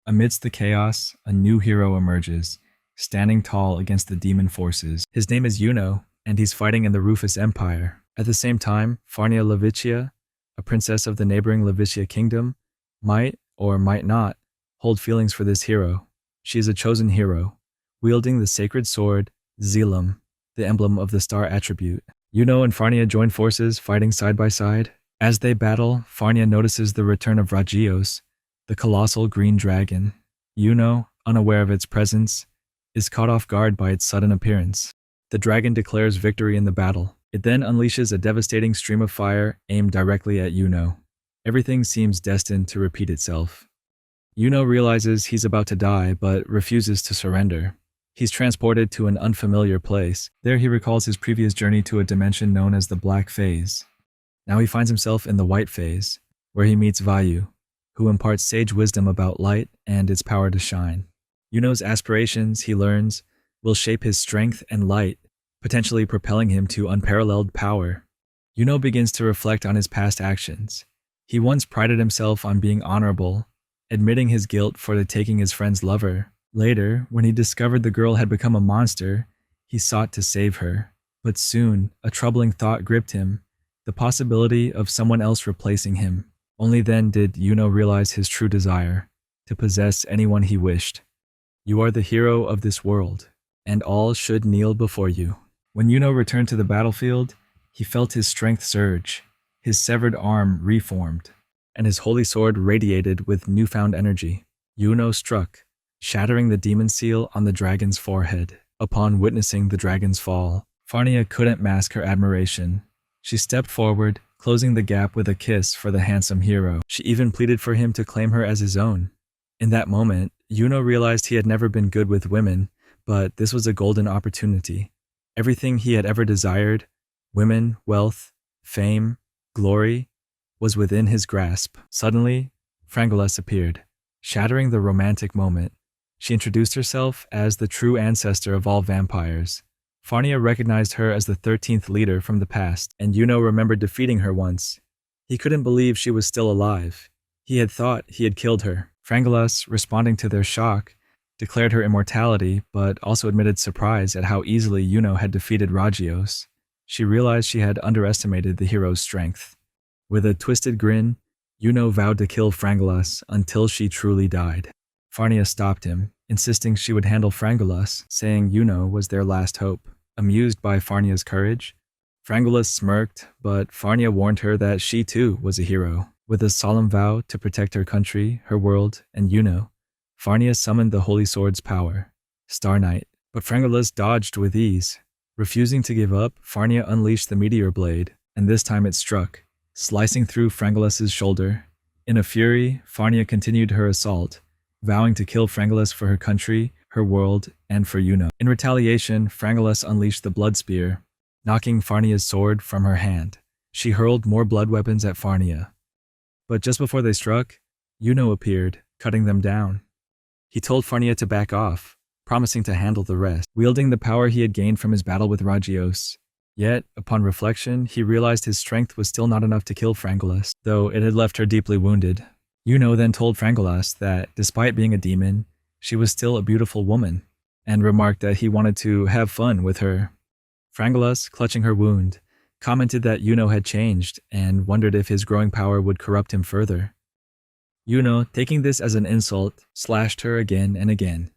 Amidst the chaos, a new hero emerges, standing tall against the demon forces. His name is Yuno, and he's fighting in the Rufus Empire. At the same time, Farnia Levitia, a princess of the neighboring Levitia kingdom, might, or might not, hold feelings for this hero. She is a chosen hero, wielding the sacred sword, Zelam, the emblem of the star attribute. Yuno and Farnia join forces, fighting side by side. As they battle, Farnia notices the return of Ragios, the colossal green dragon. Yuno, unaware of its presence, is caught off guard by its sudden appearance. The dragon declares victory in the battle. It then unleashes a devastating stream of fire aimed directly at Yuno. Everything seems destined to repeat itself. Yuno realizes he's about to die, but refuses to surrender. He's transported to an unfamiliar place. There he recalls his previous journey to a dimension known as the Black Phase. Now he finds himself in the White Phase, where he meets Vayu, who imparts sage wisdom about light and its power to shine. Yuno's aspirations, he learns, will shape his strength and light, potentially propelling him to unparalleled power. Yuno begins to reflect on his past actions. He once prided himself on being honorable, admitting his guilt for taking his friend's lover. Later, when he discovered the girl had become a monster, he sought to save her. But soon, a troubling thought gripped him, the possibility of someone else replacing him. Only then did Yuno realize his true desire, to possess anyone he wished. You are the hero of this world, and all should kneel before you. When Yuno returned to the battlefield, he felt his strength surge, his severed arm reformed, and his holy sword radiated with newfound energy. Yuno struck, shattering the demon seal on the dragon's forehead. Upon witnessing the dragon's fall, Farnia couldn't mask her admiration. She stepped forward, closing the gap with a kiss for the handsome hero. She even pleaded for him to claim her as his own. In that moment, Yuno realized he had never been good with women, but this was a golden opportunity. Everything he had ever desired, women, wealth, fame, glory, was within his grasp. Suddenly, Frangolas appeared, shattering the romantic moment. She introduced herself as the true ancestor of all vampires. Farnia recognized her as the 13th leader from the past, and Yuno remembered defeating her once. He couldn't believe she was still alive. He had thought he had killed her. Frangolas, responding to their shock, declared her immortality, but also admitted surprise at how easily Yuno had defeated Ragios. She realized she had underestimated the hero's strength. With a twisted grin, Yuno vowed to kill Frangolas until she truly died. Farnia stopped him, insisting she would handle Frangolas, saying Yuno was their last hope. Amused by Farnia's courage, Frangolas smirked, but Farnia warned her that she too was a hero. With a solemn vow to protect her country, her world, and Yuno, Farnia summoned the Holy Sword's power, Star Knight. But Frangolas dodged with ease. Refusing to give up, Farnia unleashed the meteor blade, and this time it struck, slicing through Frangolas' shoulder. In a fury, Farnia continued her assault, vowing to kill Frangolas for her country, her world, and for Yuno. In retaliation, Frangolas unleashed the blood spear, knocking Farnia's sword from her hand. She hurled more blood weapons at Farnia. But just before they struck, Yuno appeared, cutting them down. He told Farnia to back off, promising to handle the rest, wielding the power he had gained from his battle with Ragios. Yet, upon reflection, he realized his strength was still not enough to kill Frangolas, though it had left her deeply wounded. Yuno then told Frangolas that, despite being a demon, she was still a beautiful woman, and remarked that he wanted to have fun with her. Frangolas, clutching her wound, commented that Yuno had changed and wondered if his growing power would corrupt him further. Yuno, taking this as an insult, slashed her again and again,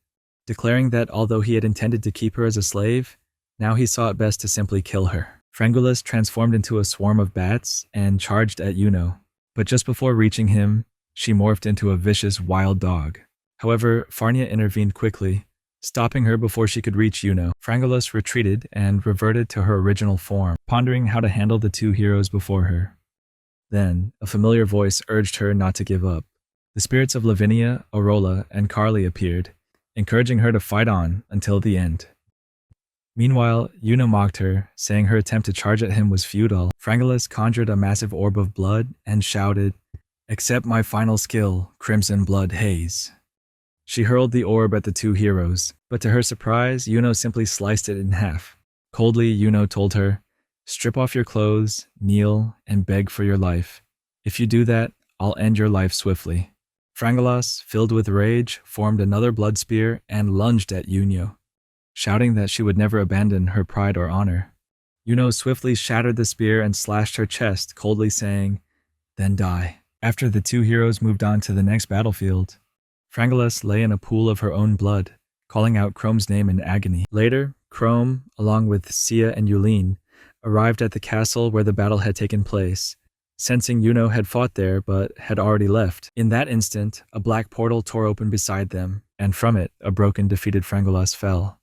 declaring that although he had intended to keep her as a slave, now he saw it best to simply kill her. Frangolas transformed into a swarm of bats and charged at Yuno, but just before reaching him, she morphed into a vicious wild dog. However, Farnia intervened quickly, stopping her before she could reach Yuno. Frangolas retreated and reverted to her original form, pondering how to handle the two heroes before her. Then, a familiar voice urged her not to give up. The spirits of Lavinia, Arola, and Carly appeared, encouraging her to fight on until the end. Meanwhile, Yuno mocked her, saying her attempt to charge at him was futile. Frangolas conjured a massive orb of blood and shouted, "Accept my final skill, Crimson Blood Haze." She hurled the orb at the two heroes, but to her surprise, Yuno simply sliced it in half. Coldly, Yuno told her, "Strip off your clothes, kneel, and beg for your life. If you do that, I'll end your life swiftly." Frangolas, filled with rage, formed another blood spear and lunged at Yuno, shouting that she would never abandon her pride or honor. Yuno swiftly shattered the spear and slashed her chest, coldly saying, "Then die." After the two heroes moved on to the next battlefield, Frangolas lay in a pool of her own blood, calling out Chrome's name in agony. Later, Chrome, along with Sia and Yulin, arrived at the castle where the battle had taken place, sensing Yuno had fought there but had already left. In that instant, a black portal tore open beside them, and from it, a broken, defeated Frangolas fell.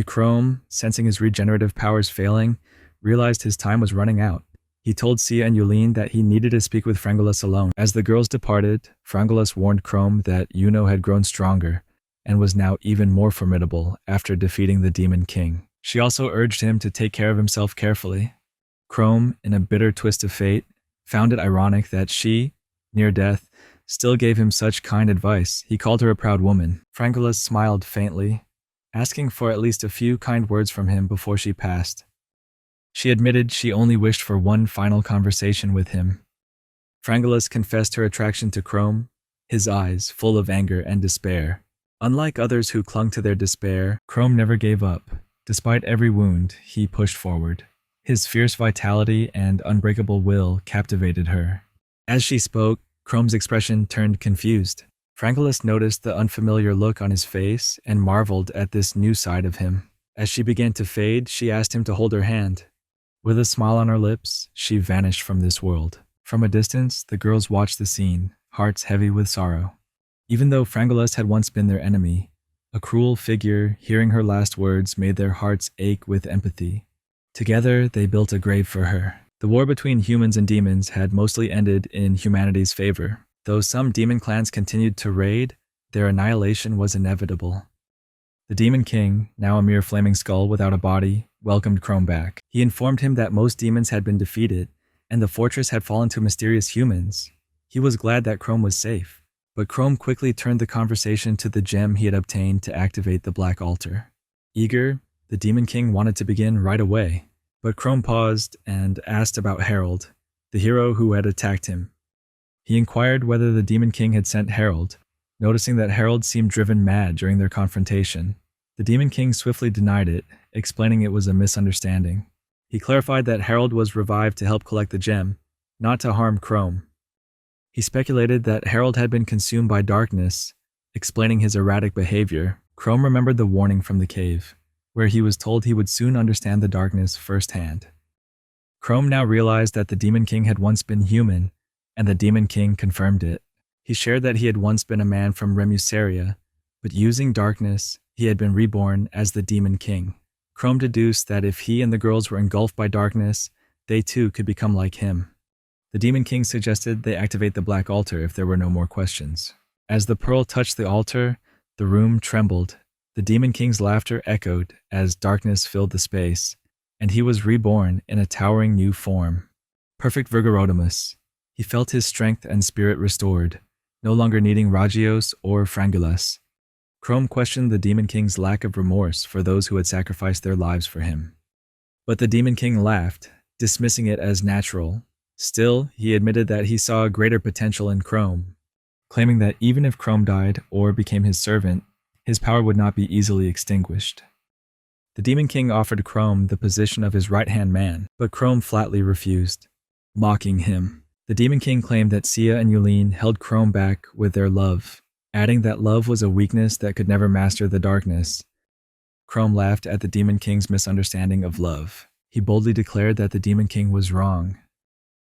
Chrome, sensing his regenerative powers failing, realized his time was running out. He told Sia and Yulin that he needed to speak with Frangolas alone. As the girls departed, Frangolas warned Chrome that Yuno had grown stronger and was now even more formidable after defeating the Demon King. She also urged him to take care of himself carefully. Chrome, in a bitter twist of fate, found it ironic that she, near death, still gave him such kind advice. He called her a proud woman. Frangolas smiled faintly, asking for at least a few kind words from him before she passed. She admitted she only wished for one final conversation with him. Frangolas confessed her attraction to Chrome, his eyes full of anger and despair. Unlike others who clung to their despair, Chrome never gave up. Despite every wound, he pushed forward. His fierce vitality and unbreakable will captivated her. As she spoke, Chrome's expression turned confused. Frangolas noticed the unfamiliar look on his face and marveled at this new side of him. As she began to fade, she asked him to hold her hand. With a smile on her lips, she vanished from this world. From a distance, the girls watched the scene, hearts heavy with sorrow. Even though Frangolas had once been their enemy, a cruel figure, hearing her last words, made their hearts ache with empathy. Together, they built a grave for her. The war between humans and demons had mostly ended in humanity's favor. Though some demon clans continued to raid, their annihilation was inevitable. The Demon King, now a mere flaming skull without a body, welcomed Chrome back. He informed him that most demons had been defeated, and the fortress had fallen to mysterious humans. He was glad that Chrome was safe, but Chrome quickly turned the conversation to the gem he had obtained to activate the Black Altar. Eager, the Demon King wanted to begin right away, but Chrome paused and asked about Harold, the hero who had attacked him. He inquired whether the Demon King had sent Harold, noticing that Harold seemed driven mad during their confrontation. The Demon King swiftly denied it, explaining it was a misunderstanding. He clarified that Harold was revived to help collect the gem, not to harm Chrome. He speculated that Harold had been consumed by darkness, explaining his erratic behavior. Chrome remembered the warning from the cave, where he was told he would soon understand the darkness firsthand. Chrome now realized that the Demon King had once been human, and the Demon King confirmed it. He shared that he had once been a man from Remusaria, but using darkness, he had been reborn as the Demon King. Chrome deduced that if he and the girls were engulfed by darkness, they too could become like him. The Demon King suggested they activate the Black Altar if there were no more questions. As the pearl touched the altar, the room trembled, The Demon King's laughter echoed as darkness filled the space, and he was reborn in a towering new form. Perfect Virgorotimus. He felt his strength and spirit restored, no longer needing Ragios or Frangulas. Chrome questioned the Demon King's lack of remorse for those who had sacrificed their lives for him. But the Demon King laughed, dismissing it as natural. Still, he admitted that he saw a greater potential in Chrome, claiming that even if Chrome died or became his servant, his power would not be easily extinguished. The Demon King offered Chrome the position of his right-hand man, but Chrome flatly refused, mocking him. The Demon King claimed that Sia and Yulin held Chrome back with their love, adding that love was a weakness that could never master the darkness. Chrome laughed at the Demon King's misunderstanding of love. He boldly declared that the Demon King was wrong.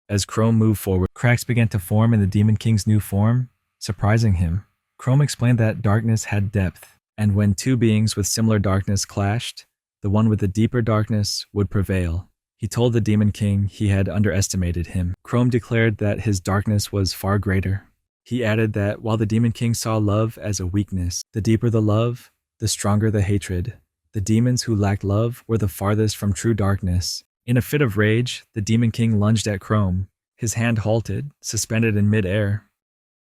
As Chrome moved forward, cracks began to form in the Demon King's new form, surprising him. Chrome explained that darkness had depth, and when two beings with similar darkness clashed, the one with the deeper darkness would prevail. He told the Demon King he had underestimated him. Chrome declared that his darkness was far greater. He added that while the Demon King saw love as a weakness, the deeper the love, the stronger the hatred. The demons who lacked love were the farthest from true darkness. In a fit of rage, the Demon King lunged at Chrome. His hand halted, suspended in mid-air,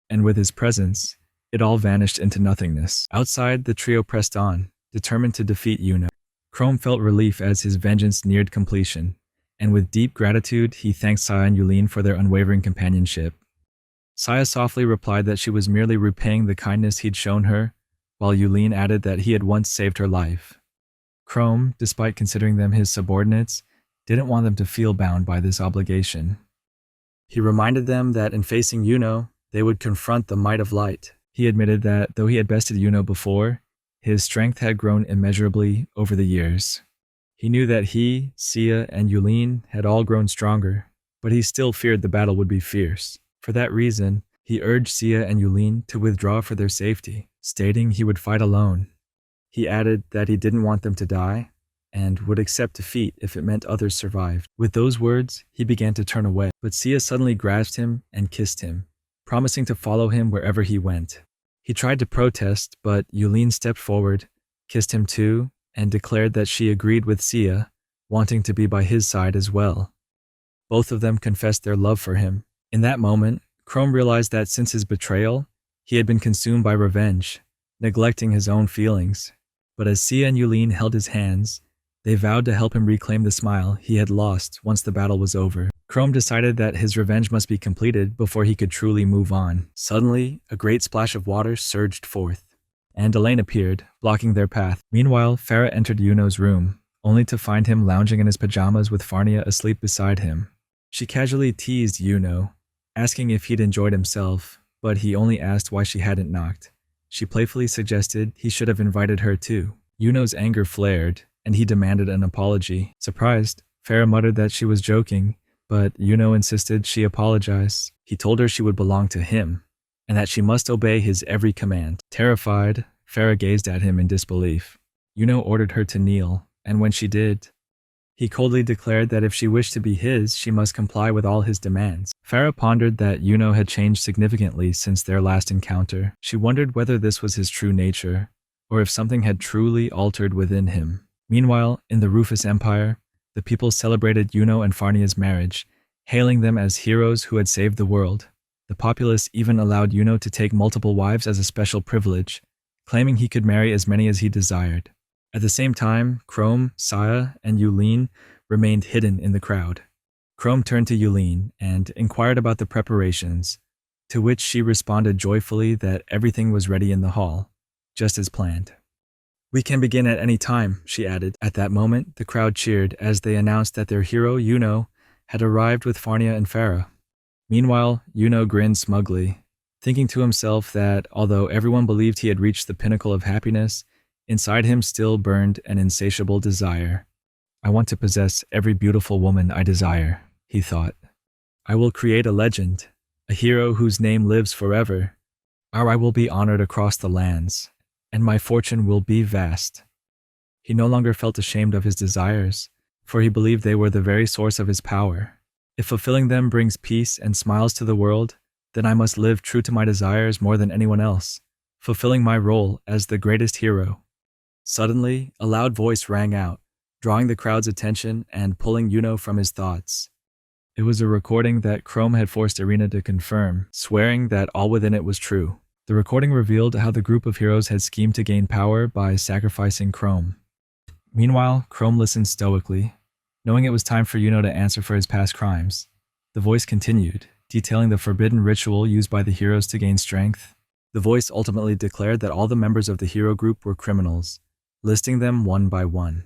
and with his presence, it all vanished into nothingness. Outside, the trio pressed on, determined to defeat Yuno. Chrome felt relief as his vengeance neared completion, and with deep gratitude, he thanked Saya and Yulin for their unwavering companionship. Saya softly replied that she was merely repaying the kindness he'd shown her, while Yulin added that he had once saved her life. Chrome, despite considering them his subordinates, didn't want them to feel bound by this obligation. He reminded them that in facing Yuno, they would confront the might of light. He admitted that though he had bested Yuno before, his strength had grown immeasurably over the years. He knew that he, Sia, and Yulin had all grown stronger, but he still feared the battle would be fierce. For that reason, he urged Sia and Yulin to withdraw for their safety, stating he would fight alone. He added that he didn't want them to die, and would accept defeat if it meant others survived. With those words, he began to turn away, but Sia suddenly grasped him and kissed him, promising to follow him wherever he went. He tried to protest, but Yulin stepped forward, kissed him too, and declared that she agreed with Sia, wanting to be by his side as well. Both of them confessed their love for him. In that moment, Chrome realized that since his betrayal, he had been consumed by revenge, neglecting his own feelings. But as Sia and Yulin held his hands, they vowed to help him reclaim the smile he had lost once the battle was over. Chrome decided that his revenge must be completed before he could truly move on. Suddenly, a great splash of water surged forth, and Elaine appeared, blocking their path. Meanwhile, Farah entered Yuno's room, only to find him lounging in his pajamas with Farnia asleep beside him. She casually teased Yuno, asking if he'd enjoyed himself, but he only asked why she hadn't knocked. She playfully suggested he should have invited her too. Yuno's anger flared, and he demanded an apology. Surprised, Farah muttered that she was joking, but Yuno insisted she apologize. He told her she would belong to him, and that she must obey his every command. Terrified, Farah gazed at him in disbelief. Yuno ordered her to kneel, and when she did, he coldly declared that if she wished to be his, she must comply with all his demands. Farah pondered that Yuno had changed significantly since their last encounter. She wondered whether this was his true nature, or if something had truly altered within him. Meanwhile, in the Rufus Empire, the people celebrated Yuno and Farnia's marriage, hailing them as heroes who had saved the world. The populace even allowed Yuno to take multiple wives as a special privilege, claiming he could marry as many as he desired. At the same time, Chrome, Saya, and Yulin remained hidden in the crowd. Chrome turned to Yulin and inquired about the preparations, to which she responded joyfully that everything was ready in the hall, just as planned. "We can begin at any time," she added. At that moment, the crowd cheered as they announced that their hero, Yuno, had arrived with Farnia and Farah. Meanwhile, Yuno grinned smugly, thinking to himself that although everyone believed he had reached the pinnacle of happiness, inside him still burned an insatiable desire. "I want to possess every beautiful woman I desire," he thought. "I will create a legend, a hero whose name lives forever, or I will be honored across the lands, and my fortune will be vast." He no longer felt ashamed of his desires, for he believed they were the very source of his power. If fulfilling them brings peace and smiles to the world, then I must live true to my desires more than anyone else, fulfilling my role as the greatest hero. Suddenly, a loud voice rang out, drawing the crowd's attention and pulling Yuno from his thoughts. It was a recording that Chrome had forced Irina to confirm, swearing that all within it was true. The recording revealed how the group of heroes had schemed to gain power by sacrificing Chrome. Meanwhile, Chrome listened stoically, knowing it was time for Yuno to answer for his past crimes. The voice continued, detailing the forbidden ritual used by the heroes to gain strength. The voice ultimately declared that all the members of the hero group were criminals, listing them one by one,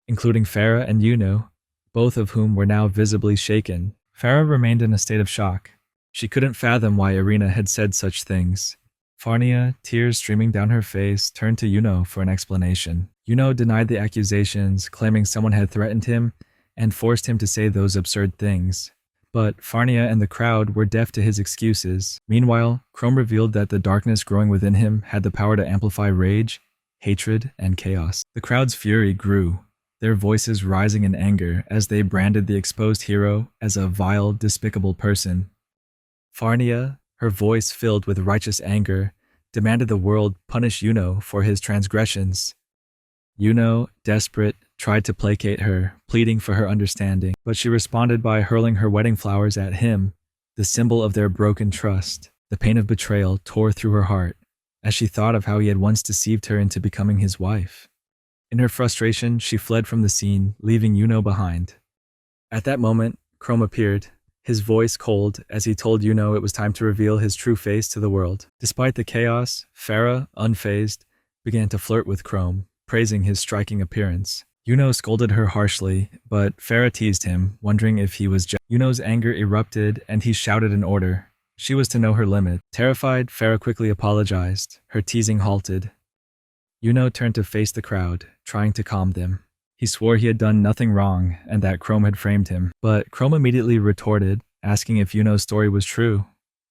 including Farah and Yuno, both of whom were now visibly shaken. Farah remained in a state of shock. She couldn't fathom why Irina had said such things. Farnia, tears streaming down her face, turned to Yuno for an explanation. Yuno denied the accusations, claiming someone had threatened him and forced him to say those absurd things. But Farnia and the crowd were deaf to his excuses. Meanwhile, Chrome revealed that the darkness growing within him had the power to amplify rage, hatred, and chaos. The crowd's fury grew, their voices rising in anger as they branded the exposed hero as a vile, despicable person. Farnia, her voice filled with righteous anger, demanded the world punish Yuno for his transgressions. Yuno, desperate, tried to placate her, pleading for her understanding, but she responded by hurling her wedding flowers at him, the symbol of their broken trust. The pain of betrayal tore through her heart as she thought of how he had once deceived her into becoming his wife. In her frustration, she fled from the scene, leaving Yuno behind. At that moment, Chrome appeared, his voice cold as he told Yuno it was time to reveal his true face to the world. Despite the chaos, Farah, unfazed, began to flirt with Chrome, praising his striking appearance. Yuno scolded her harshly, but Farah teased him, wondering if he was jealous. Yuno's anger erupted and he shouted an order. She was to know her limit. Terrified, Farah quickly apologized. Her teasing halted. Yuno turned to face the crowd, trying to calm them. He swore he had done nothing wrong and that Chrome had framed him. But Chrome immediately retorted, asking if Yuno's story was true.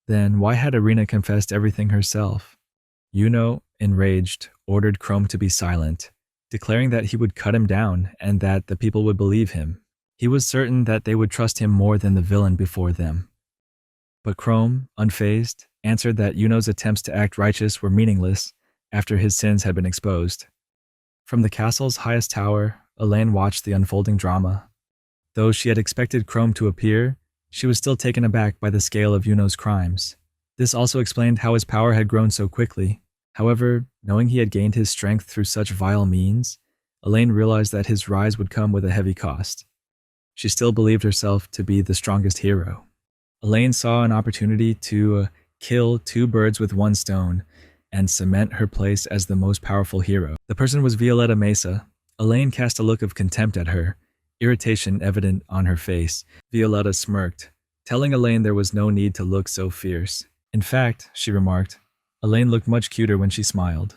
Then why had Irina confessed everything herself? Yuno, enraged, ordered Chrome to be silent, declaring that he would cut him down and that the people would believe him. He was certain that they would trust him more than the villain before them. But Chrome, unfazed, answered that Yuno's attempts to act righteous were meaningless after his sins had been exposed. From the castle's highest tower, Elaine watched the unfolding drama. Though she had expected Chrome to appear, she was still taken aback by the scale of Yuno's crimes. This also explained how his power had grown so quickly. However, knowing he had gained his strength through such vile means, Elaine realized that his rise would come with a heavy cost. She still believed herself to be the strongest hero. Elaine saw an opportunity to kill two birds with one stone and cement her place as the most powerful hero. The person was Violetta Mesa. Elaine cast a look of contempt at her, irritation evident on her face. Violetta smirked, telling Elaine there was no need to look so fierce. In fact, she remarked, Elaine looked much cuter when she smiled.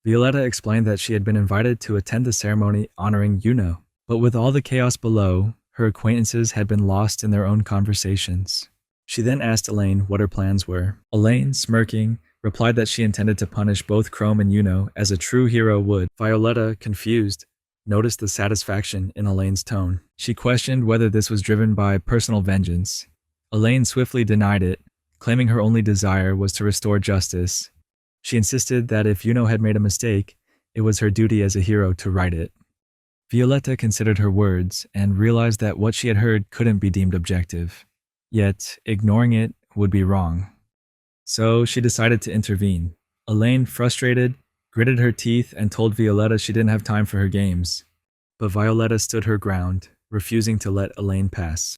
Violetta explained that she had been invited to attend the ceremony honoring Yuno, but with all the chaos below, her acquaintances had been lost in their own conversations. She then asked Elaine what her plans were. Elaine, smirking, replied that she intended to punish both Chrome and Yuno as a true hero would. Violetta, confused, noticed the satisfaction in Elaine's tone. She questioned whether this was driven by personal vengeance. Elaine swiftly denied it, claiming her only desire was to restore justice. She insisted that if Yuno had made a mistake, it was her duty as a hero to right it. Violetta considered her words and realized that what she had heard couldn't be deemed objective. Yet, ignoring it would be wrong. So she decided to intervene. Elaine, frustrated, gritted her teeth and told Violetta she didn't have time for her games. But Violetta stood her ground, refusing to let Elaine pass.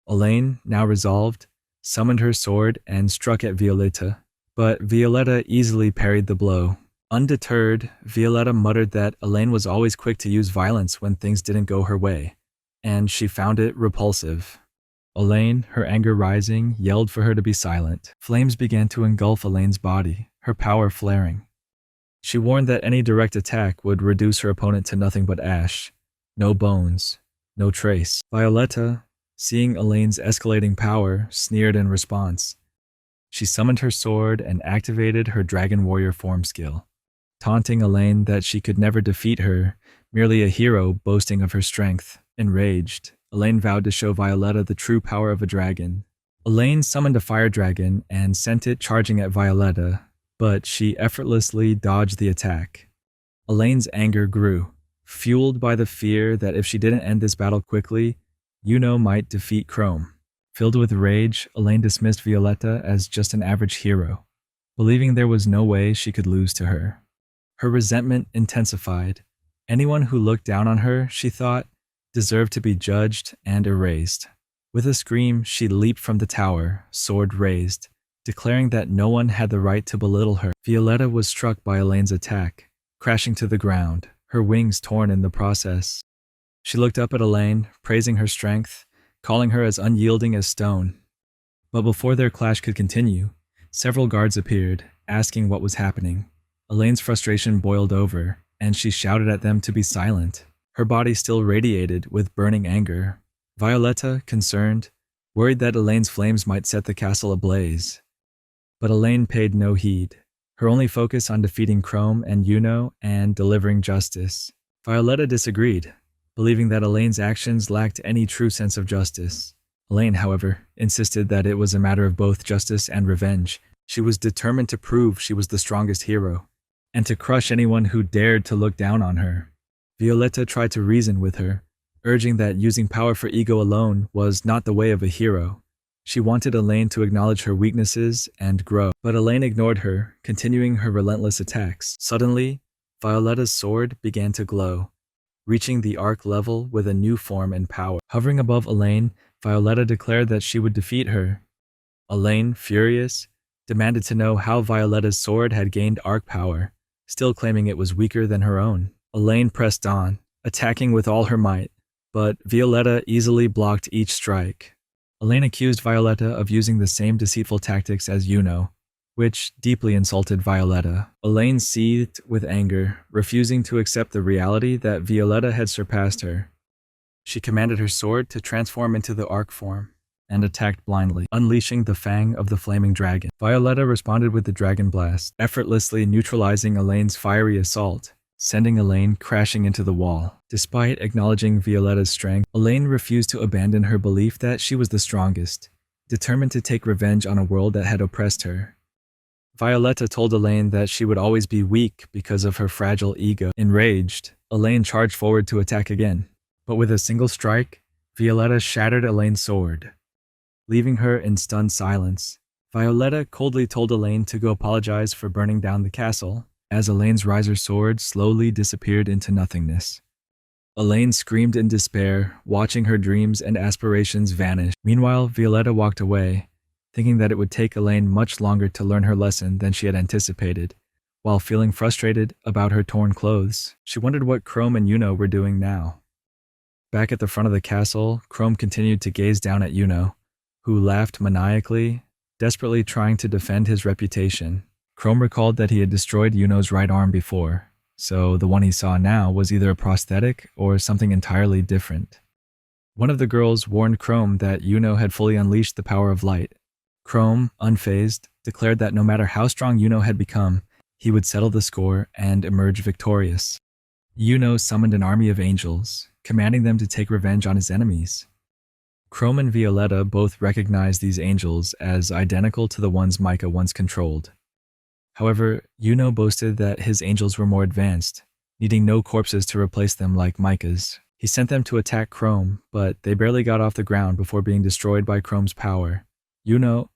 Elaine, now resolved, summoned her sword and struck at Violetta. But Violetta easily parried the blow. Undeterred, Violetta muttered that Elaine was always quick to use violence when things didn't go her way, and she found it repulsive. Elaine, her anger rising, yelled for her to be silent. Flames began to engulf Elaine's body, her power flaring. She warned that any direct attack would reduce her opponent to nothing but ash. No bones, no trace. Violetta, seeing Elaine's escalating power, sneered in response. She summoned her sword and activated her Dragon Warrior form skill, taunting Elaine that she could never defeat her, merely a hero boasting of her strength. Enraged, Elaine vowed to show Violetta the true power of a dragon. Elaine summoned a fire dragon and sent it charging at Violetta, but she effortlessly dodged the attack. Elaine's anger grew, fueled by the fear that if she didn't end this battle quickly, Yuno might defeat Chrome. Filled with rage, Elaine dismissed Violetta as just an average hero, believing there was no way she could lose to her. Her resentment intensified. Anyone who looked down on her, she thought, deserved to be judged and erased. With a scream, she leaped from the tower, sword raised, declaring that no one had the right to belittle her. Violetta was struck by Elaine's attack, crashing to the ground, her wings torn in the process. She looked up at Elaine, praising her strength, calling her as unyielding as stone. But before their clash could continue, several guards appeared, asking what was happening. Elaine's frustration boiled over, and she shouted at them to be silent. Her body still radiated with burning anger. Violetta, concerned, worried that Elaine's flames might set the castle ablaze. But Elaine paid no heed, her only focus on defeating Chrome and Yuno and delivering justice. Violetta disagreed, believing that Elaine's actions lacked any true sense of justice. Elaine, however, insisted that it was a matter of both justice and revenge. She was determined to prove she was the strongest hero, and to crush anyone who dared to look down on her. Violetta tried to reason with her, urging that using power for ego alone was not the way of a hero. She wanted Elaine to acknowledge her weaknesses and grow, but Elaine ignored her, continuing her relentless attacks. Suddenly, Violetta's sword began to glow, reaching the arc level with a new form and power. Hovering above Elaine, Violetta declared that she would defeat her. Elaine, furious, demanded to know how Violetta's sword had gained arc power, still claiming it was weaker than her own. Elaine pressed on, attacking with all her might, but Violetta easily blocked each strike. Elaine accused Violetta of using the same deceitful tactics as Yuno, which deeply insulted Violetta. Elaine seethed with anger, refusing to accept the reality that Violetta had surpassed her. She commanded her sword to transform into the arc form, and attacked blindly, unleashing the fang of the flaming dragon. Violetta responded with the dragon blast, effortlessly neutralizing Elaine's fiery assault, sending Elaine crashing into the wall. Despite acknowledging Violetta's strength, Elaine refused to abandon her belief that she was the strongest, determined to take revenge on a world that had oppressed her. Violetta told Elaine that she would always be weak because of her fragile ego. Enraged, Elaine charged forward to attack again, but with a single strike, Violetta shattered Elaine's sword, leaving her in stunned silence. Violetta coldly told Elaine to go apologize for burning down the castle, as Elaine's riser sword slowly disappeared into nothingness. Elaine screamed in despair, watching her dreams and aspirations vanish. Meanwhile, Violetta walked away, thinking that it would take Elaine much longer to learn her lesson than she had anticipated. While feeling frustrated about her torn clothes, she wondered what Chrome and Yuno were doing now. Back at the front of the castle, Chrome continued to gaze down at Yuno, who laughed maniacally, desperately trying to defend his reputation. Chrome recalled that he had destroyed Yuno's right arm before, so the one he saw now was either a prosthetic or something entirely different. One of the girls warned Chrome that Yuno had fully unleashed the power of light. Chrome, unfazed, declared that no matter how strong Yuno had become, he would settle the score and emerge victorious. Yuno summoned an army of angels, commanding them to take revenge on his enemies. Chrome and Violetta both recognized these angels as identical to the ones Micah once controlled. However, Yuno boasted that his angels were more advanced, needing no corpses to replace them like Micah's. He sent them to attack Chrome, but they barely got off the ground before being destroyed by Chrome's power. Yuno,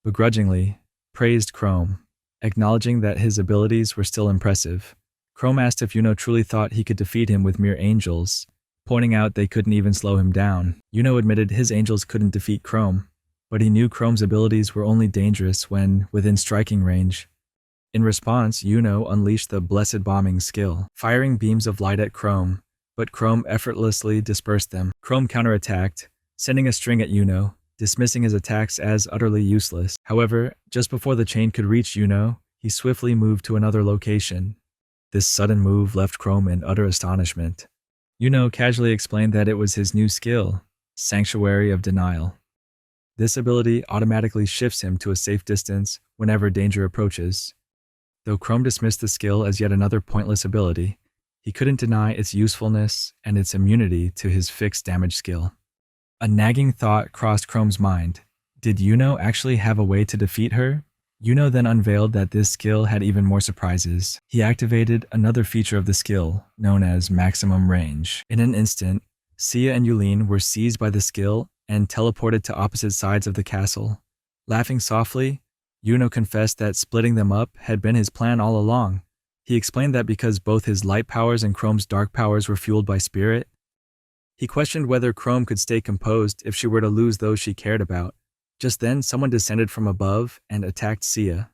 begrudgingly, praised Chrome, acknowledging that his abilities were still impressive. Chrome asked if Yuno truly thought he could defeat him with mere angels, pointing out they couldn't even slow him down. Yuno admitted his angels couldn't defeat Chrome, but he knew Chrome's abilities were only dangerous when within striking range. In response, Yuno unleashed the Blessed Bombing skill, firing beams of light at Chrome, but Chrome effortlessly dispersed them. Chrome counterattacked, sending a string at Yuno, dismissing his attacks as utterly useless. However, just before the chain could reach Yuno, he swiftly moved to another location. This sudden move left Chrome in utter astonishment. Yuno casually explained that it was his new skill, Sanctuary of Denial. This ability automatically shifts him to a safe distance whenever danger approaches. Though Chrome dismissed the skill as yet another pointless ability, he couldn't deny its usefulness and its immunity to his fixed damage skill. A nagging thought crossed Chrome's mind. Did Yuno actually have a way to defeat her? Yuno then unveiled that this skill had even more surprises. He activated another feature of the skill, known as maximum range. In an instant, Sia and Yulin were seized by the skill and teleported to opposite sides of the castle. Laughing softly, Yuno confessed that splitting them up had been his plan all along. He explained that because both his light powers and Chrome's dark powers were fueled by spirit, he questioned whether Chrome could stay composed if she were to lose those she cared about. Just then, someone descended from above and attacked Sia.